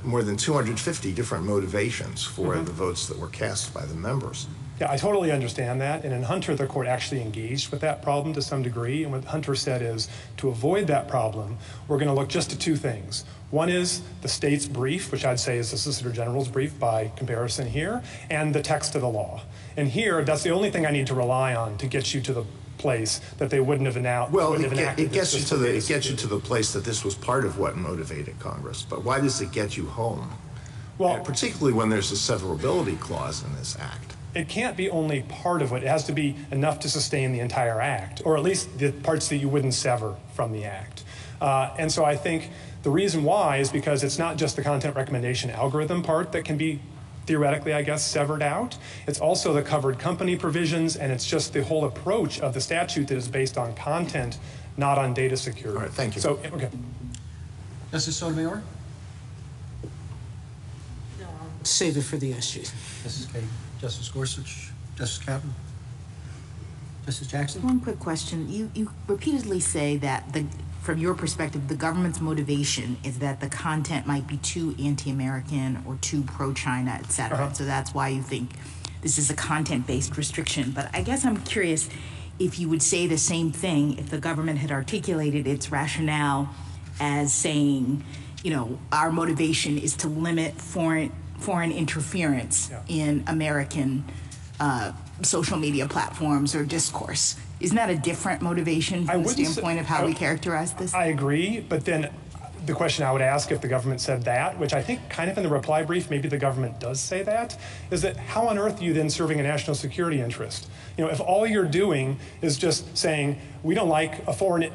more than 250 different motivations for the votes that were cast by the members. Yeah, I totally understand that. And in Hunter, the court actually engaged with that problem to some degree. And what Hunter said is, to avoid that problem, we're going to look just at two things. One is the state's brief, which I'd say is the Solicitor General's brief by comparison here, and the text of the law. And here, that's the only thing I need to rely on to get you to the place that they wouldn't have announced. Well, it gets you to the place that this was part of what motivated Congress. But why does it get you home? Well, and particularly when there's a severability clause in this act. It can't be only part of it. It has to be enough to sustain the entire act, or at least the parts that you wouldn't sever from the act. And so I think the reason why is because it's not just the content recommendation algorithm part that can be theoretically, I guess, severed out. It's also the covered company provisions, and it's just the whole approach of the statute that is based on content, not on data security. All right, thank you. So, okay. Justice Sotomayor? Save it for the SG. Justice Kagan? Justice Gorsuch? Justice Kavanaugh? Justice Jackson? One quick question. You repeatedly say that from your perspective, the government's motivation is that the content might be too anti-American or too pro-China, et cetera. So that's why you think this is a content-based restriction. But I guess I'm curious if you would say the same thing if the government had articulated its rationale as saying, you know, our motivation is to limit foreign interference in American social media platforms or discourse. Isn't that a different motivation from the standpoint of how we characterize this? I agree, but then the question I would ask if the government said that, which I think kind of in the reply brief, maybe the government does say that, is that how on earth are you then serving a national security interest? You know, if all you're doing is just saying, we don't like a foreign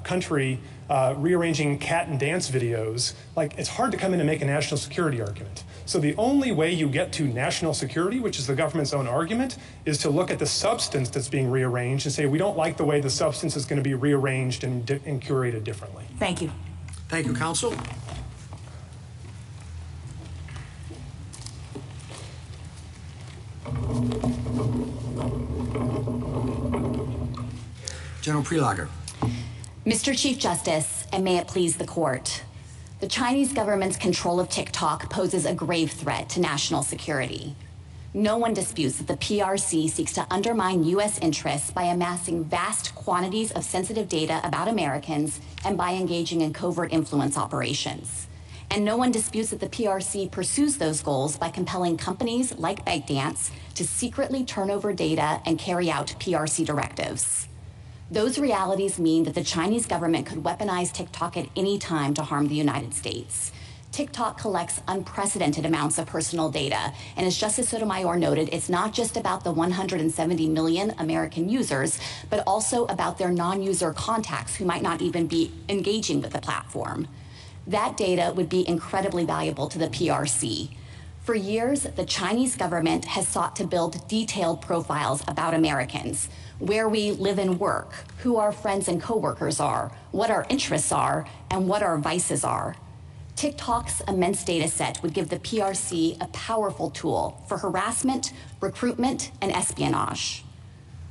country rearranging cat and dance videos, like it's hard to come in and make a national security argument. So the only way you get to national security, which is the government's own argument, is to look at the substance that's being rearranged and say, we don't like the way the substance is going to be rearranged and curated differently. Thank you. Thank you, counsel. General Prelager. Mr. Chief Justice, and may it please the court, the Chinese government's control of TikTok poses a grave threat to national security. No one disputes that the PRC seeks to undermine U.S. interests by amassing vast quantities of sensitive data about Americans and by engaging in covert influence operations. And no one disputes that the PRC pursues those goals by compelling companies like ByteDance to secretly turn over data and carry out PRC directives. Those realities mean that the Chinese government could weaponize TikTok at any time to harm the United States. TikTok collects unprecedented amounts of personal data, and as Justice Sotomayor noted, it's not just about the 170 million American users, but also about their non-user contacts who might not even be engaging with the platform. That data would be incredibly valuable to the PRC. For years, the Chinese government has sought to build detailed profiles about Americans, where we live and work, who our friends and coworkers are, what our interests are, and what our vices are. TikTok's immense data set would give the PRC a powerful tool for harassment, recruitment, and espionage.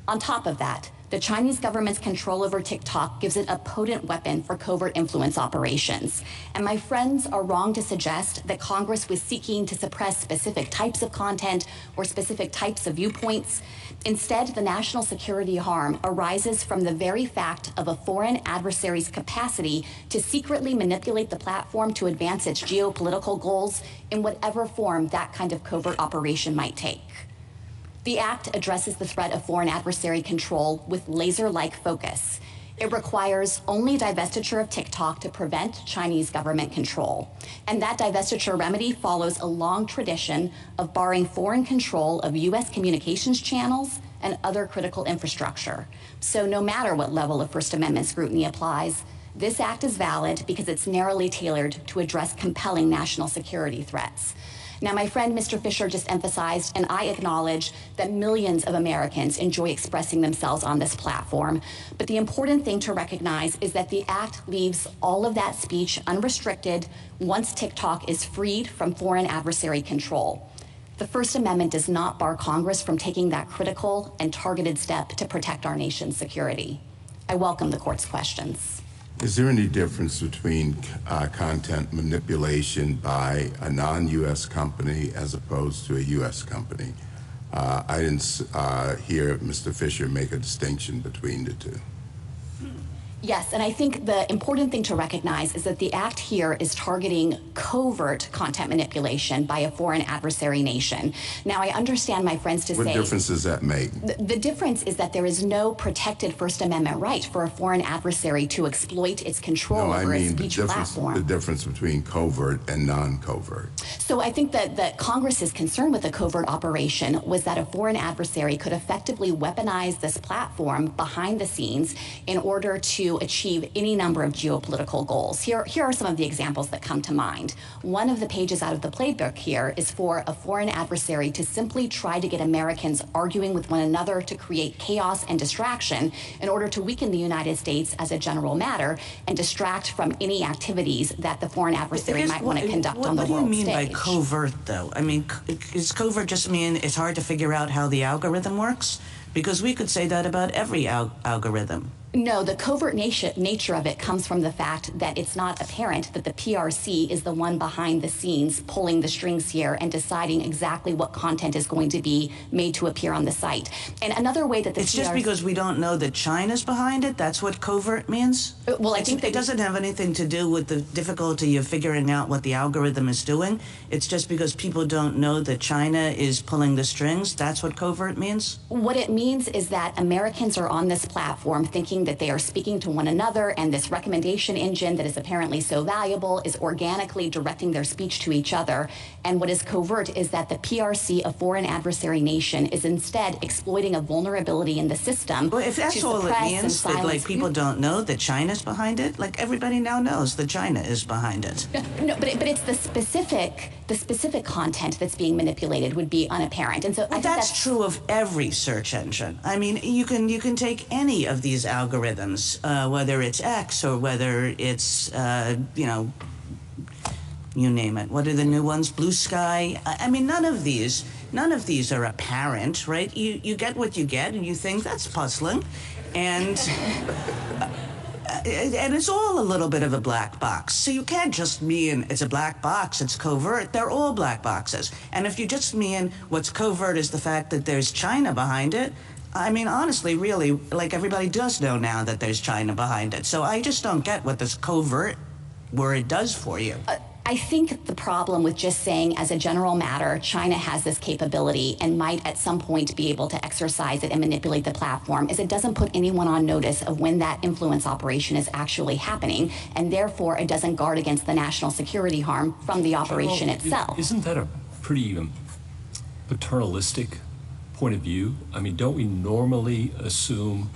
On top of that, the Chinese government's control over TikTok gives it a potent weapon for covert influence operations. And my friends are wrong to suggest that Congress was seeking to suppress specific types of content or specific types of viewpoints. Instead, the national security harm arises from the very fact of a foreign adversary's capacity to secretly manipulate the platform to advance its geopolitical goals in whatever form that kind of covert operation might take. The Act addresses the threat of foreign adversary control with laser-like focus. It requires only divestiture of TikTok to prevent Chinese government control. And that divestiture remedy follows a long tradition of barring foreign control of U.S. communications channels and other critical infrastructure. So no matter what level of First Amendment scrutiny applies, this act is valid because it's narrowly tailored to address compelling national security threats. Now, my friend Mr. Fisher just emphasized, and I acknowledge, that millions of Americans enjoy expressing themselves on this platform. But the important thing to recognize is that the act leaves all of that speech unrestricted once TikTok is freed from foreign adversary control. The First Amendment does not bar Congress from taking that critical and targeted step to protect our nation's security. I welcome the court's questions. Is there any difference between content manipulation by a non-U.S. company as opposed to a U.S. company? I didn't hear Mr. Fisher make a distinction between the two. Yes, and I think the important thing to recognize is that the act here is targeting covert content manipulation by a foreign adversary nation. Now, I understand my friends to say— What difference does that make? The difference is that there is no protected First Amendment right for a foreign adversary to exploit its control over a speech platform. The difference between covert and non-covert. So I think that Congress's concern with the covert operation was that a foreign adversary could effectively weaponize this platform behind the scenes in order to achieve any number of geopolitical goals. Here are some of the examples that come to mind. One of the pages out of the playbook here is for a foreign adversary to simply try to get Americans arguing with one another to create chaos and distraction in order to weaken the United States as a general matter and distract from any activities that the foreign adversary might want to conduct on the world stage. What do you mean by covert, though? I mean, does covert just mean it's hard to figure out how the algorithm works? Because we could say that about every algorithm. No, the covert nature of it comes from the fact that it's not apparent that the PRC is the one behind the scenes pulling the strings here and deciding exactly what content is going to be made to appear on the site. And another way that the It's just because we don't know that China's behind it? That's what covert means? Well, I think it doesn't have anything to do with the difficulty of figuring out what the algorithm is doing. It's just because people don't know that China is pulling the strings. That's what covert means? What it means is that Americans are on this platform thinking that they are speaking to one another, and this recommendation engine that is apparently so valuable is organically directing their speech to each other. And what is covert is that the PRC, a foreign adversary nation, is instead exploiting a vulnerability in the system. Well, if that's all it means, that like people don't know that China's behind it, like everybody now knows that China is behind it. No, but it's the specific content that's being manipulated would be unapparent. And so well, that's true of every search engine. I mean, you can take any of these algorithms, whether it's X or whether it's you name it. What are the new ones? Blue Sky. I mean, none of these are apparent, right? You get what you get, and you think that's puzzling, and it's all a little bit of a black box. So you can't just mean it's a black box, it's covert. They're all black boxes. And if you just mean what's covert is the fact that there's China behind it, I mean, honestly, really, like everybody does know now that there's China behind it. So I just don't get what this covert word does for you. I think the problem with just saying, as a general matter, China has this capability and might at some point be able to exercise it and manipulate the platform is it doesn't put anyone on notice of when that influence operation is actually happening, and therefore it doesn't guard against the national security harm from the operation itself. Isn't that a pretty paternalistic point of view? I mean, don't we normally assume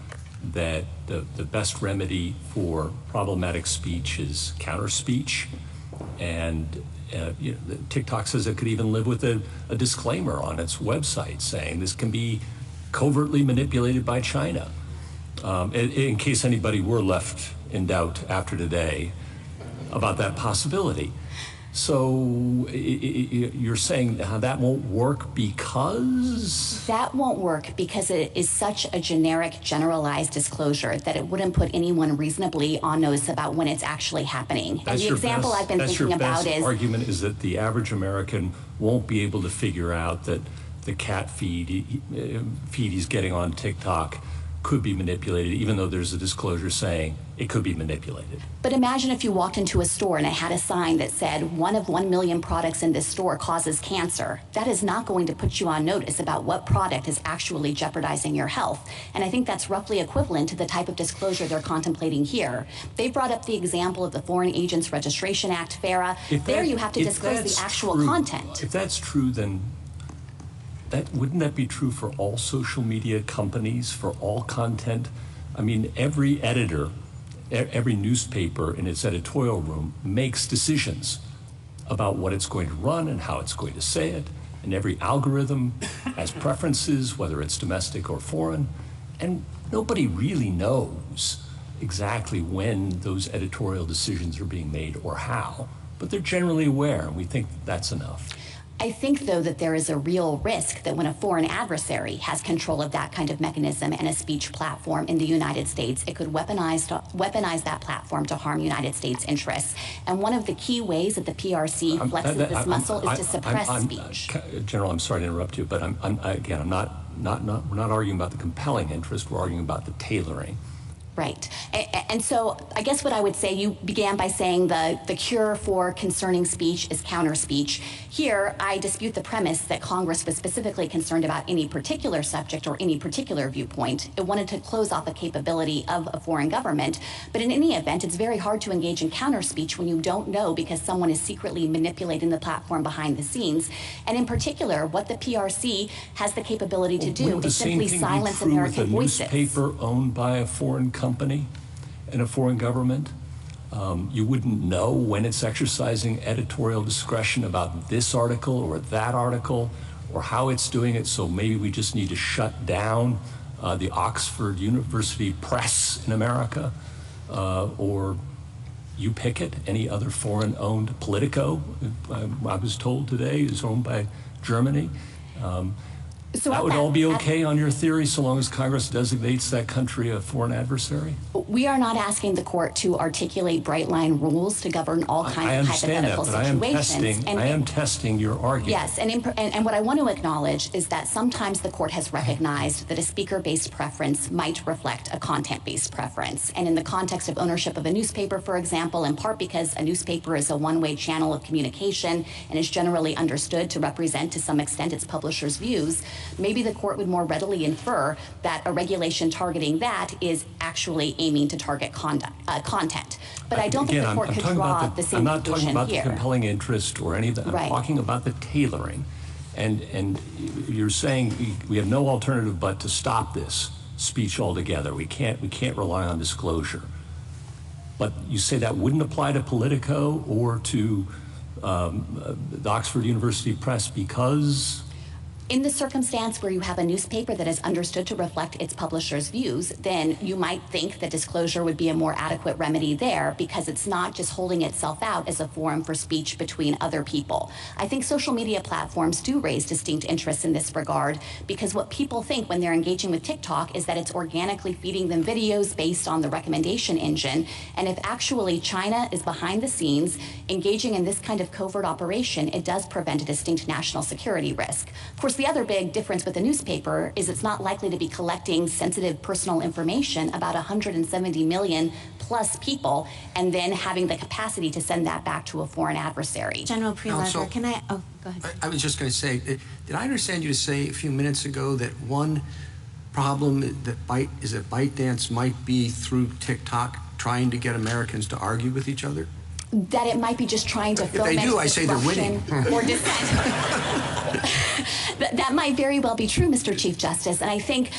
that the best remedy for problematic speech is counter speech? And TikTok says it could even live with a disclaimer on its website saying this can be covertly manipulated by China. In case anybody were left in doubt after today about that possibility. So you're saying that won't work because? That won't work because it is such a generic, generalized disclosure that it wouldn't put anyone reasonably on notice about when it's actually happening. And the example I've been thinking about is— argument is that the average American won't be able to figure out that the cat feed he's getting on TikTok could be manipulated, even though there's a disclosure saying it could be manipulated. But imagine if you walked into a store and it had a sign that said, 1 of 1 million products in this store causes cancer. That is not going to put you on notice about what product is actually jeopardizing your health. And I think that's roughly equivalent to the type of disclosure they're contemplating here. They brought up the example of the Foreign Agents Registration Act, FARA. There you have to disclose the actual content. If that's true, then wouldn't that be true for all social media companies, for all content? I mean, every editor, every newspaper in its editorial room makes decisions about what it's going to run and how it's going to say it. And every algorithm has preferences, whether it's domestic or foreign. And nobody really knows exactly when those editorial decisions are being made or how. But they're generally aware, and we think that's enough. I think, though, that there is a real risk that when a foreign adversary has control of that kind of mechanism and a speech platform in the United States, it could weaponize that platform to harm United States interests. And one of the key ways that the PRC flexes this muscle is to suppress speech. General, I'm sorry to interrupt you, but we're not arguing about the compelling interest. We're arguing about the tailoring. Right. And so I guess what I would say, you began by saying the cure for concerning speech is counter speech. Here, I dispute the premise that Congress was specifically concerned about any particular subject or any particular viewpoint. It wanted to close off a capability of a foreign government. But in any event, it's very hard to engage in counter speech when you don't know because someone is secretly manipulating the platform behind the scenes. And in particular, what the PRC has the capability to do is simply silence American voices. With a newspaper owned by a foreign company and a foreign government, you wouldn't know when it's exercising editorial discretion about this article or that article or how it's doing it, so maybe we just need to shut down the Oxford University Press in America, or you pick it, any other foreign-owned Politico, I was told today, is owned by Germany. So that would all be okay on your theory so long as Congress designates that country a foreign adversary? We are not asking the court to articulate bright line rules to govern all kinds of hypothetical situations. I am testing your argument. Yes, and what I want to acknowledge is that sometimes the court has recognized that a speaker-based preference might reflect a content-based preference. And in the context of ownership of a newspaper, for example, in part because a newspaper is a one-way channel of communication and is generally understood to represent to some extent its publisher's views, maybe the court would more readily infer that a regulation targeting that is actually aiming to target content. But I don't think the court could draw the same conclusion here. I'm not talking about the compelling interest or any of that. I'm talking about the tailoring. And you're saying we have no alternative but to stop this speech altogether. We can't rely on disclosure. But you say that wouldn't apply to Politico or to the Oxford University Press because? In the circumstance where you have a newspaper that is understood to reflect its publisher's views, then you might think that disclosure would be a more adequate remedy there because it's not just holding itself out as a forum for speech between other people. I think social media platforms do raise distinct interests in this regard because what people think when they're engaging with TikTok is that it's organically feeding them videos based on the recommendation engine. And if actually China is behind the scenes engaging in this kind of covert operation, it does prevent a distinct national security risk. Of course, the other big difference with a newspaper is it's not likely to be collecting sensitive personal information about 170 million plus people and then having the capacity to send that back to a foreign adversary. General Prelogar, can I, go ahead. I was just going to say, did I understand you to say a few minutes ago that one problem that ByteDance might be through TikTok trying to get Americans to argue with each other? That it might be just trying to foment If they do, I say they're winning. Or dissent. That might very well be true, Mr. Chief Justice. And I think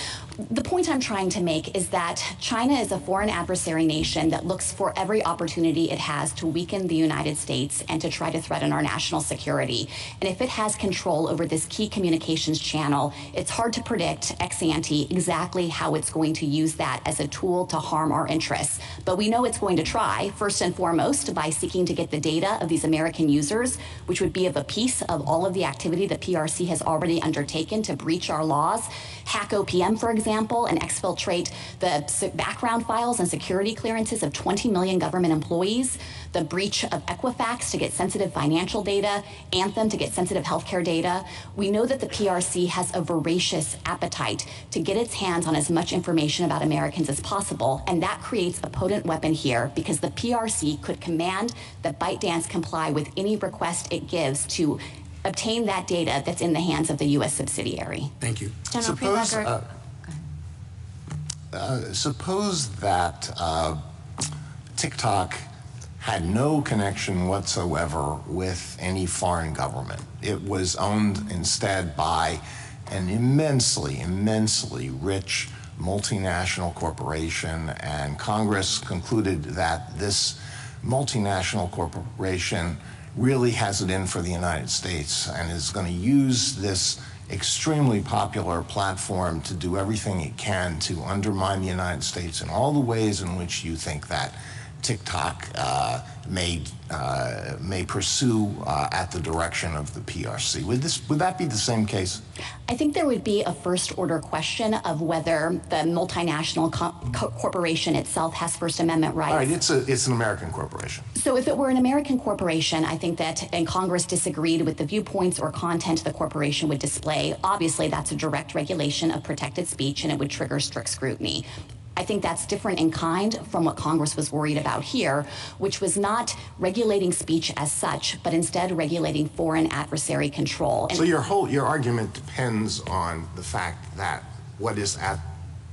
the point I'm trying to make is that China is a foreign adversary nation that looks for every opportunity it has to weaken the United States and to try to threaten our national security. And if it has control over this key communications channel, it's hard to predict ex ante exactly how it's going to use that as a tool to harm our interests. But we know it's going to try, first and foremost, by seeking to get the data of these American users, which would be of a piece of all of the activity the PRC has already undertaken to breach our laws. Hack OPM, for example, and exfiltrate the background files and security clearances of 20 million government employees, the breach of Equifax to get sensitive financial data, Anthem to get sensitive healthcare data. We know that the PRC has a voracious appetite to get its hands on as much information about Americans as possible, and that creates a potent weapon here because the PRC could command that ByteDance comply with any request it gives to obtain that data that's in the hands of the U.S. subsidiary. Thank you. General Prelogar. Suppose that TikTok had no connection whatsoever with any foreign government. It was owned instead by an immensely rich multinational corporation, and Congress concluded that this multinational corporation really has it in for the United States and is going to use this extremely popular platform to do everything it can to undermine the United States in all the ways in which you think that TikTok may pursue at the direction of the PRC. Would that be the same case? I think there would be a first-order question of whether the multinational corporation itself has First Amendment rights. All right, it's an American corporation. So if it were an American corporation, I think that, and Congress disagreed with the viewpoints or content the corporation would display, obviously that's a direct regulation of protected speech and it would trigger strict scrutiny. I think that's different in kind from what Congress was worried about here, which was not regulating speech as such, but instead regulating foreign adversary control. And so your argument depends on the fact that what is at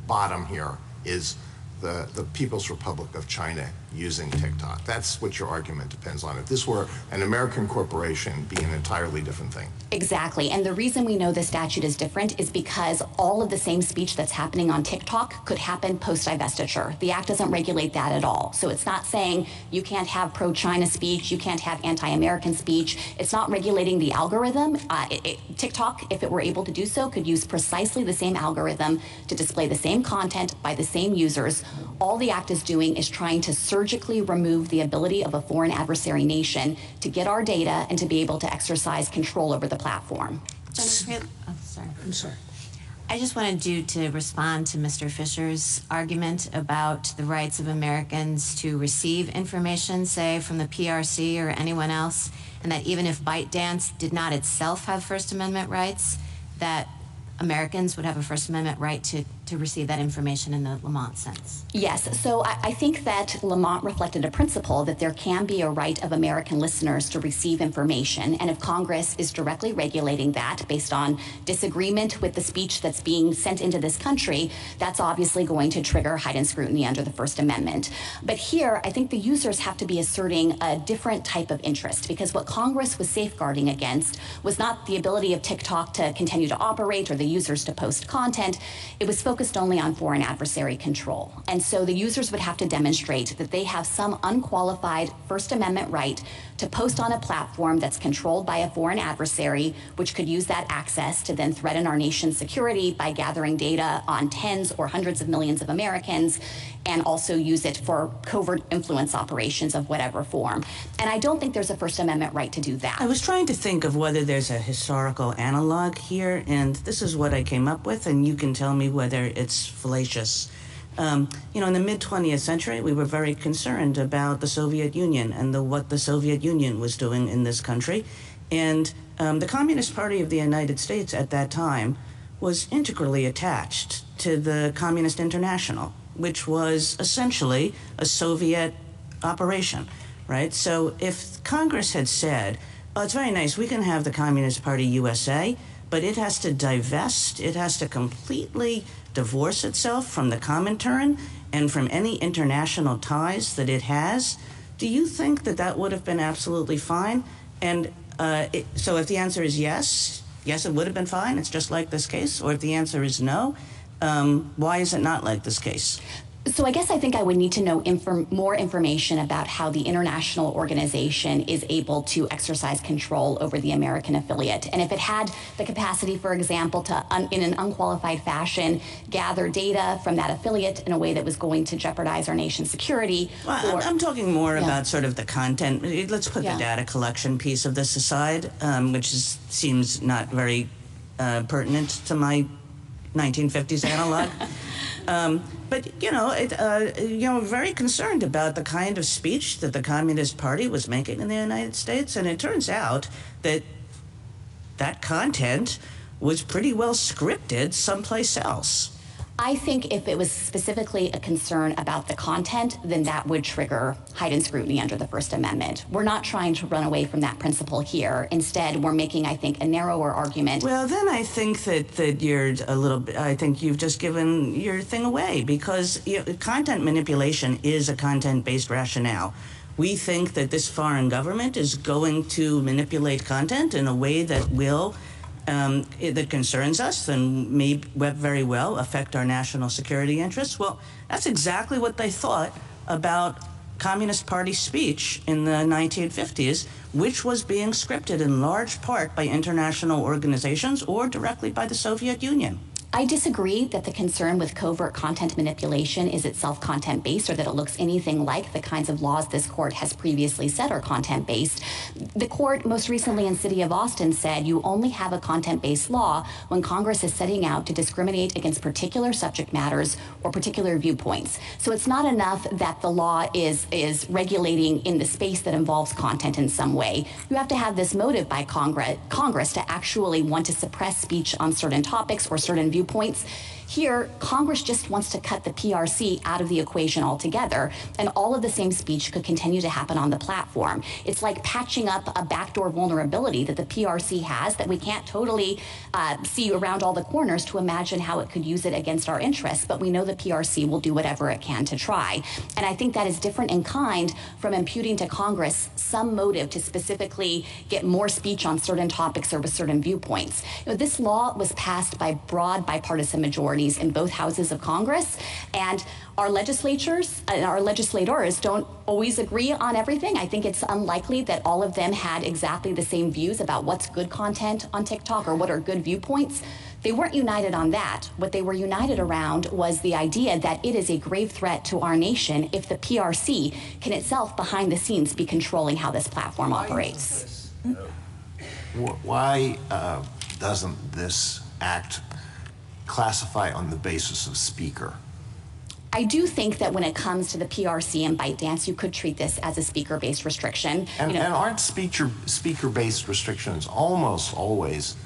bottom here is the People's Republic of China using TikTok. That's what your argument depends on. If this were an American corporation, it'd be an entirely different thing. Exactly. And the reason we know the statute is different is because all of the same speech that's happening on TikTok could happen post-divestiture. The Act doesn't regulate that at all. So it's not saying you can't have pro-China speech, you can't have anti-American speech. It's not regulating the algorithm. TikTok, if it were able to do so, could use precisely the same algorithm to display the same content by the same users. All the Act is doing is trying to surgically remove the ability of a foreign adversary nation to get our data and to be able to exercise control over the platform. I'm sorry. I just wanted you to respond to Mr. Fisher's argument about the rights of Americans to receive information, say, from the PRC or anyone else, and that even if ByteDance did not itself have First Amendment rights, that Americans would have a First Amendment right to receive that information in the Lamont sense. Yes, so I think that Lamont reflected a principle that there can be a right of American listeners to receive information, and if Congress is directly regulating that based on disagreement with the speech that's being sent into this country, that's obviously going to trigger heightened scrutiny under the First Amendment. But here, I think the users have to be asserting a different type of interest, because what Congress was safeguarding against was not the ability of TikTok to continue to operate or the users to post content. It was focused only on foreign adversary control. And so the users would have to demonstrate that they have some unqualified First Amendment right to post on a platform that's controlled by a foreign adversary, which could use that access to then threaten our nation's security by gathering data on tens or hundreds of millions of Americans, and also use it for covert influence operations of whatever form. And I don't think there's a First Amendment right to do that. I was trying to think of whether there's a historical analog here, and this is what I came up with, and you can tell me whether it's fallacious. In the mid-20th century, we were very concerned about the Soviet Union and what the Soviet Union was doing in this country. And the Communist Party of the United States at that time was integrally attached to the Communist International, which was essentially a Soviet operation, right? So if Congress had said, oh, it's very nice, we can have the Communist Party USA, but it has to divest, it has to completely divorce itself from the Comintern and from any international ties that it has, do you think that that would have been absolutely fine? And so if the answer is yes, it would have been fine, it's just like this case, or if the answer is no, why is it not like this case? So I guess I think I would need to know more information about how the international organization is able to exercise control over the American affiliate. And if it had the capacity, for example, to, in an unqualified fashion, gather data from that affiliate in a way that was going to jeopardize our nation's security. Well, I'm talking more about sort of the content. Let's put the data collection piece of this aside, which seems not very pertinent to my 1950s analog. But, very concerned about the kind of speech that the Communist Party was making in the United States. And it turns out that that content was pretty well scripted someplace else. I think if it was specifically a concern about the content, then that would trigger heightened scrutiny under the First Amendment. We're not trying to run away from that principle here. Instead, we're making, I think, a narrower argument. Well, then I think that you're a little bit, I think you've just given your thing away, because content manipulation is a content-based rationale. We think that this foreign government is going to manipulate content in a way that will that concerns us and may very well affect our national security interests. Well, that's exactly what they thought about Communist Party speech in the 1950s, which was being scripted in large part by international organizations or directly by the Soviet Union. I disagree that the concern with covert content manipulation is itself content-based, or that it looks anything like the kinds of laws this court has previously said are content-based. The court, most recently in City of Austin, said you only have a content-based law when Congress is setting out to discriminate against particular subject matters or particular viewpoints. So it's not enough that the law is regulating in the space that involves content in some way. You have to have this motive by Congress to actually want to suppress speech on certain topics or certain viewpoints. Here, Congress just wants to cut the PRC out of the equation altogether, and all of the same speech could continue to happen on the platform. It's like patching up a backdoor vulnerability that the PRC has that we can't totally see around all the corners to imagine how it could use it against our interests, but we know the PRC will do whatever it can to try. And I think that is different in kind from imputing to Congress some motive to specifically get more speech on certain topics or with certain viewpoints. You know, this law was passed by broad bipartisan majorities in both houses of Congress, and our legislatures and our legislators don't always agree on everything. I think it's unlikely that all of them had exactly the same views about what's good content on TikTok or what are good viewpoints. They weren't united on that. What they were united around was the idea that it is a grave threat to our nation if the PRC can itself behind the scenes be controlling how this platform operates. Why doesn't this act classify on the basis of speaker? I do think that when it comes to the PRC and ByteDance, you could treat this as a speaker-based restriction. And aren't speaker-based restrictions almost always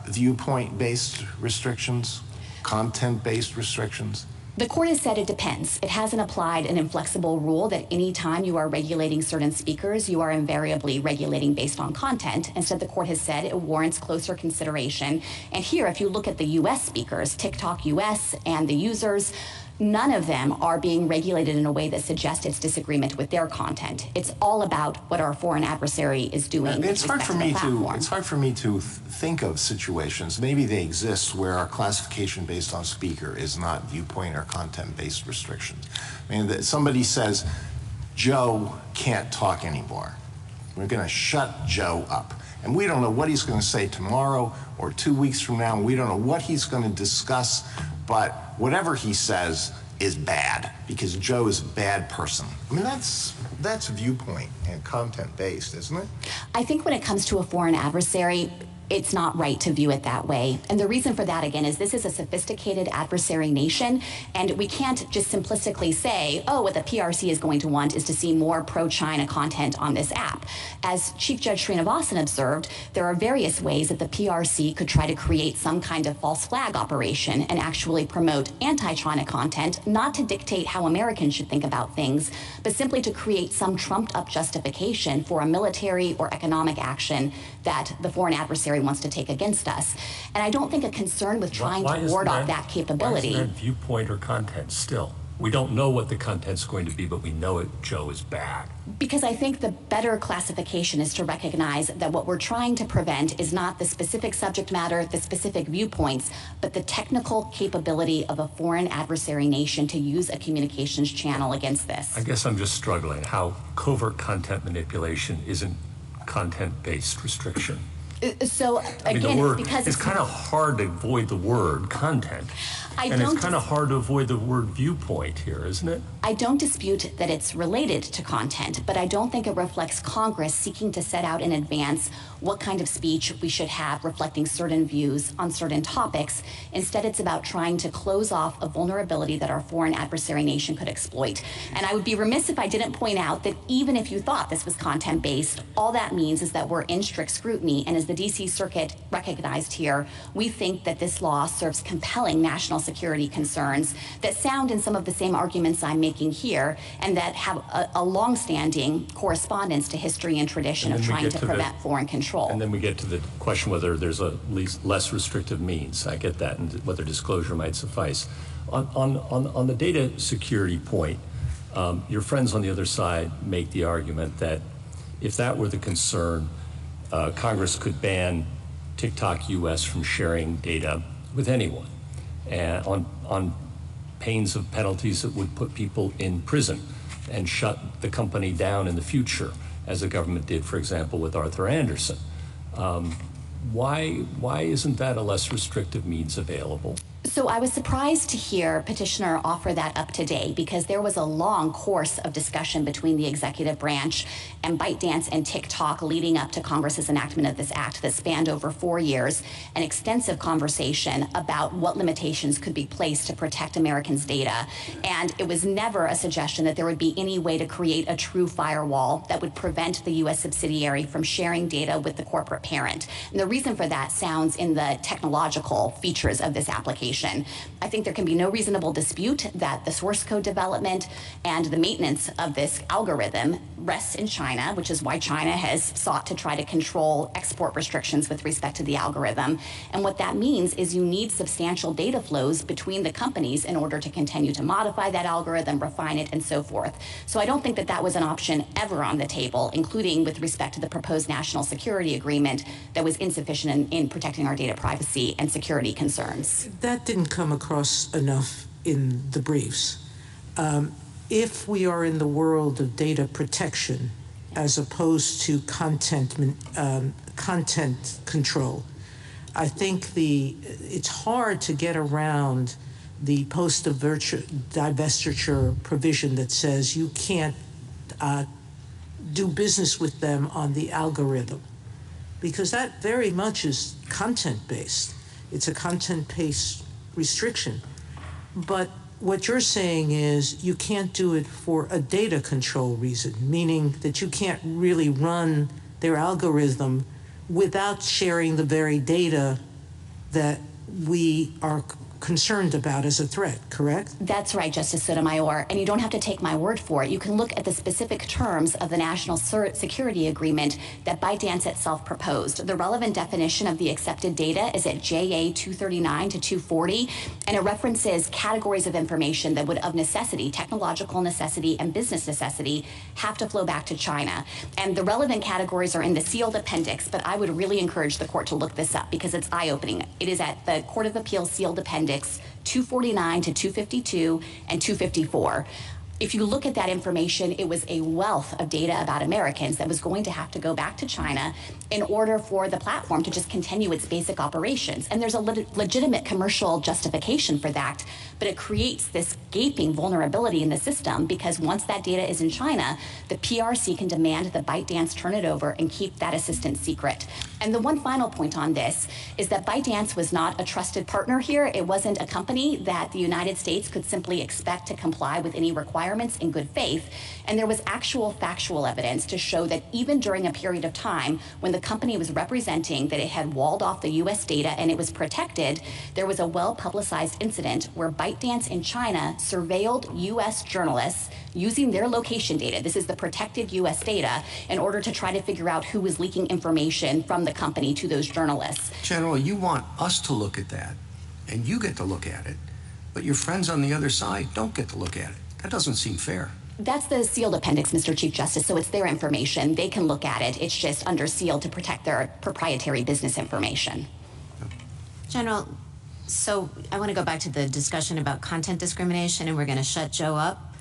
viewpoint-based restrictions, content-based restrictions? The court has said it depends. It hasn't applied an inflexible rule that any time you are regulating certain speakers, you are invariably regulating based on content. Instead, the court has said it warrants closer consideration. And here, if you look at the U.S. speakers, TikTok US and the users, none of them are being regulated in a way that suggests it's disagreement with their content. It's all about what our foreign adversary is doing. It's hard for me to think of situations, maybe they exist, where our classification based on speaker is not viewpoint or content-based restrictions. I mean, somebody says, Joe can't talk anymore. We're going to shut Joe up. And we don't know what he's going to say tomorrow or 2 weeks from now. We don't know what he's going to discuss, but whatever he says is bad because Joe is a bad person. I mean, that's viewpoint and content-based, isn't it? I think when it comes to a foreign adversary, it's not right to view it that way. And the reason for that, again, is this is a sophisticated adversary nation, and we can't just simplistically say, oh, what the PRC is going to want is to see more pro-China content on this app. As Chief Judge Srinivasan observed, there are various ways that the PRC could try to create some kind of false flag operation and actually promote anti-China content, not to dictate how Americans should think about things, but simply to create some trumped-up justification for a military or economic action that the foreign adversary wants to take against us. And I don't think a concern with trying to ward off that capability. Why isn't that viewpoint or content still? We don't know what the content's going to be, but we know it, Joe is bad. Because I think the better classification is to recognize that what we're trying to prevent is not the specific subject matter, the specific viewpoints, but the technical capability of a foreign adversary nation to use a communications channel against this. I guess I'm just struggling how covert content manipulation isn't content-based restriction. So again, it's kind of hard to avoid the word content. And it's kind of hard to avoid the word viewpoint here, isn't it? I don't dispute that it's related to content, but I don't think it reflects Congress seeking to set out in advance what kind of speech we should have reflecting certain views on certain topics. Instead, it's about trying to close off a vulnerability that our foreign adversary nation could exploit. And I would be remiss if I didn't point out that even if you thought this was content-based, all that means is that we're in strict scrutiny. And as the D.C. Circuit recognized here, we think that this law serves compelling national security concerns that sound in some of the same arguments I'm making here and that have a long-standing correspondence to history and tradition of trying to prevent foreign control. And then we get to the question whether there's a less restrictive means. I get that, and whether disclosure might suffice. On the data security point, your friends on the other side make the argument that if that were the concern, Congress could ban TikTok US from sharing data with anyone, and on pains of penalties that would put people in prison and shut the company down in the future, as the government did, for example, with Arthur Anderson. Why isn't that a less restrictive means available? So I was surprised to hear petitioner offer that up today, because there was a long course of discussion between the executive branch and ByteDance and TikTok leading up to Congress's enactment of this act that spanned over 4 years, an extensive conversation about what limitations could be placed to protect Americans' data. And it was never a suggestion that there would be any way to create a true firewall that would prevent the U.S. subsidiary from sharing data with the corporate parent. And the reason for that sounds in the technological features of this application. I think there can be no reasonable dispute that the source code development and the maintenance of this algorithm rests in China, which is why China has sought to try to control export restrictions with respect to the algorithm. And what that means is you need substantial data flows between the companies in order to continue to modify that algorithm, refine it, and so forth. So I don't think that that was an option ever on the table, including with respect to the proposed national security agreement that was insufficient in protecting our data privacy and security concerns. That didn't come across enough in the briefs. If we are in the world of data protection as opposed to content control, I think it's hard to get around the post-divestiture provision that says you can't do business with them on the algorithm, because that very much is content-based. It's a content-based restriction. But what you're saying is you can't do it for a data control reason, meaning that you can't really run their algorithm without sharing the very data that we are concerned about as a threat, correct? That's right, Justice Sotomayor, and you don't have to take my word for it. You can look at the specific terms of the National Security Agreement that ByteDance itself proposed. The relevant definition of the accepted data is at JA 239 to 240, and it references categories of information that would, of necessity, technological necessity and business necessity, have to flow back to China. And the relevant categories are in the sealed appendix, but I would really encourage the court to look this up because it's eye-opening. It is at the Court of Appeals sealed appendix 249 to 252 and 254. If you look at that information, it was a wealth of data about Americans that was going to have to go back to China in order for the platform to just continue its basic operations. And there's a legitimate commercial justification for that, but it creates this gaping vulnerability in the system because once that data is in China, the PRC can demand that ByteDance turn it over and keep that assistance secret. And the one final point on this is that ByteDance was not a trusted partner here. It wasn't a company that the United States could simply expect to comply with any requirements in good faith. And there was actual factual evidence to show that even during a period of time when the company was representing that it had walled off the U.S. data and it was protected, there was a well-publicized incident where ByteDance in China surveilled U.S. journalists using their location data, this is the protected U.S. data, in order to try to figure out who was leaking information from the company to those journalists. General, you want us to look at that, and you get to look at it, but your friends on the other side don't get to look at it. That doesn't seem fair. That's the sealed appendix, Mr. Chief Justice, so it's their information. They can look at it. It's just under seal to protect their proprietary business information. General, so I want to go back to the discussion about content discrimination, and we're going to shut Joe up.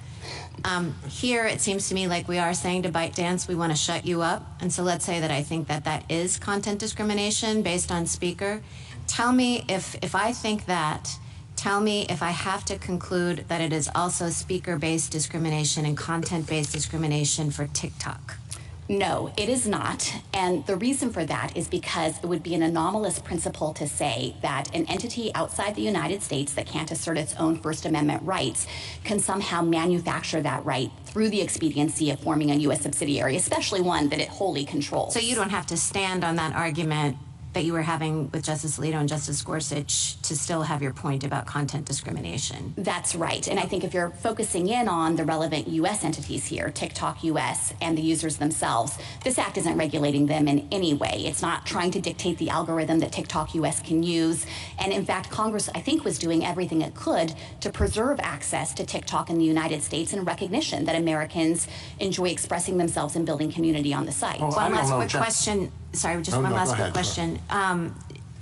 Here, it seems to me like we are saying to ByteDance, we want to shut you up. And so let's say that I think that that is content discrimination based on speaker. Tell me if I think that, tell me if I have to conclude that it is also speaker-based discrimination and content-based discrimination for TikTok. No, it is not. And the reason for that is because it would be an anomalous principle to say that an entity outside the United States that can't assert its own First Amendment rights can somehow manufacture that right through the expediency of forming a U.S. subsidiary, especially one that it wholly controls. So you don't have to stand on that argument that you were having with Justice Alito and Justice Gorsuch to still have your point about content discrimination. That's right. And I think if you're focusing in on the relevant U.S. entities here, TikTok U.S. and the users themselves, this act isn't regulating them in any way. It's not trying to dictate the algorithm that TikTok U.S. can use. And in fact, Congress, I think, was doing everything it could to preserve access to TikTok in the United States in recognition that Americans enjoy expressing themselves and building community on the site. Well, one last quick question. Sorry, just one last quick question.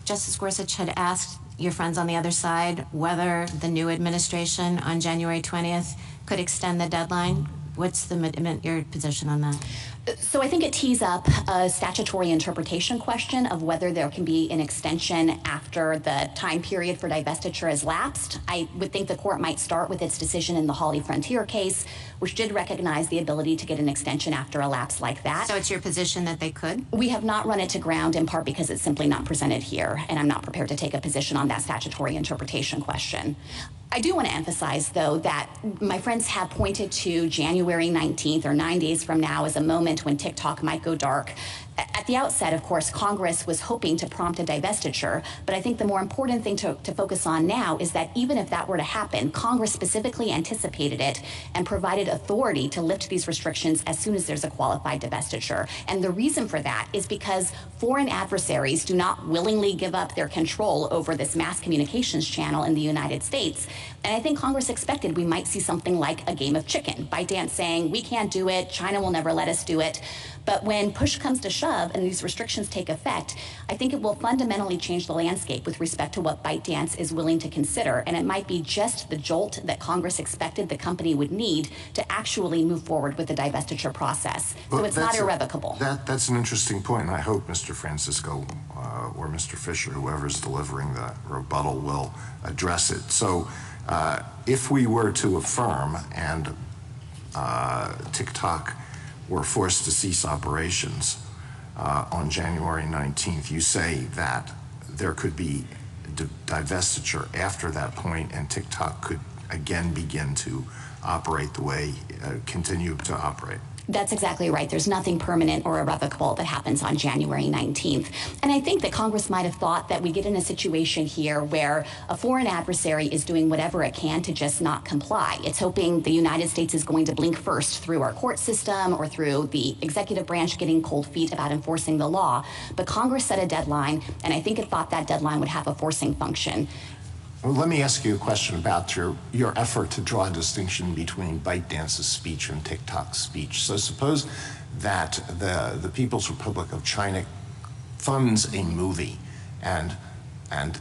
Justice Gorsuch had asked your friends on the other side whether the new administration on January 20th could extend the deadline What's your position on that? So I think it tees up a statutory interpretation question of whether there can be an extension after the time period for divestiture has lapsed. I would think the court might start with its decision in the Hawley Frontier case, which did recognize the ability to get an extension after a lapse like that. So it's your position that they could? We have not run it to ground, in part because it's simply not presented here, and I'm not prepared to take a position on that statutory interpretation question. I do want to emphasize, though, that my friends have pointed to January 19th, or 9 days from now, as a moment when TikTok might go dark. At the outset, of course, Congress was hoping to prompt a divestiture, but I think the more important thing to focus on now is that even if that were to happen, Congress specifically anticipated it and provided authority to lift these restrictions as soon as there's a qualified divestiture. And the reason for that is because foreign adversaries do not willingly give up their control over this mass communications channel in the United States. And I think Congress expected we might see something like a game of chicken, ByteDance saying, we can't do it, China will never let us do it. But when push comes to shove and these restrictions take effect, I think it will fundamentally change the landscape with respect to what ByteDance is willing to consider. And it might be just the jolt that Congress expected the company would need to actually move forward with the divestiture process. So it's not irrevocable. That's an interesting point, and I hope Mr. Francisco or Mr. Fisher, whoever's delivering the rebuttal, will address it. So if we were to affirm and TikTok were forced to cease operations on January 19th, you say that there could be divestiture after that point and TikTok could again begin to operate the way, continue to operate. That's exactly right. There's nothing permanent or irrevocable that happens on January 19th. And I think that Congress might have thought that we get in a situation here where a foreign adversary is doing whatever it can to just not comply. It's hoping the United States is going to blink first through our court system or through the executive branch getting cold feet about enforcing the law. But Congress set a deadline, and I think it thought that deadline would have a forcing function. Well, let me ask you a question about your effort to draw a distinction between ByteDance's speech and TikTok's speech. So suppose that the People's Republic of China funds a movie, and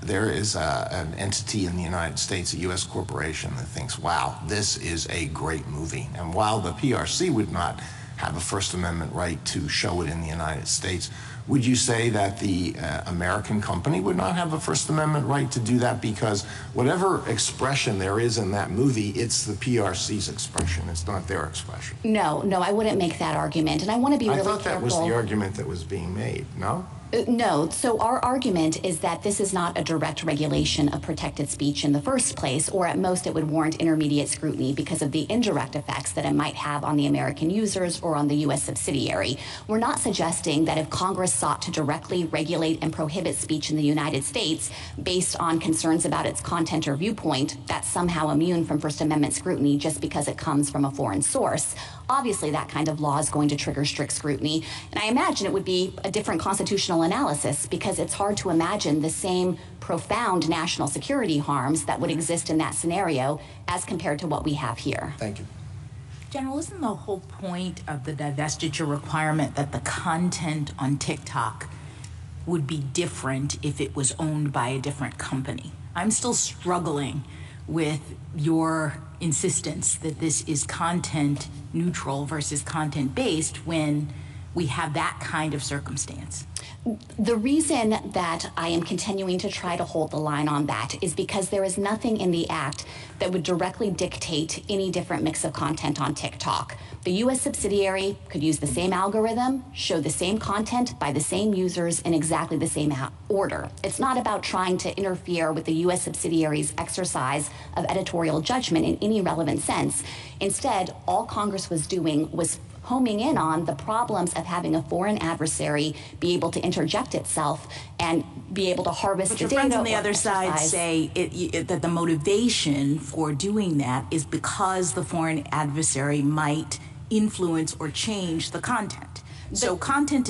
there is an entity in the United States, a U.S. corporation, that thinks, wow, this is a great movie. And while the PRC would not have a First Amendment right to show it in the United States, would you say that the American company would not have a First Amendment right to do that because whatever expression there is in that movie, it's the PRC's expression, it's not their expression? No, I wouldn't make that argument, and I want to be really careful. I thought that was the argument that was being made, no? No. So our argument is that this is not a direct regulation of protected speech in the first place, or at most it would warrant intermediate scrutiny because of the indirect effects that it might have on the American users or on the U.S. subsidiary. We're not suggesting that if Congress sought to directly regulate and prohibit speech in the United States based on concerns about its content or viewpoint, that's somehow immune from First Amendment scrutiny just because it comes from a foreign source. Obviously, that kind of law is going to trigger strict scrutiny, and I imagine it would be a different constitutional analysis because it's hard to imagine the same profound national security harms that would exist in that scenario as compared to what we have here. Thank you. General, isn't the whole point of the divestiture requirement that the content on TikTok would be different if it was owned by a different company? I'm still struggling with your insistence that this is content neutral versus content based when we have that kind of circumstance. The reason that I am continuing to try to hold the line on that is because there is nothing in the Act that would directly dictate any different mix of content on TikTok. The U.S. subsidiary could use the same algorithm, show the same content by the same users in exactly the same order. It's not about trying to interfere with the U.S. subsidiary's exercise of editorial judgment in any relevant sense. Instead, all Congress was doing was homing in on the problems of having a foreign adversary be able to interject itself and be able to harvest the data. But your friends on the other side say that the motivation for doing that is because the foreign adversary might influence or change the content. So content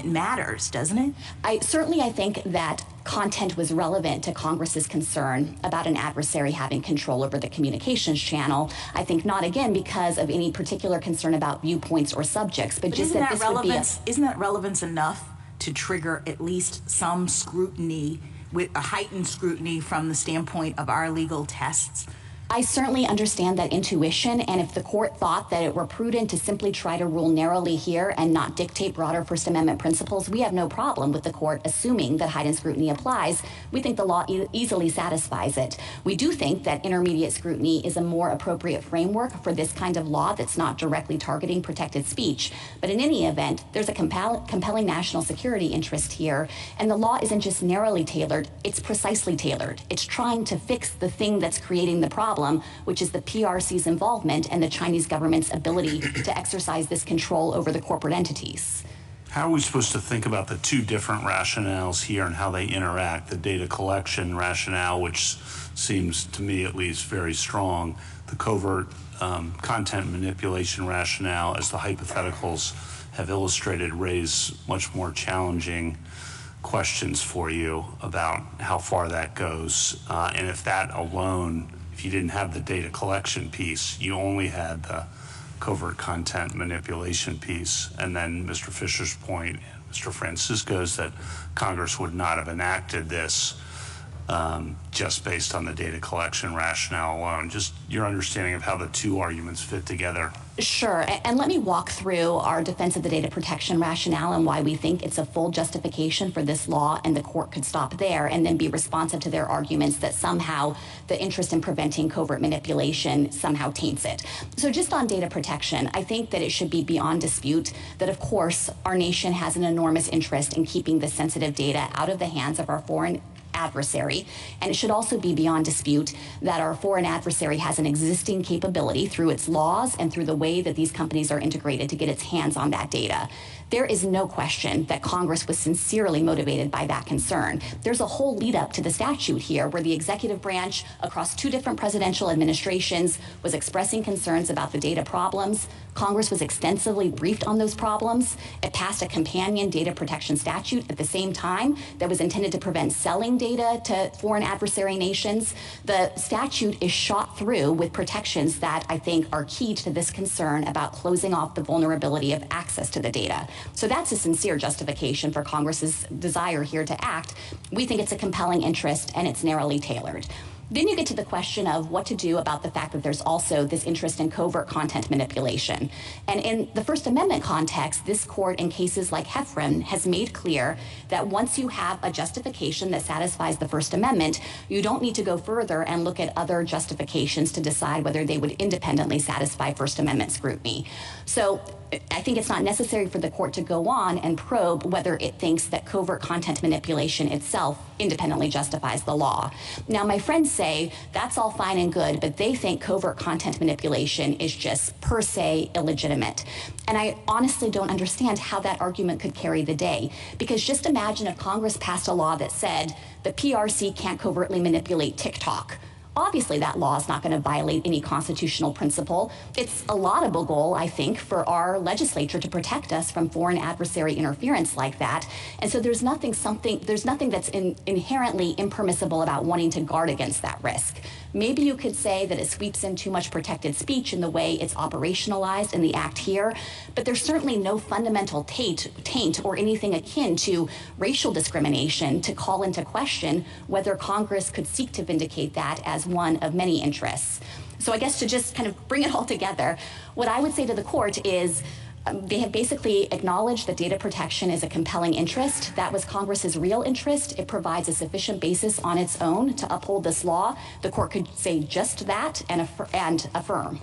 matters, doesn't it? I think that content was relevant to Congress's concern about an adversary having control over the communications channel. I think not, again, because of any particular concern about viewpoints or subjects, but just that this would be isn't that relevance enough to trigger at least some scrutiny, with a heightened scrutiny from the standpoint of our legal tests? I certainly understand that intuition, and if the court thought that it were prudent to simply try to rule narrowly here and not dictate broader First Amendment principles, we have no problem with the court assuming that heightened scrutiny applies. We think the law easily satisfies it. We do think that intermediate scrutiny is a more appropriate framework for this kind of law that's not directly targeting protected speech. But in any event, there's a compelling national security interest here, and the law isn't just narrowly tailored, it's precisely tailored. It's trying to fix the thing that's creating the problem, which is the PRC's involvement and the Chinese government's ability to exercise this control over the corporate entities. How are we supposed to think about the two different rationales here and how they interact? The data collection rationale, which seems to me at least very strong, the covert content manipulation rationale, as the hypotheticals have illustrated, raise much more challenging questions for you about how far that goes. And if that alone, if you didn't have the data collection piece, you only had the covert content manipulation piece, and then Mr. Fisher's point, Mr. Francisco's, that Congress would not have enacted this just based on the data collection rationale alone. Just your understanding of how the two arguments fit together. Sure, and let me walk through our defense of the data protection rationale and why we think it's a full justification for this law, and the court could stop there and then be responsive to their arguments that somehow the interest in preventing covert manipulation somehow taints it. So just on data protection, I think that it should be beyond dispute that, of course, our nation has an enormous interest in keeping the sensitive data out of the hands of our foreign adversary, and it should also be beyond dispute that our foreign adversary has an existing capability through its laws and through the way that these companies are integrated to get its hands on that data. There is no question that Congress was sincerely motivated by that concern. There's a whole lead up to the statute here where the executive branch across two different presidential administrations was expressing concerns about the data problems. Congress was extensively briefed on those problems. It passed a companion data protection statute at the same time that was intended to prevent selling data to foreign adversary nations. The statute is shot through with protections that I think are key to this concern about closing off the vulnerability of access to the data. So that's a sincere justification for Congress's desire here to act. We think it's a compelling interest and it's narrowly tailored. Then you get to the question of what to do about the fact that there's also this interest in covert content manipulation. And in the First Amendment context, this court in cases like Heffron has made clear that once you have a justification that satisfies the First Amendment, you don't need to go further and look at other justifications to decide whether they would independently satisfy First Amendment scrutiny. So I think it's not necessary for the court to go on and probe whether it thinks that covert content manipulation itself independently justifies the law. Now, my friends say that's all fine and good, but they think covert content manipulation is just per se illegitimate. And I honestly don't understand how that argument could carry the day. Because just imagine if Congress passed a law that said the PRC can't covertly manipulate TikTok. Obviously, that law is not going to violate any constitutional principle. It's a laudable goal, I think, for our legislature to protect us from foreign adversary interference like that. And so there's nothing that's inherently impermissible about wanting to guard against that risk. Maybe you could say that it sweeps in too much protected speech in the way it's operationalized in the act here, but there's certainly no fundamental taint or anything akin to racial discrimination to call into question whether Congress could seek to vindicate that as one of many interests. So I guess to just kind of bring it all together, what I would say to the court is they have basically acknowledged that data protection is a compelling interest. That was Congress's real interest. It provides a sufficient basis on its own to uphold this law. The court could say just that and affirm.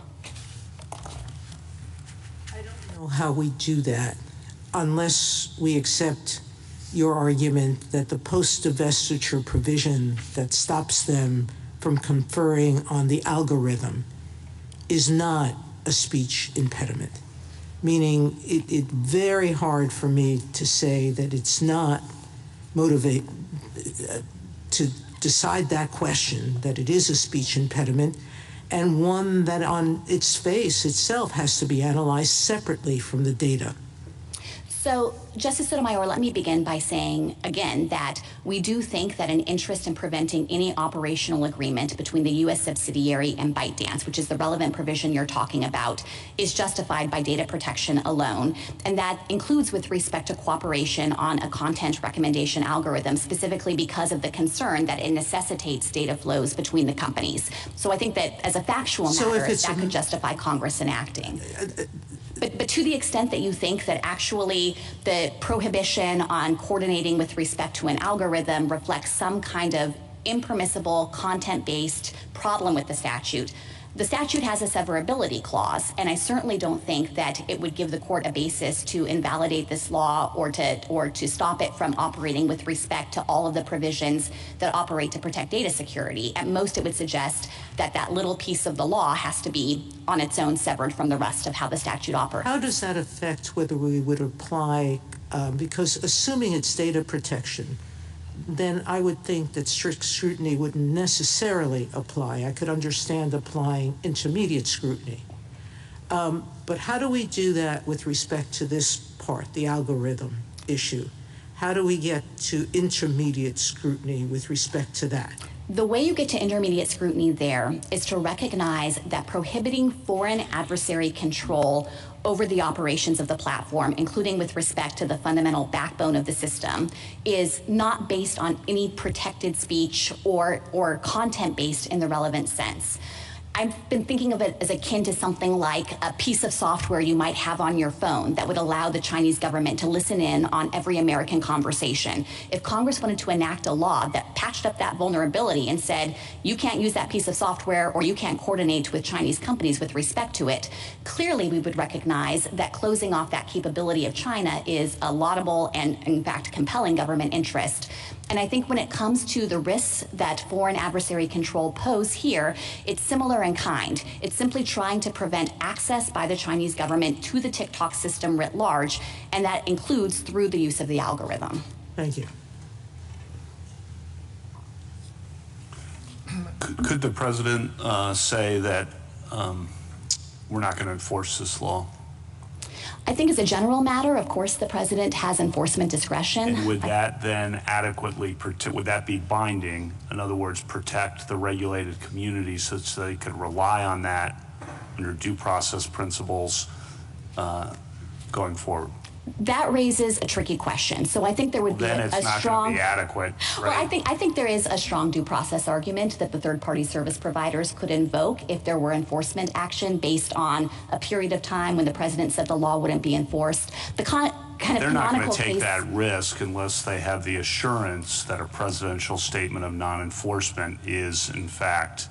I don't know how we do that unless we accept your argument that the post-divestiture provision that stops them from conferring on the algorithm is not a speech impediment. Meaning it's very hard for me to say that it's not motivate to decide that question, that it is a speech impediment, and one that on its face itself has to be analyzed separately from the data. So, Justice Sotomayor, let me begin by saying, again, that we do think that an interest in preventing any operational agreement between the U.S. subsidiary and ByteDance, which is the relevant provision you're talking about, is justified by data protection alone. And that includes with respect to cooperation on a content recommendation algorithm, specifically because of the concern that it necessitates data flows between the companies. So I think that as a factual matter, that could justify Congress enacting. But to the extent that you think that actually the prohibition on coordinating with respect to an algorithm reflects some kind of impermissible content-based problem with the statute has a severability clause, and I certainly don't think that it would give the court a basis to invalidate this law or to stop it from operating with respect to all of the provisions that operate to protect data security. At most, it would suggest that that little piece of the law has to be on its own severed from the rest of how the statute operates. How does that affect whether we would apply, because assuming it's data protection, then I would think that strict scrutiny wouldn't necessarily apply. I could understand applying intermediate scrutiny. But how do we do that with respect to this part, the algorithm issue? How do we get to intermediate scrutiny with respect to that? The way you get to intermediate scrutiny there is to recognize that prohibiting foreign adversary control over the operations of the platform, including with respect to the fundamental backbone of the system, is not based on any protected speech or content based in the relevant sense. I've been thinking of it as akin to something like a piece of software you might have on your phone that would allow the Chinese government to listen in on every American conversation. If Congress wanted to enact a law that patched up that vulnerability and said, you can't use that piece of software or you can't coordinate with Chinese companies with respect to it, clearly we would recognize that closing off that capability of China is a laudable and, in fact, compelling government interest. And I think when it comes to the risks that foreign adversary control pose here, it's similar in kind. It's simply trying to prevent access by the Chinese government to the TikTok system writ large, and that includes through the use of the algorithm. Thank you. Could the president say that we're not going to enforce this law? I think as a general matter, of course, the president has enforcement discretion. And would that then adequately, would that be binding? In other words, protect the regulated community such that they could rely on that under due process principles going forward? That raises a tricky question. So I think there would be then it's not going to be adequate, right? Well, I think there is a strong due process argument that the third-party service providers could invoke if there were enforcement action based on a period of time when the president said the law wouldn't be enforced. The kind of They're not going to take case, that risk unless they have the assurance that a presidential statement of non-enforcement is, in fact,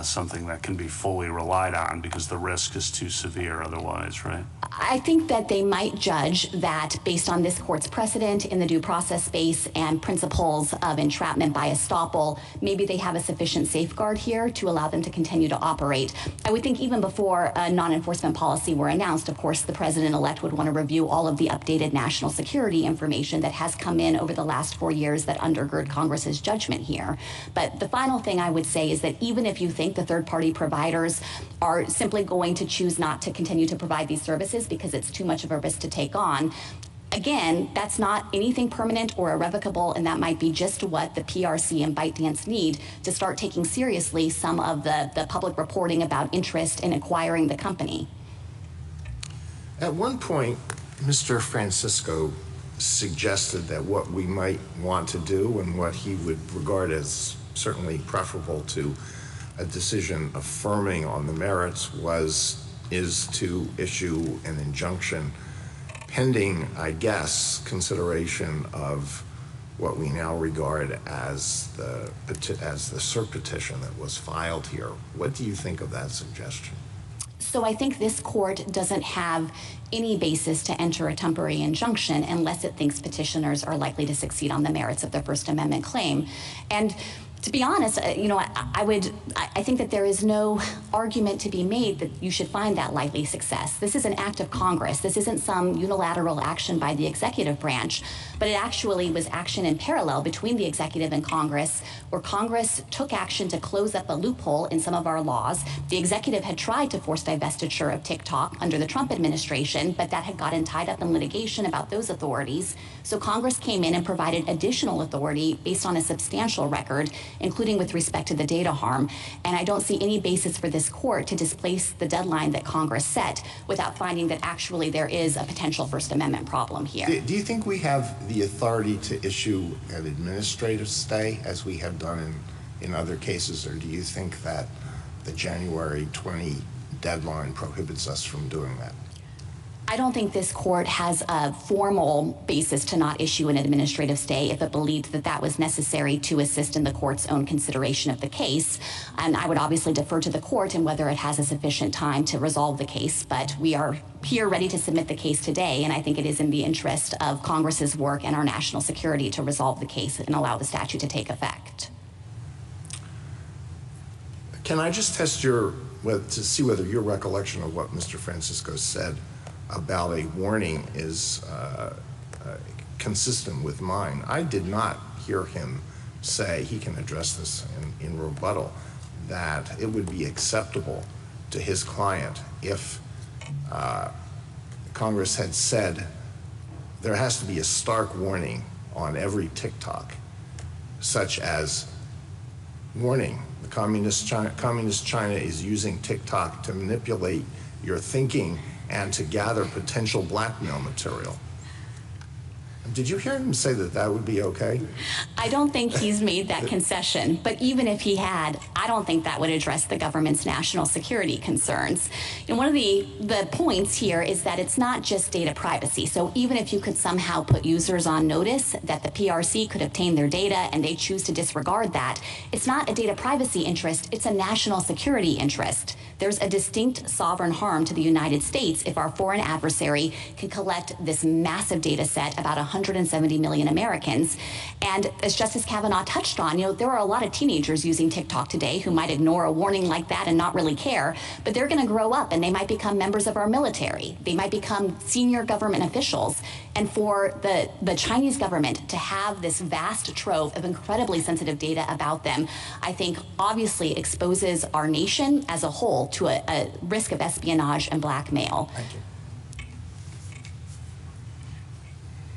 something that can be fully relied on, because the risk is too severe otherwise, right? I think that they might judge that based on this court's precedent in the due process space and principles of entrapment by estoppel, maybe they have a sufficient safeguard here to allow them to continue to operate. I would think even before a non-enforcement policy were announced, of course, the president-elect would want to review all of the updated national security information that has come in over the last 4 years that undergird Congress's judgment here. But the final thing I would say is that even if you think the third-party providers are simply going to choose not to continue to provide these services because it's too much of a risk to take on, again, that's not anything permanent or irrevocable, and that might be just what the PRC and ByteDance need to start taking seriously some of the public reporting about interest in acquiring the company. At one point, Mr. Francisco suggested that what we might want to do and what he would regard as certainly preferable to a decision affirming on the merits is to issue an injunction pending, I guess, consideration of what we now regard as the cert petition that was filed here. What do you think of that suggestion? So I think this court doesn't have any basis to enter a temporary injunction unless it thinks petitioners are likely to succeed on the merits of the First Amendment claim. And To be honest, I think that there is no argument to be made that you should find that likely success. This is an act of Congress. This isn't some unilateral action by the executive branch, but it actually was action in parallel between the executive and Congress, where Congress took action to close up a loophole in some of our laws. The executive had tried to force divestiture of TikTok under the Trump administration, but that had gotten tied up in litigation about those authorities. So Congress came in and provided additional authority based on a substantial record, including with respect to the data harm. And I don't see any basis for this court to displace the deadline that Congress set without finding that actually there is a potential First Amendment problem here. Do you think we have the authority to issue an administrative stay as we have done in other cases, or do you think that the January 20 deadline prohibits us from doing that? I don't think this court has a formal basis to not issue an administrative stay if it believed that that was necessary to assist in the court's own consideration of the case. And I would obviously defer to the court in whether it has a sufficient time to resolve the case, but we are here ready to submit the case today, and I think it is in the interest of Congress's work and our national security to resolve the case and allow the statute to take effect. Can I just test to see whether your recollection of what Mr. Francisco said about a warning is consistent with mine? I did not hear him say, he can address this in rebuttal, that it would be acceptable to his client if Congress had said there has to be a stark warning on every TikTok, such as, warning, the Communist China is using TikTok to manipulate your thinking and to gather potential blackmail material. Did you hear him say that that would be okay? I don't think he's made that concession, but even if he had, I don't think that would address the government's national security concerns. And one of the points here is that it's not just data privacy. So even if you could somehow put users on notice that the PRC could obtain their data and they choose to disregard that, it's not a data privacy interest, it's a national security interest. There's a distinct sovereign harm to the United States if our foreign adversary can collect this massive data set about 170 million Americans. And as Justice Kavanaugh touched on, there are a lot of teenagers using TikTok today who might ignore a warning like that and not really care, but they're gonna grow up and they might become members of our military. They might become senior government officials. And for the Chinese government to have this vast trove of incredibly sensitive data about them, I think obviously exposes our nation as a whole to a risk of espionage and blackmail. Thank you.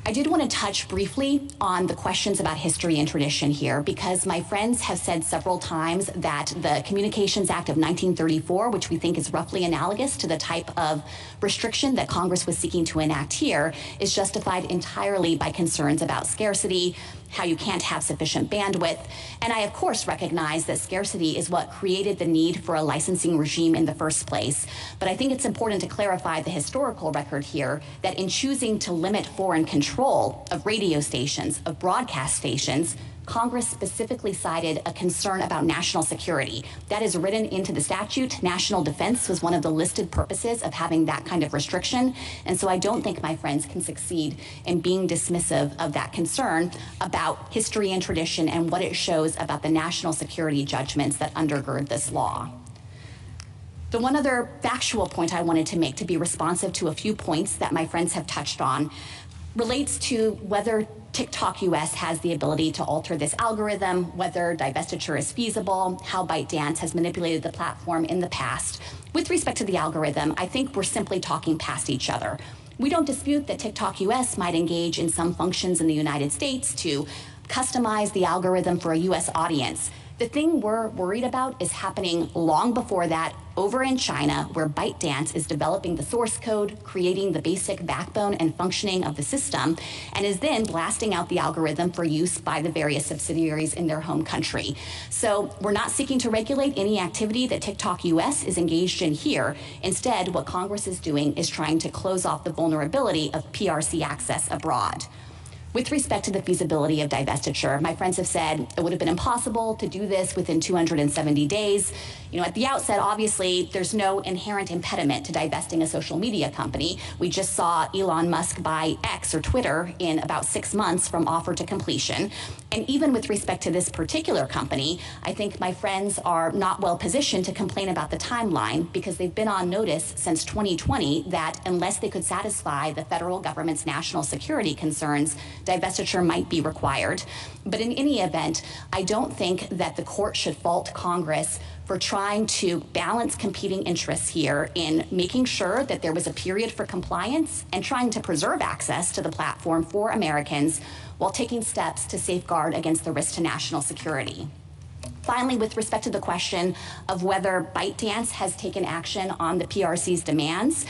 I did want to touch briefly on the questions about history and tradition here, because my friends have said several times that the Communications Act of 1934, which we think is roughly analogous to the type of restriction that Congress was seeking to enact here, is justified entirely by concerns about scarcity, how you can't have sufficient bandwidth. And I, of course, recognize that scarcity is what created the need for a licensing regime in the first place. But I think it's important to clarify the historical record here that in choosing to limit foreign control of radio stations, of broadcast stations, Congress specifically cited a concern about national security. That is written into the statute. National defense was one of the listed purposes of having that kind of restriction. And so I don't think my friends can succeed in being dismissive of that concern about history and tradition and what it shows about the national security judgments that undergird this law. The one other factual point I wanted to make, to be responsive to a few points that my friends have touched on, relates to whether TikTok US has the ability to alter this algorithm, whether divestiture is feasible, how ByteDance has manipulated the platform in the past. With respect to the algorithm, I think we're simply talking past each other. We don't dispute that TikTok US might engage in some functions in the United States to customize the algorithm for a US audience. The thing we're worried about is happening long before that over in China, where ByteDance is developing the source code, creating the basic backbone and functioning of the system, and is then blasting out the algorithm for use by the various subsidiaries in their home country. So we're not seeking to regulate any activity that TikTok US is engaged in here. Instead, what Congress is doing is trying to close off the vulnerability of PRC access abroad. With respect to the feasibility of divestiture, my friends have said it would have been impossible to do this within 270 days. You know, at the outset, obviously, there's no inherent impediment to divesting a social media company. We just saw Elon Musk buy X or Twitter in about 6 months from offer to completion. And even with respect to this particular company, I think my friends are not well positioned to complain about the timeline because they've been on notice since 2020 that unless they could satisfy the federal government's national security concerns, divestiture might be required. But in any event, I don't think that the court should fault Congress for trying to balance competing interests here in making sure that there was a period for compliance and trying to preserve access to the platform for Americans while taking steps to safeguard against the risk to national security. Finally, with respect to the question of whether ByteDance has taken action on the PRC's demands,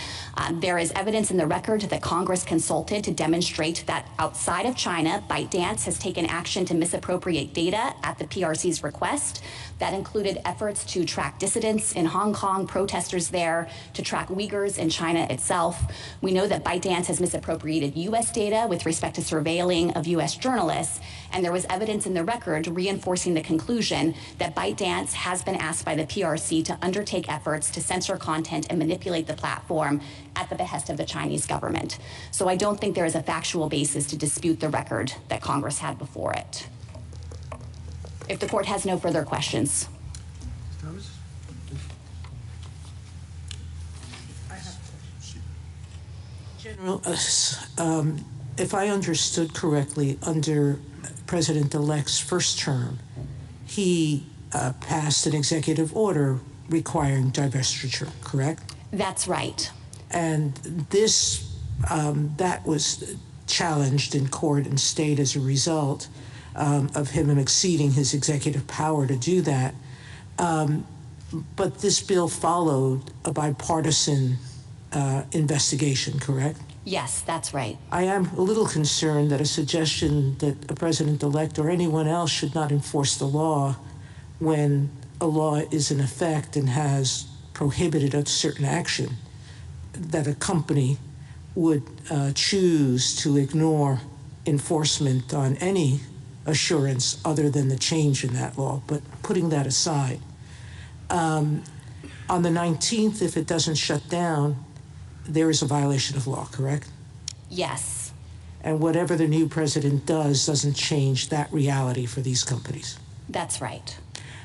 there is evidence in the record that Congress consulted to demonstrate that outside of China, ByteDance has taken action to misappropriate data at the PRC's request. That included efforts to track dissidents in Hong Kong, protesters there, to track Uyghurs in China itself. We know that ByteDance has misappropriated U.S. data with respect to surveilling of U.S. journalists, and there was evidence in the record reinforcing the conclusion that ByteDance has been asked by the PRC to undertake efforts to censor content and manipulate the platform at the behest of the Chinese government. So I don't think there is a factual basis to dispute the record that Congress had before it. If the court has no further questions. General, if I understood correctly, under President-elect's first term, he passed an executive order requiring divestiture, correct? That's right. And this, that was challenged in court and state as a result of him exceeding his executive power to do that. But this bill followed a bipartisan investigation, correct? Yes, that's right. I am a little concerned that a suggestion that a president-elect or anyone else should not enforce the law when a law is in effect and has prohibited a certain action, that a company would choose to ignore enforcement on any assurance other than the change in that law. But putting that aside, on the 19th, if it doesn't shut down, there is a violation of law, correct? Yes. And whatever the new president does doesn't change that reality for these companies. That's right.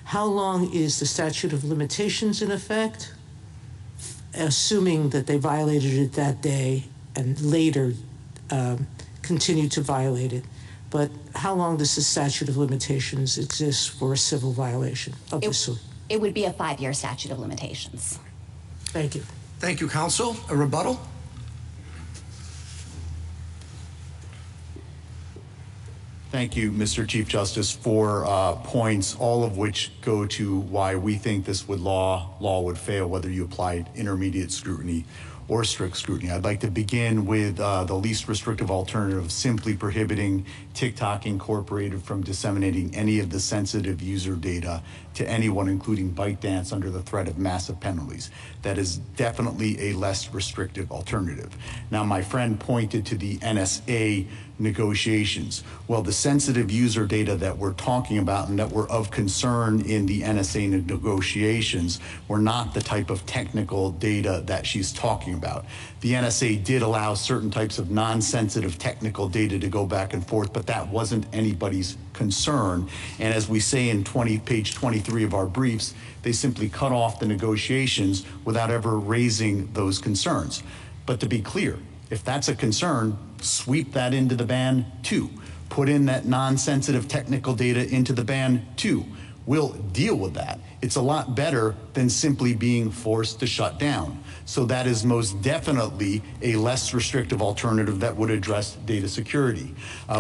How long is the statute of limitations in effect, assuming that they violated it that day and later continue to violate it? But how long does the statute of limitations exist for a civil violation of this sort? It would be a 5-year statute of limitations. Thank you. Thank you, counsel. A rebuttal? Thank you, Mr. Chief Justice, for points, all of which go to why we think this law would fail, whether you applied intermediate scrutiny or strict scrutiny. I'd like to begin with the least restrictive alternative, simply prohibiting TikTok Incorporated from disseminating any of the sensitive user data to anyone, including ByteDance, under the threat of massive penalties. That is definitely a less restrictive alternative. Now, my friend pointed to the NSA negotiations. Well, the sensitive user data that we're talking about and that were of concern in the NSA negotiations were not the type of technical data that she's talking about. The NSA did allow certain types of non-sensitive technical data to go back and forth, but that wasn't anybody's concern. And as we say in page 23 of our briefs, they simply cut off the negotiations without ever raising those concerns. But to be clear, if that's a concern, sweep that into the ban too. Put in that non-sensitive technical data into the ban too. We'll deal with that. It's a lot better than simply being forced to shut down. So that is most definitely a less restrictive alternative that would address data security.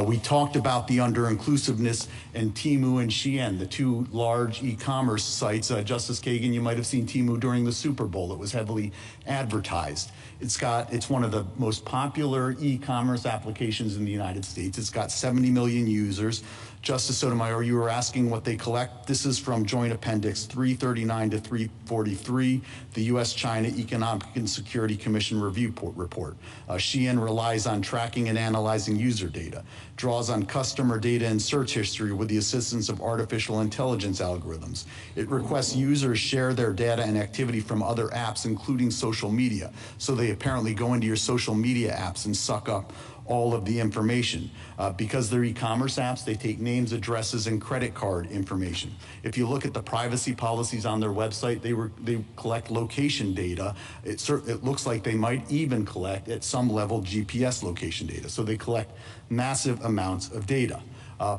We talked about the under-inclusiveness and Temu and Shein, the two large e-commerce sites. Justice Kagan, you might have seen Temu during the Super Bowl. It was heavily advertised. It's one of the most popular e-commerce applications in the United States. It's got 70 million users. Justice Sotomayor, you were asking what they collect. This is from Joint Appendix 339 to 3 343, the U.S.-China Economic and Security Commission Review Report. Sheehan relies on tracking and analyzing user data, draws on customer data and search history with the assistance of artificial intelligence algorithms. It requests users share their data and activity from other apps, including social media. So they apparently go into your social media apps and suck up all of the information. Because they're e-commerce apps, they take names, addresses, and credit card information. If you look at the privacy policies on their website, they collect location data. It looks like they might even collect, at some level, GPS location data. So they collect massive amounts of data.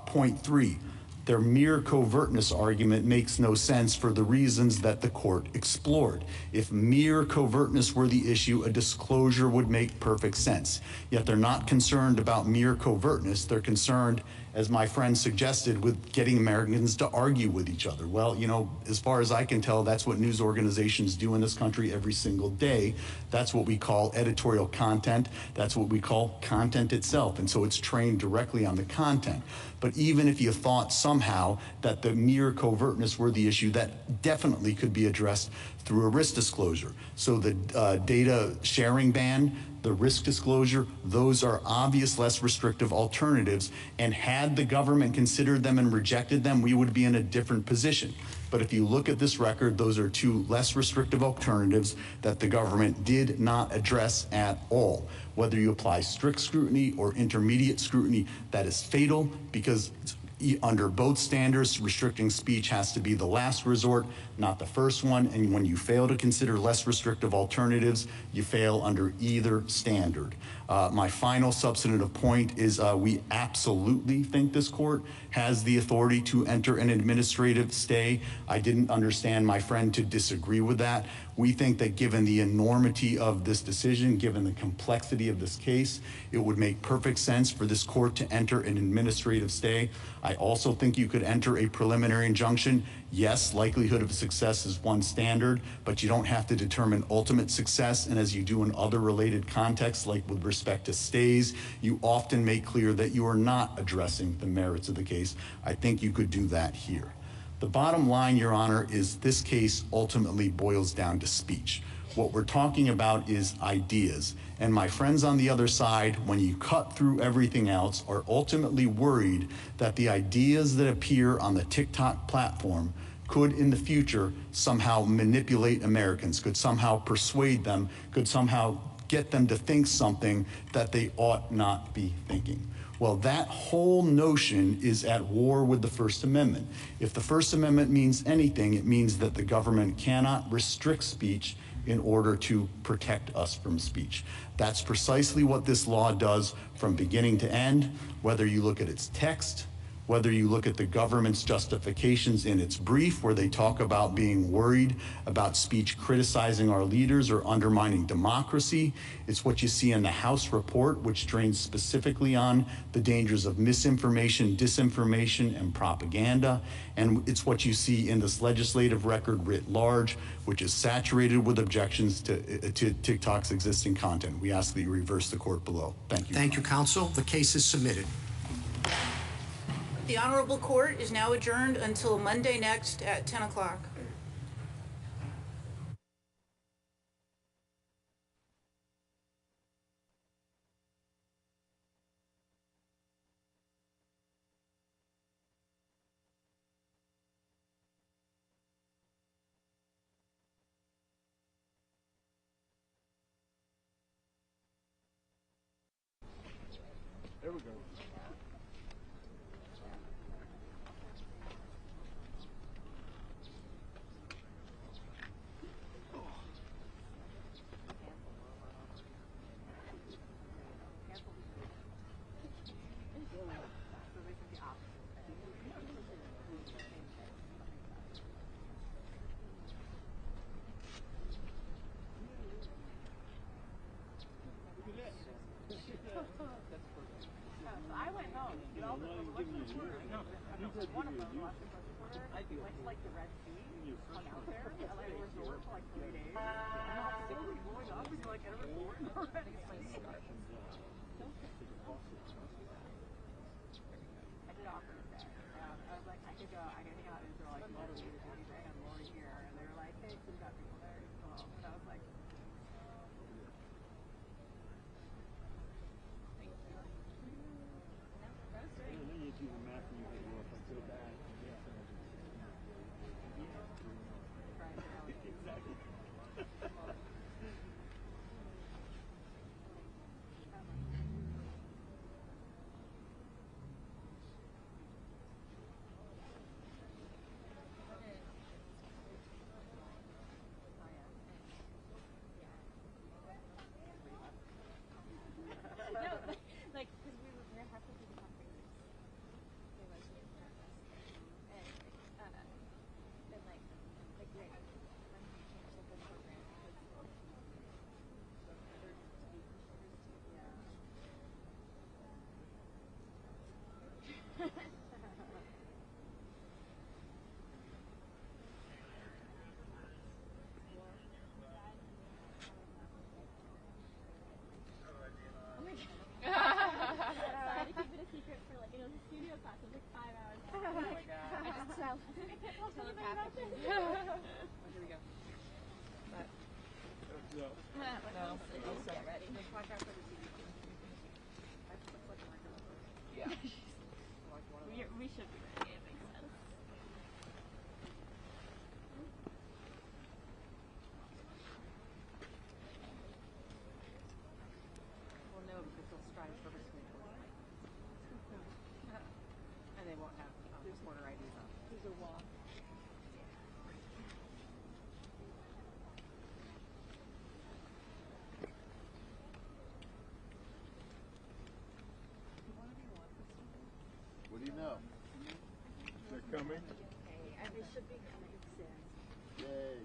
Point 3. Their mere covertness argument makes no sense for the reasons that the court explored. If mere covertness were the issue, a disclosure would make perfect sense. Yet they're not concerned about mere covertness. They're concerned, as my friend suggested, with getting Americans to argue with each other. Well, you know, as far as I can tell, that's what news organizations do in this country every single day. That's what we call editorial content. That's what we call content itself. And so it's trained directly on the content. But even if you thought somehow that the mere covertness were the issue, that definitely could be addressed through a risk disclosure. So the data sharing ban, the risk disclosure, those are obvious, less restrictive alternatives. And had the government considered them and rejected them, we would be in a different position. But if you look at this record, those are two less restrictive alternatives that the government did not address at all. Whether you apply strict scrutiny or intermediate scrutiny, that is fatal, because under both standards, restricting speech has to be the last resort, not the first one. And when you fail to consider less restrictive alternatives, you fail under either standard. My final substantive point is we absolutely think this court has the authority to enter an administrative stay. I didn't understand my friend to disagree with that. We think that given the enormity of this decision, given the complexity of this case, it would make perfect sense for this court to enter an administrative stay. I also think you could enter a preliminary injunction. Yes, likelihood of success is one standard, but you don't have to determine ultimate success. And as you do in other related contexts, like with respect to stays, you often make clear that you are not addressing the merits of the case. I think you could do that here. The bottom line, Your Honor, is this case ultimately boils down to speech. What we're talking about is ideas. And my friends on the other side, when you cut through everything else, are ultimately worried that the ideas that appear on the TikTok platform could in the future somehow manipulate Americans, could somehow persuade them, could somehow get them to think something that they ought not be thinking. Well, that whole notion is at war with the First Amendment. If the First Amendment means anything, it means that the government cannot restrict speech in order to protect us from speech. That's precisely what this law does from beginning to end, whether you look at its text, whether you look at the government's justifications in its brief, where they talk about being worried about speech criticizing our leaders or undermining democracy. It's what you see in the House report, which trains specifically on the dangers of misinformation, disinformation, and propaganda. And it's what you see in this legislative record writ large, which is saturated with objections to TikTok's existing content. We ask that you reverse the court below. Thank you. Thank you, counsel. The case is submitted. The Honorable Court is now adjourned until Monday next at 10 o'clock. There we go. I went home. You know, one of them went to like the Red Sea, hung out there, and like a resort for like 3 days. And I'm still going up, and you're like at a resort in the Red Sea. I did offer to stay. I was like, I could hang out into like motivated duty, right? I'm already here, and they were like, hey, I had to keep it a secret for like, it was a studio class, it was like 5 hours. Oh my god. I just tell telepathically. Here we go. But, no. Get ready. Just watch out for the TV. Yeah. We should be ready, it makes sense. We'll know because they'll strive for this week. And they won't have supporter IDs on. There's a wall. What do you know? They're coming? And they should be coming soon. Yay.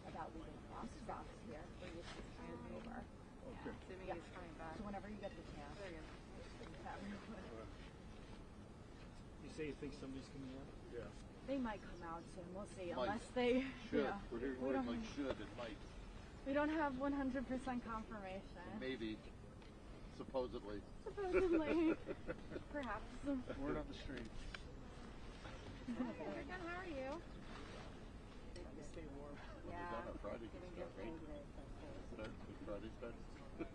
About leaving cross here, where you should try and move over. Okay. Assuming he's coming back. So whenever you get the chance. There you go. You say you think somebody's coming out? Yeah. They might come out soon, we'll see, Might. unless they... Should. Yeah. We're hearing We words don't- like should and might. We don't have 100% confirmation. Maybe. Supposedly. Supposedly. Perhaps. Word on the street. How are you? Stay warm. Yeah. Done on Friday. Getting Start, good right? today. Friday starts. Sorry,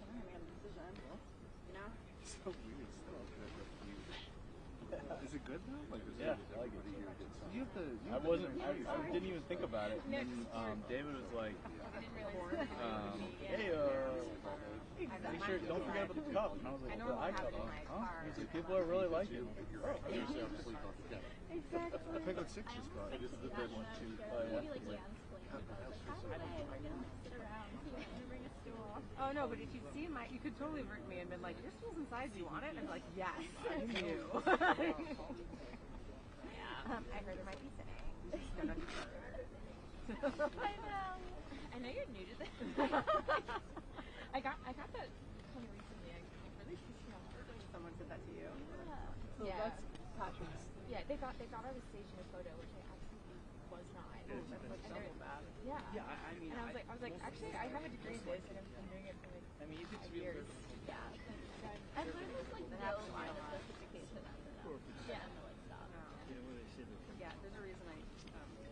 I made a decision. You know? So weird stuff. Is it good though? Like, is Yeah, it, I like it. everybody here gets something? You have to. I didn't even think about it. And then David was like, "Hey, make sure don't forget about the cup." And I was like, "The eye cup, huh?" He's like, "People are really liking it." Usually I'm asleep on the couch. Exactly. I think like 6 you spot. This is the best one too. Oh yeah. Maybe like sit around. Bring a stool. Oh no, but if you'd seen my, you could totally have written me and been like, "Your stool's inside. Do you want it?" And I'd be like, "Yes, I do." Yeah. I heard there might be sitting. No, no, I know. I know you're new to this. I got that kind of recently. I'm really Someone said that to you. So Yeah. that's Patrick's. Yeah, they thought I was staging a photo, which I absolutely was not. That's double bad. Yeah. Yeah, I mean, and I was like, actually, I have a degree in this, and I've been doing it for like I mean, you could 5 be years. Yeah. I thought it was like no line of justification after that. Yeah. No, it's not. Yeah, what they say that. Yeah, there's a reason I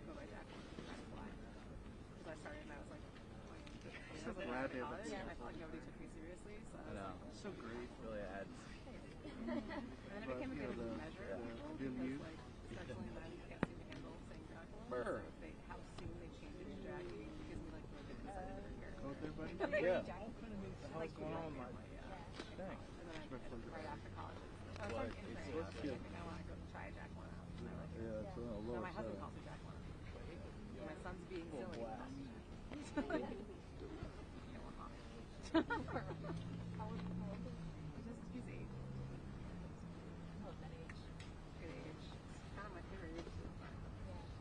go by Jack trying to fly. Because I started and I was like, So glad they college, let and I you felt like nobody took me seriously. So I know. It's so great. Really adds. And then it became a good measure of people because like sexually men can't seem to handle saying Dracula. So how soon they change it to Jackie gives me like really good insight into their character. Go with everybody? Yeah. Yeah. What the hell's going on with my thing? And then right after college. I was like insane. I was like, I think I want to go try a Jack one out. And I like it. Yeah, it's a little So lower my husband side. calls it Jack one. My son's being Full silly. blast. Just easy. Oh, that age. Good age. It's kind of my favorite age so far.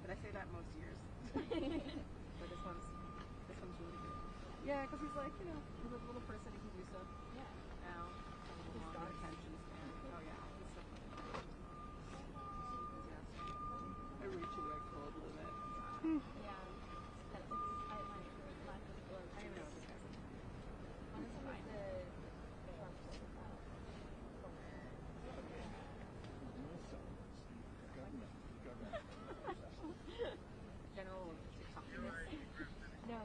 But I say that most years. But this one's really good. Yeah, because he's like, you know, he's a little person who can do stuff. Yeah. Now, he's got attention span. Oh yeah, he's so funny. I reach it like cold a little bit. Yeah. I don't even know what this guy's like. Honestly, was the Trump General TikTokiness. No.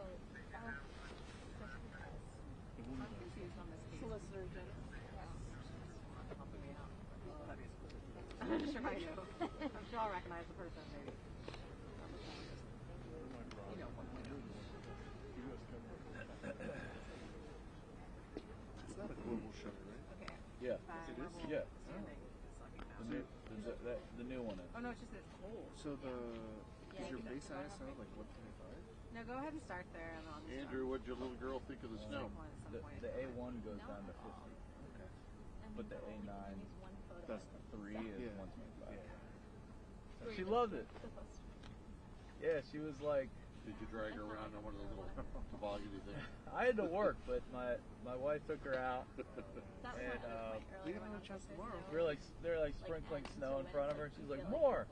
I'm confused on this case. Solicitor General. Helping me out. I'm sure I do. I'm sure I'll recognize the person, maybe. You know, one way. It's not a global show, right? Okay. Yeah. It is? Marvel Yeah. Standing is sucking now. The new one is. Oh no, it's just it's cold. So Yeah, is your you base don't- ISO like 125? No, go ahead and start there, and then I'll just Andrew, what'd your little girl think of the snow? The A1 goes down to 50. Okay. But the A9, that's the 3 is 125. She loved it. Yeah, she was like, Did you drag her around on one of the little toboggan things? I had to work, but my wife took her out, and We have another chance tomorrow. they're like sprinkling snow in front of her, and she's like, more.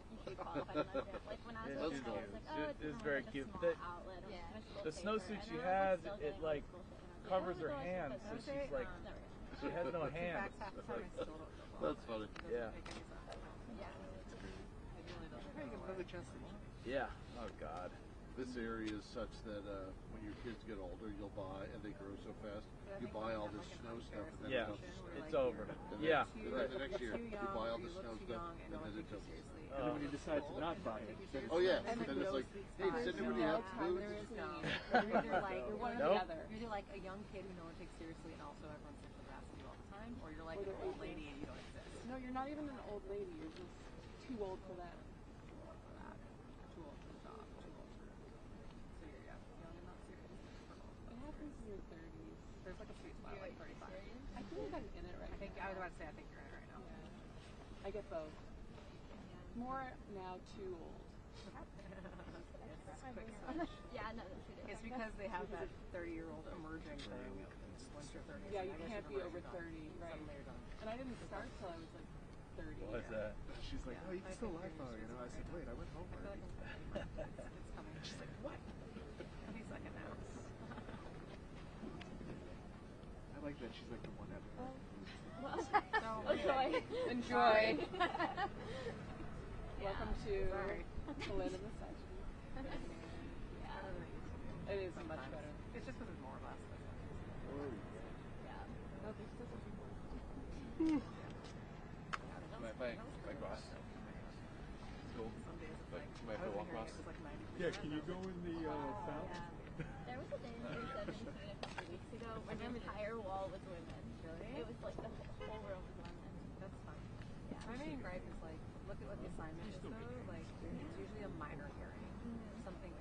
It's very cute. The snowsuit she has, it like covers her hands, so she's like, she has no hands. That's funny. Yeah. Another chance tomorrow. Yeah. Oh God. This area is such that when your kids get older, you'll buy, and they grow so fast, you buy all this snow stuff, and then it's over. And Yeah. Then the next year, you buy all the snow stuff, and then it's over. And then when you decide to not buy it, oh yeah, and then it's like, hey, does anybody have food? You're either like, you're one or the other. You're either like a young kid who no one takes seriously, and also everyone's sexually harassing you all the time, or you're like an old lady and you don't exist. No, you're not even an old lady. You're just too old for them. Too old for the job. Too old for. So you're young and not serious. It happens in your 30s. There's like a sweet spot, like 35. I feel like I'm in it right now. I was about to say, I think you're in it right now. Yeah. I get both. More now, too old. Yeah, no, it's because they have that 30-year-old emerging thing. Once you're 30, yeah, you can't be over 30, right? And I didn't start till I was like 30. What is that? She's like, oh, you can still live though, you know? I said, wait, I went home already. It's coming. She's like, what? Any second now. I like that she's like the one after. Enjoy. Welcome to the land of misogyny. It is much better. It's just because it's more or less. No, there's still some people. My cross. Cool. My walk across. Yeah, can you go in the south? There was a day that we said in Sweden a couple weeks ago when the entire wall was women. Really? It was like the whole room was women. That's fun. Yeah. My main gripe is like, look at what the assignment is though. Like, it's usually a minor hearing, something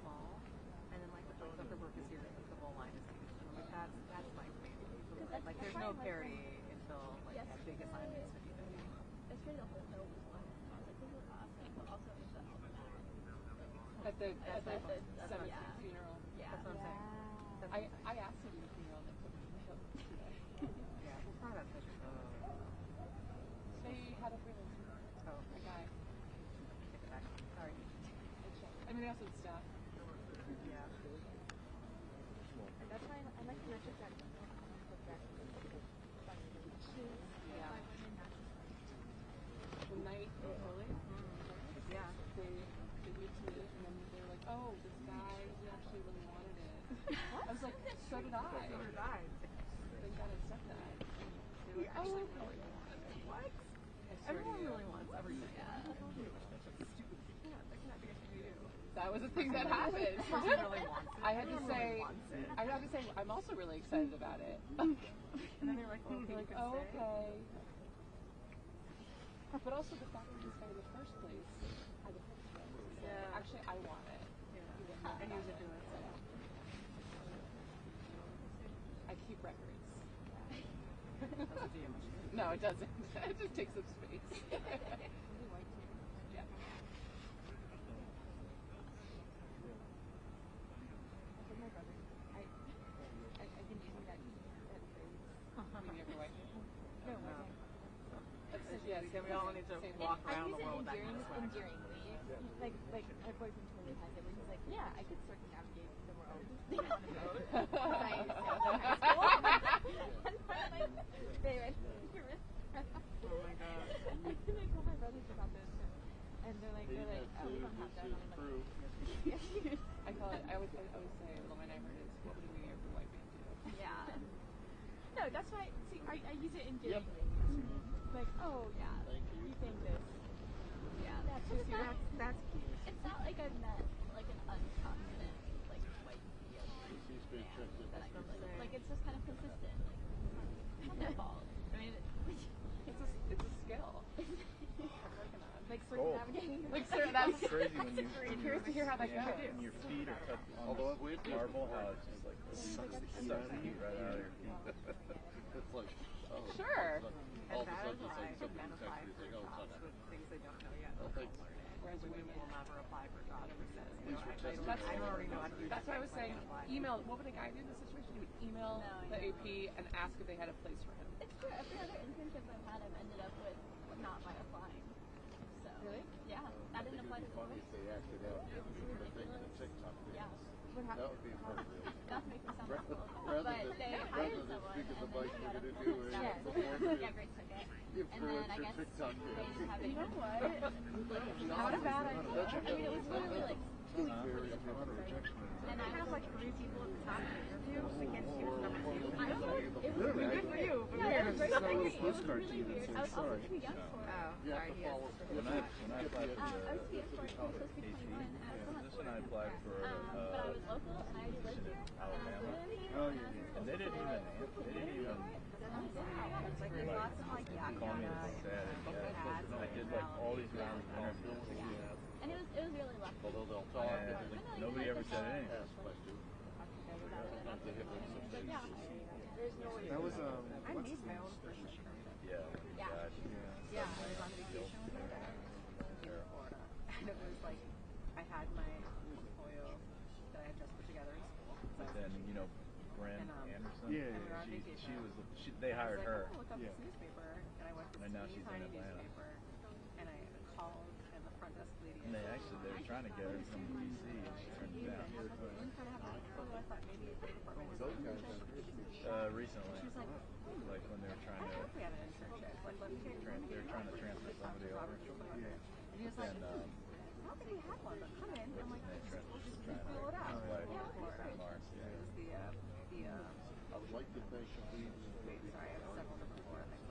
small, and then like the work is here, like the whole line is huge. Like that's my main. Like, there's no parity until like big assignments. It's really the whole hill was one. I was like, this is awesome, but also it was the At the 17th funeral. Yeah. That's what I'm saying. I asked him to the funeral and they put me in the hill today. Yeah, we'll probably have pictures. They had a freelance. Oh, a guy. Take it back. Sorry. I mean, they also had staff. Yeah. And that's why I like the metric that The night of Holy. Yeah. They gave it to me and then they were like, oh, this guy, he actually really wanted it. I was like, so did I. So did I. Thank God I said that. They were like, oh, Actually really wanted it. What? Everyone really wants everything. Yeah. Stupid. That cannot be a thing to do. That was a thing that happened. Really wants it. I had to say, I'm also really excited about it. And then they're like, well, oh, okay. But also the fact that this guy in the first place had a picture. Yeah. Actually, I want it. Yeah. And use it to it. I keep records. Doesn't do you much good. No, it doesn't. It just takes up space. Yeah. my brother. I've been using that phrase. You ever wife? No. Yes, we all need to walk around the world with that kind of swag. Endearingly. Like my boyfriend totally has it where he's like, yeah, I could circumnavigate the world. On a boat. Nice. And I'm like, babe, I think you're with Oh my god. And I call my brothers about this, and they're like, oh, we don't have that. And I'm like, yes, you do. I call it. I always say, well, my neighbor is, what would we ever white man do? Yeah. No, that's why. See, I use it endearingly. Like, oh yeah, you think this? Yeah, that's cute. It's not like I met like an unconfident like white man. Like it's just kind of consistent. Like it's not their fault. I mean, it's a skill. Like circumnavigating. Like that's crazy when you. I'm curious to hear how that goes. And your feet are touching on marble, how it's just like sucks the heat right out of your feet. It's like, oh, sure. All of a sudden, it's like somebody texts you, it's like, oh, it's not with things they don't know yet. Oh, thanks. Whereas women will never apply for jobs. These were I already know how to do that. That's why I was saying, email. What would a guy do in this situation? He would email the AP and ask if they had a place for him. It's true. Every other internship I've had, I've ended up with not by applying. So really? Yeah, that didn't apply to the course. If they acted out, TikTok. Yeah. That would be appropriate. Not to make me sound awful, Rather but than they hired someone speak of the and bike, then you're got going a to do full a staff. performance. Yeah, great ticket. Give And then I your guess TikTok they just have it. You know what? Not a bad idea. I mean, it was literally like 2 weeks before the course. And I have like 3 people at the top of the interview against you as number 2. I don't know. It was good for you. But yeah, it was very a little postcard to you that says sorry. I was also too young for it. Oh, sorry. When I applied for I was too young for it. I was supposed to be 21 at position, I applied for but I was local and I already lived here. Alabama. Oh, And they didn't even call me to say I did like all these rounds of interviews. And it was really lucky. Although they'll talk, And nobody ever said anything. That was I made my own first shirt. Yeah. Yeah. Yeah, I was on vacation with her in Florida. And it was like I had my portfolio that I had just put together in school. But then, you know, Bryn Anderson, they I hired was like, her. Oh, look up this newspaper. And I went to And now this she's in tiny Atlanta. newspaper. And I called and the front desk lady. And they were trying to get her from DC and she turned it down. Recently. Like when they were trying to we had an internship. Like, let me get they were trying to transfer somebody over. And he was like, I don't think we have one, but come in. I'm like, we'll just fill it out. Like, Yeah, Florida. Mars, It was the I would like to think that we wait, sorry, I have several different Florida things.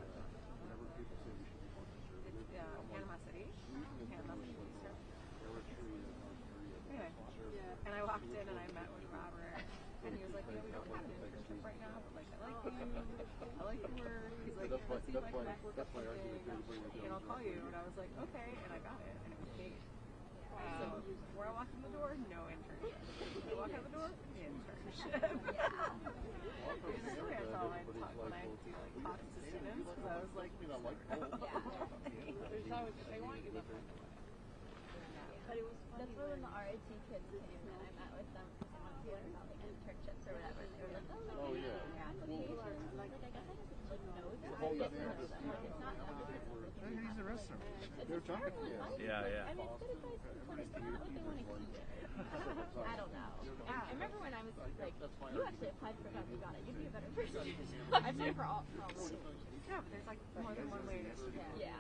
whenever people say we should be more conservative, It's Panama City. Panama City. Anyway, and I walked in and I met with Robert, and he was like, we don't have an internship right now, but like, I like you. I like your work. He's like, let's see if I can network up something, and I'll call you. And I was like, okay, and I got it, and it was paid. So where I walked in the door, no internship. I walk out the door, internship. Usually that's all I talk when I do like talks to students, because I was like, There's always, they want you to. But it was that's when the RIT kids came and I met with them because I wanted to learn about like internships or whatever. And they were like, oh yeah, applications. Like I guess I just like know that I get to know them. Like it's not He's the restaurant. They're talking. Yeah. I mean, it's good advice, but it's not what they want to hear. I don't know. I remember when I was like, you actually applied for that, you got it. You'd be a better person. I applied for all. yeah, but there's like more than one way to. Yeah,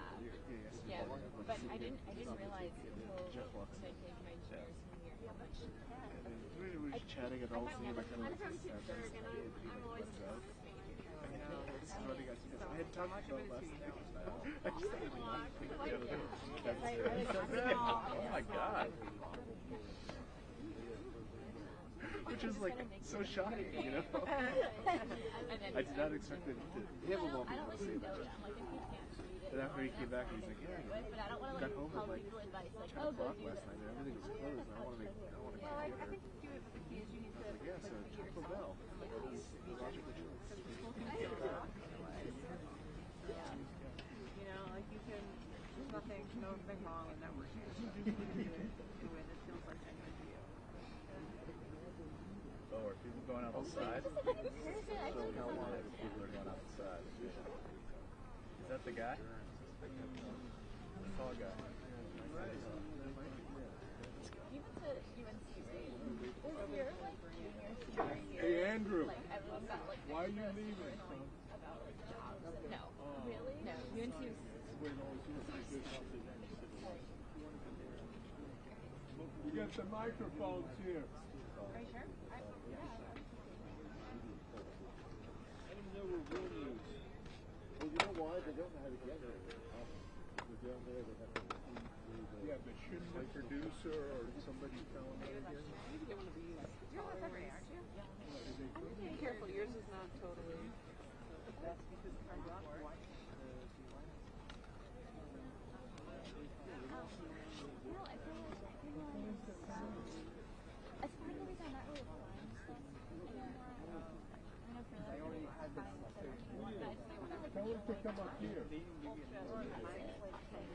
but I didn't realize until I did my junior year how much. We were just chatting at all seeing like I'm from Pittsburgh and I'm always this is what I got to do. I had talked about last night. I just Oh my God. Which is like so shocking, you know? I did not expect him a moment to say that. And after he came back, he's like, yeah, got home at like 10 o'clock last night and everything was closed. And I want to make I think to do it with the kids, you need to. yeah, so Taco Bell. The logical choice. You know, like you can, there's nothing wrong with networking. You can do it in a way that feels like genuine to you. Oh, are people going outside? People are going outside. Is that the guy? The tall guy. You went to UNC, right? Is your like junior senior year? Hey, Andrew. Like everyone got like. Why are you leaving? About like jobs. No. Really? No. UNC was. We got the microphones here. Are you sure? Yeah. I didn't know we're real news. Well, you know why? They don't know how to get there. They're down there, they have to yeah, but shouldn't the producer or somebody tell them that again? You're with every, aren't you? I'm just being careful. Yours is not totally the best because it's hard to watch. No, I feel like it's part of the reason I'm not really applying stuff anymore. I know for like Tell them to come up here.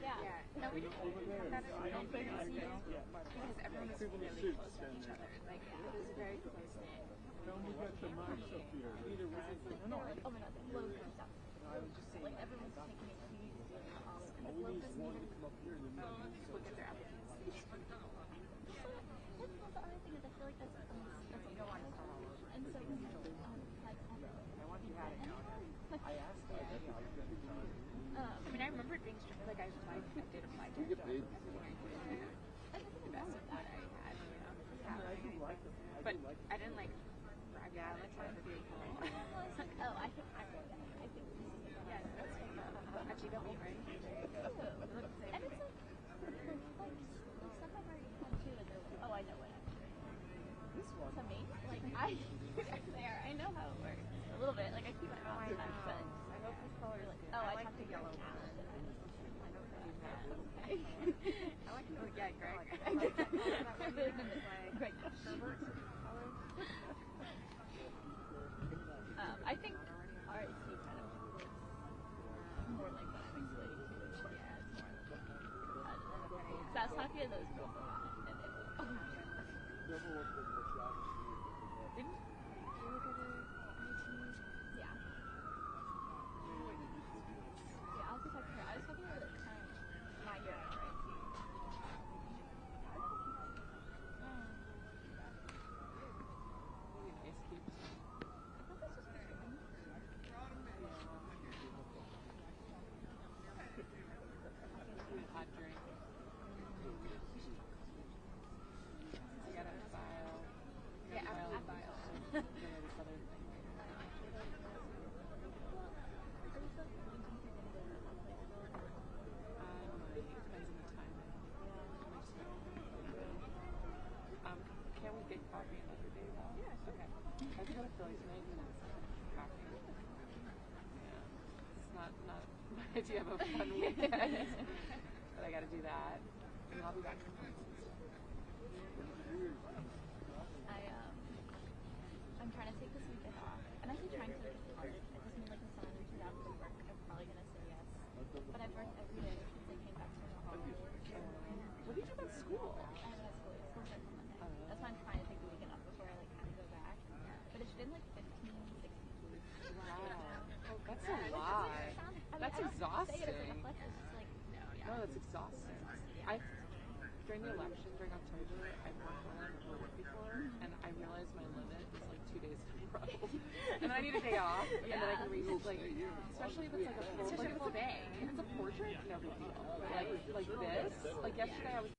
Yeah. No, we didn't have that in DC because everyone was really close to each other. Like, it was very close knit. No, we got the mics up here. Either way. No, like, oh my god, like loads of stuff. Like everyone's taking it easy. And the low doesn't even look at their applicants. That's the other thing is I feel like that's a go on college. And so when you like I want you had it now. I asked her. I mean, I remember it being strict. Like, I did apply to it. Everything I did. I did the best of what I had, you know. But I didn't like. Yeah, I like trying to be cool. Oh, I think this is the one. Yeah, that's actually got me right. And it's like stuff I've already had too, and they're like, oh, I know what I'm doing. This one? To me, like I know how it works a little bit. Like I keep my mouth shut, but I hope this color like. Oh, I like talked the to yellow. Greg Allen. I like the yeah, Greg. I like that color. That one is like Greg. Sherbert color. I think RSC kind of more like what I'm explaining to you. Yeah, it's more like so I was talking to those girls a lot, and they were like, Didn't you look at it? yeah. Yeah, I'll just talk to her. I was talking to her at the time, not your RSC. Can we get coffee another day though? Yeah, okay. I just got a Philly tonight and coffee. Yeah. It's not my idea of a fun weekend. But I gotta do that. And I'll be back for months and stuff. I'm trying to take this weekend off. I'm actually trying to it's hard. I just need like the sun to out of work. I'm probably gonna say yes. But I've worked every day since I came back from the holidays. What did you do about school? I haven't had school yet. School starts on Monday. That's why I'm trying to take the weekend off before I like kind of go back. But it's been like 15, 16 weeks. Wow. That's a lot. That's exhausting. No, that's exhausting. During the election, during October, I've worked more than I've ever worked before, and I realized my limit is like 2 days in a row. And then I need a day off, and then I can read, like, especially if it's like a full day. If it's a portrait, no big deal. But like this, like yesterday I was